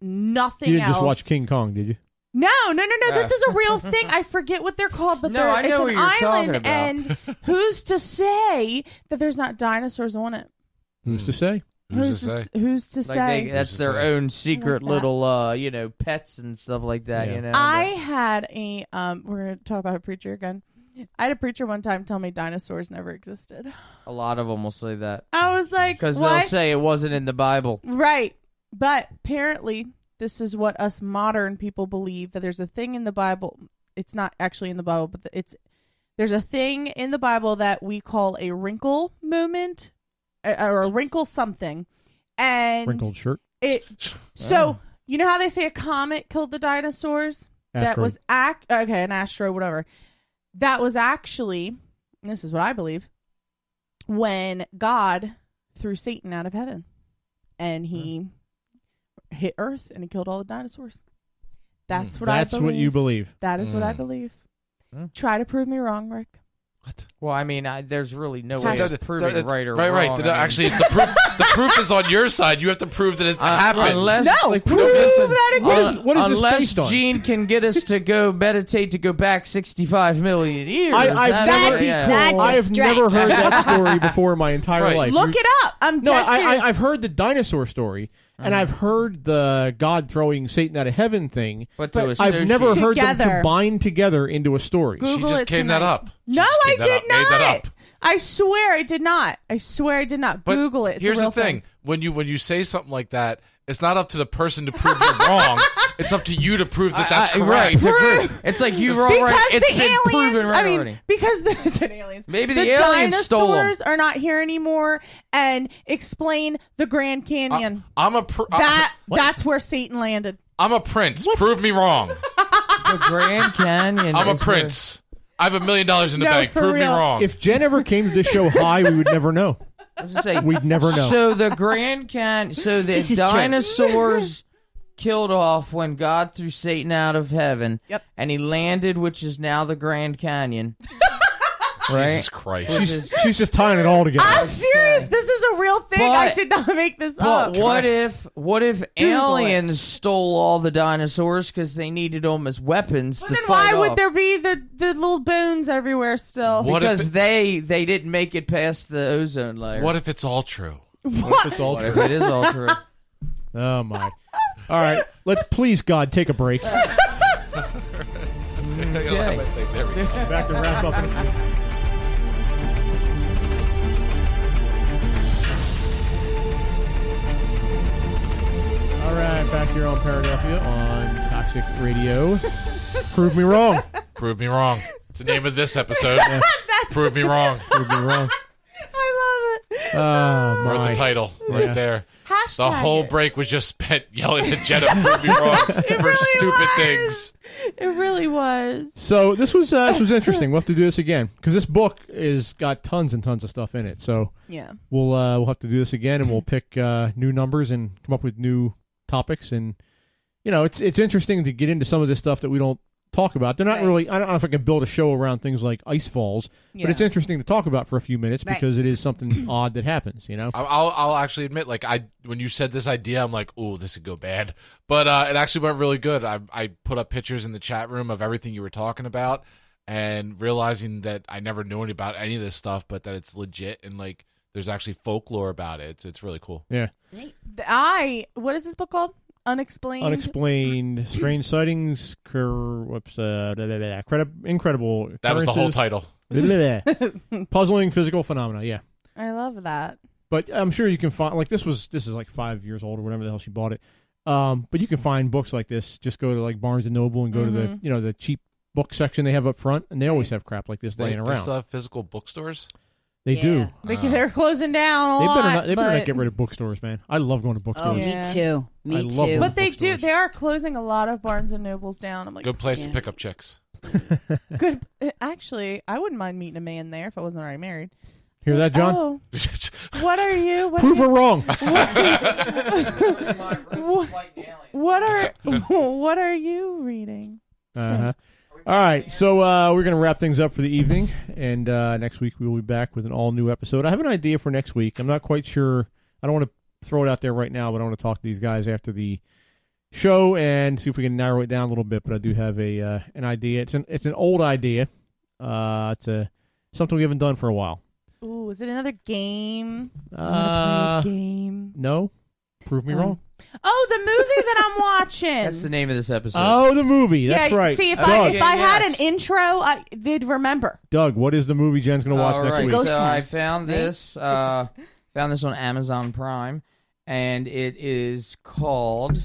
Speaker 2: nothing
Speaker 1: You didn't
Speaker 2: else.
Speaker 1: just watch King Kong, did you?
Speaker 2: No. This is a real thing. I forget what they're called, but
Speaker 3: No, I know
Speaker 2: it's
Speaker 3: what
Speaker 2: an
Speaker 3: you're talking
Speaker 2: island.
Speaker 3: about.
Speaker 2: And who's to say that there's not dinosaurs on it?
Speaker 1: Who's to say?
Speaker 4: Who's to say?
Speaker 2: Who's to
Speaker 3: Like
Speaker 2: say?
Speaker 3: that's
Speaker 4: Who's to
Speaker 3: their
Speaker 4: say?
Speaker 3: own secret
Speaker 2: Like that.
Speaker 3: little, pets and stuff like that.
Speaker 1: Yeah.
Speaker 2: I had a we're gonna talk about a preacher again. I had a preacher one time tell me dinosaurs never existed.
Speaker 3: A lot of them will say that
Speaker 2: I was like,
Speaker 3: because
Speaker 2: what?
Speaker 3: they'll say it wasn't in the Bible.
Speaker 2: Right. But apparently this is what us modern people believe, that there's a thing in the Bible. It's not actually in the Bible, but there's a thing in the Bible that we call a wrinkle moment or a wrinkle something. And
Speaker 1: Wrinkled shirt.
Speaker 2: So you know how they say a comet killed the dinosaurs? That was an asteroid, whatever. That was actually, and this is what I believe, when God threw Satan out of heaven, and he hit Earth and he killed all the dinosaurs. That's what I believe.
Speaker 1: That's what you believe.
Speaker 2: That is what I believe.
Speaker 3: Mm.
Speaker 2: Try to prove me wrong, Rick.
Speaker 4: What?
Speaker 3: Well, I mean, there's really no way
Speaker 4: No,
Speaker 3: of proving right or
Speaker 4: right.
Speaker 3: wrong.
Speaker 4: Actually, the proof is on your side. You have to prove that it happened.
Speaker 3: Unless,
Speaker 2: No, prove that it did.
Speaker 1: What is this
Speaker 3: unless
Speaker 1: based on?
Speaker 3: Gene can get us to go meditate to go back 65 million years.
Speaker 1: I've never heard that story before in my entire
Speaker 4: Right.
Speaker 1: life.
Speaker 2: Look it up. I'm
Speaker 1: No,
Speaker 2: dead serious.
Speaker 1: I've heard the dinosaur story, and I've heard the God throwing Satan out of heaven thing.
Speaker 3: But
Speaker 1: I've never heard them
Speaker 2: Together.
Speaker 1: combined together into a story.
Speaker 2: Google
Speaker 4: She just
Speaker 2: it
Speaker 4: came that
Speaker 2: tonight.
Speaker 4: up. She
Speaker 2: No,
Speaker 4: just
Speaker 2: I
Speaker 4: came that
Speaker 2: did
Speaker 4: up, made that
Speaker 2: not.
Speaker 4: up.
Speaker 2: I swear I did not. I swear I did not.
Speaker 4: But
Speaker 2: Google it. It's
Speaker 4: here's
Speaker 2: a real
Speaker 4: the thing: when you say something like that, it's not up to the person to prove you're wrong. It's up to you to prove that that's correct.
Speaker 3: Right. It's like you were already.
Speaker 2: Because
Speaker 3: It's
Speaker 2: the
Speaker 3: been proven
Speaker 2: aliens,
Speaker 3: right
Speaker 2: I mean,
Speaker 3: already.
Speaker 2: because there's an aliens.
Speaker 3: Maybe the aliens stole 'em.
Speaker 2: dinosaurs are not here anymore, and explain the Grand Canyon. That's where Satan landed.
Speaker 4: I'm a prince. Prove me wrong.
Speaker 3: The Grand Canyon.
Speaker 4: I'm a
Speaker 3: is
Speaker 4: prince. I have $1 million in the
Speaker 2: No,
Speaker 4: bank.
Speaker 2: for
Speaker 4: Prove me
Speaker 2: real.
Speaker 4: wrong.
Speaker 1: If Jen ever came to this show high, we would never know.
Speaker 3: where- I was gonna say,
Speaker 1: We'd never know.
Speaker 3: So the Grand Canyon. So the
Speaker 5: This is true.
Speaker 3: dinosaurs killed off when God threw Satan out of heaven.
Speaker 2: Yep.
Speaker 3: And he landed, which is now the Grand Canyon. Right.
Speaker 4: Jesus Christ.
Speaker 3: Which is-
Speaker 1: She's just tying it all together.
Speaker 2: I'm serious. This is a real thing. I did not make this up.
Speaker 3: But what if aliens stole all the dinosaurs because they needed them as weapons
Speaker 2: Well,
Speaker 3: to
Speaker 2: then
Speaker 3: fight
Speaker 2: why would
Speaker 3: off?
Speaker 2: there be the little bones everywhere still?
Speaker 4: What if
Speaker 3: Because they didn't make it past the ozone layer.
Speaker 4: What if it's all true?
Speaker 1: What if it's all
Speaker 3: What if
Speaker 1: true?
Speaker 3: it is all true?
Speaker 1: Oh my! All right, let's please God take a break.
Speaker 4: There we go.
Speaker 1: Back to wrap up in a few. All right, back here on Paradelphia on Toxic Radio. Prove me wrong.
Speaker 4: Prove me wrong. It's the name of this episode. Prove me wrong.
Speaker 1: Prove me wrong.
Speaker 2: I love it.
Speaker 1: Oh
Speaker 4: Wrote
Speaker 1: my!
Speaker 4: the title right there.
Speaker 2: Hashtag
Speaker 4: The whole
Speaker 2: it.
Speaker 4: break was just spent yelling at Jenna prove me wrong for stupid things.
Speaker 2: It really was.
Speaker 1: So this was interesting. We'll have to do this again because this book is got tons and tons of stuff in it. So
Speaker 2: Yeah.
Speaker 1: we'll have to do this again, and we'll pick new numbers and come up with new topics. And it's interesting to get into some of this stuff that we don't talk about. They're not
Speaker 2: Right.
Speaker 1: really. I don't know if I can build a show around things like ice falls, but it's interesting to talk about for a few minutes
Speaker 5: Right.
Speaker 1: because it is something odd that happens.
Speaker 4: I'll actually admit, like when you said this idea, I'm like, "Ooh, this would go bad," but it actually went really good. I put up pictures in the chat room of everything you were talking about, and realizing that I never knew any about any of this stuff, but that it's legit and like there's actually folklore about it. It's really cool.
Speaker 1: Yeah.
Speaker 2: What is this book called? Unexplained.
Speaker 1: Unexplained, strange sightings, incredible.
Speaker 4: That was the whole
Speaker 1: occurrences,
Speaker 4: title.
Speaker 1: puzzling physical phenomena. Yeah.
Speaker 2: I love that.
Speaker 1: But I'm sure you can find this is like 5 years old or whatever the hell she bought it. But you can find books like this. Just go to like Barnes and Noble and go to the the cheap book section they have up front, and they always have crap like this laying
Speaker 4: They
Speaker 1: around.
Speaker 4: still have physical bookstores.
Speaker 1: They do.
Speaker 2: They're closing down a
Speaker 1: They
Speaker 2: lot.
Speaker 1: better not get rid of bookstores, man. I love going to
Speaker 5: Oh,
Speaker 1: bookstores.
Speaker 2: Yeah.
Speaker 5: me too. Me
Speaker 1: I
Speaker 5: too.
Speaker 1: love them.
Speaker 2: But they do.
Speaker 1: bookstores.
Speaker 2: They are closing a lot of Barnes and Nobles down. I'm like,
Speaker 4: Good place
Speaker 5: Yeah.
Speaker 4: to pick up chicks.
Speaker 2: good. Actually, I wouldn't mind meeting a man there if I wasn't already married.
Speaker 1: Hear that, John?
Speaker 2: Oh. What are you?
Speaker 1: Prove her wrong.
Speaker 2: What are you reading?
Speaker 1: Uh-huh. All right, so we're going to wrap things up for the evening, and next week we will be back with an all-new episode. I have an idea for next week. I'm not quite sure. I don't want to throw it out there right now, but I want to talk to these guys after the show and see if we can narrow it down a little bit. But I do have an idea. It's an old idea. It's something we haven't done for a while.
Speaker 2: Ooh, is it another game? Play a game.
Speaker 1: No. Prove me wrong.
Speaker 2: Oh, the movie that I'm watching.
Speaker 3: That's the name of this episode.
Speaker 1: Oh, the movie. That's right.
Speaker 2: See, if
Speaker 1: Doug.
Speaker 2: I had an intro, they'd remember.
Speaker 1: Doug, what is the movie Jen's going to watch next week?
Speaker 5: Ghost
Speaker 3: So I
Speaker 5: House.
Speaker 3: found this. Found this on Amazon Prime, and it is called.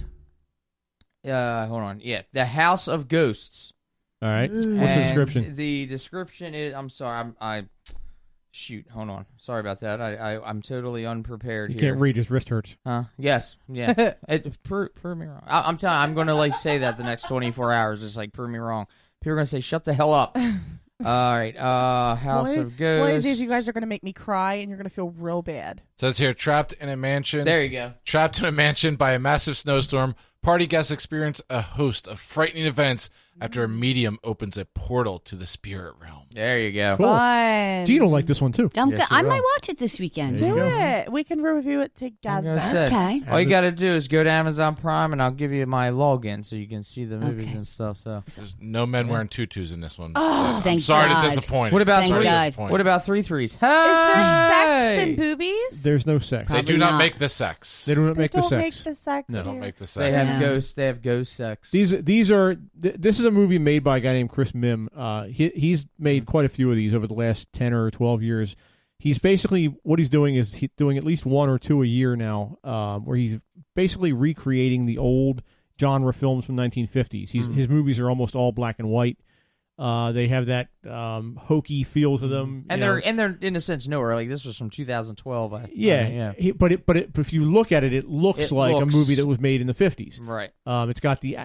Speaker 3: Hold on. Yeah, The House of Ghosts.
Speaker 1: All right. What's the
Speaker 3: And
Speaker 1: description?
Speaker 3: The description is. I'm sorry. Shoot. Hold on. Sorry about that. I'm totally unprepared
Speaker 1: You
Speaker 3: here.
Speaker 1: can't read. His wrist hurts.
Speaker 3: Yes. Yeah. Prove me wrong. I'm telling you, I'm going to say that the next 24 hours. Just prove me wrong. People are going to say, shut the hell up. All right. House of Ghosts.
Speaker 2: One of these days, you guys are going to make me cry, and you're going to feel real bad.
Speaker 4: Says here, trapped in a mansion.
Speaker 3: There you go.
Speaker 4: Trapped in a mansion by a massive snowstorm, party guests experience a host of frightening events after a medium opens a portal to the spirit realm.
Speaker 3: There you go.
Speaker 1: Cool.
Speaker 2: Fun.
Speaker 1: Gene will like this one, too.
Speaker 5: I'm
Speaker 3: Yes,
Speaker 5: good.
Speaker 3: you
Speaker 5: I
Speaker 3: will.
Speaker 5: might watch it this weekend.
Speaker 1: There you
Speaker 2: Do
Speaker 1: go.
Speaker 2: it. We can review it together.
Speaker 3: Like I said,
Speaker 5: Okay.
Speaker 3: all you got to do is go to Amazon Prime, and I'll give you my login so you can see the movies
Speaker 5: Okay.
Speaker 3: and stuff. So,
Speaker 4: There's no men wearing tutus in this one.
Speaker 5: Oh,
Speaker 4: so
Speaker 5: thank
Speaker 4: I'm sorry
Speaker 5: God.
Speaker 4: to disappoint.
Speaker 3: what about
Speaker 5: Thank
Speaker 4: Sorry to
Speaker 5: God.
Speaker 4: disappoint.
Speaker 3: what about 3 3s?
Speaker 2: Is there sex and boobies?
Speaker 1: There's no sex.
Speaker 4: They
Speaker 5: Probably
Speaker 4: do not
Speaker 5: not.
Speaker 4: make the sex.
Speaker 1: They don't make the
Speaker 2: Don't
Speaker 1: sex.
Speaker 2: make the sex.
Speaker 1: No.
Speaker 4: They don't
Speaker 2: here.
Speaker 4: make the sex.
Speaker 3: They have
Speaker 5: Yeah.
Speaker 3: ghosts. They have ghost sex.
Speaker 1: These are. This is a movie made by a guy named Chris Mim. He's made quite a few of these over the last 10 or 12 years. He's basically what he's doing is he's doing at least one or two a year now, where he's basically recreating the old genre films from 1950s. His movies are almost all black and white. They have that hokey feel to them,
Speaker 3: and
Speaker 1: you know.
Speaker 3: they're in a sense newer. Like this was from 2012.
Speaker 1: Yeah. But if you look at it, it looks like a movie that was made in the 50s.
Speaker 3: Right.
Speaker 1: It's got the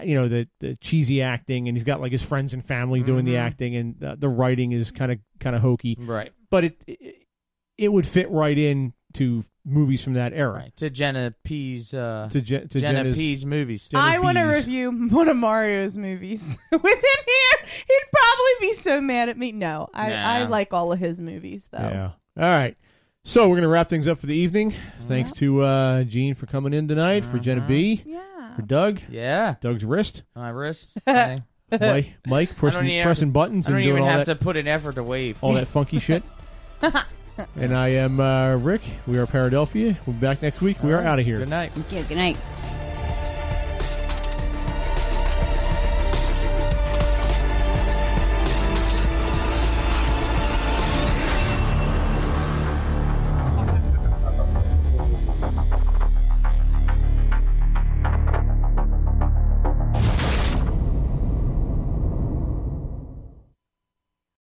Speaker 1: the cheesy acting, and he's got like his friends and family doing the acting, and the writing is kind of hokey.
Speaker 3: Right.
Speaker 1: But it would fit right in to movies from that era.
Speaker 3: Right. To Jenna P's
Speaker 1: To
Speaker 3: Jenna
Speaker 1: Jenna's,
Speaker 3: P's movies.
Speaker 1: Jenna's
Speaker 2: I want to
Speaker 1: bees.
Speaker 2: review one of Mario's movies with him here. He'd probably be so mad at me. No, I
Speaker 3: Nah.
Speaker 2: like all of his movies, though.
Speaker 1: Yeah. All right. So we're gonna wrap things up for the evening. Thanks to Gene for coming in tonight, for Jenna B,
Speaker 2: Yeah.
Speaker 1: for Doug,
Speaker 3: Yeah.
Speaker 1: Doug's wrist,
Speaker 3: My wrist. Okay.
Speaker 1: Mike pressing buttons
Speaker 3: I don't
Speaker 1: and doing
Speaker 3: even
Speaker 1: all
Speaker 3: have
Speaker 1: that
Speaker 3: to put an effort to wave.
Speaker 1: all that funky shit. And I am Rick. We are Paradelphia. We'll be back next week. We are out of here.
Speaker 3: Good night.
Speaker 5: Okay, good night.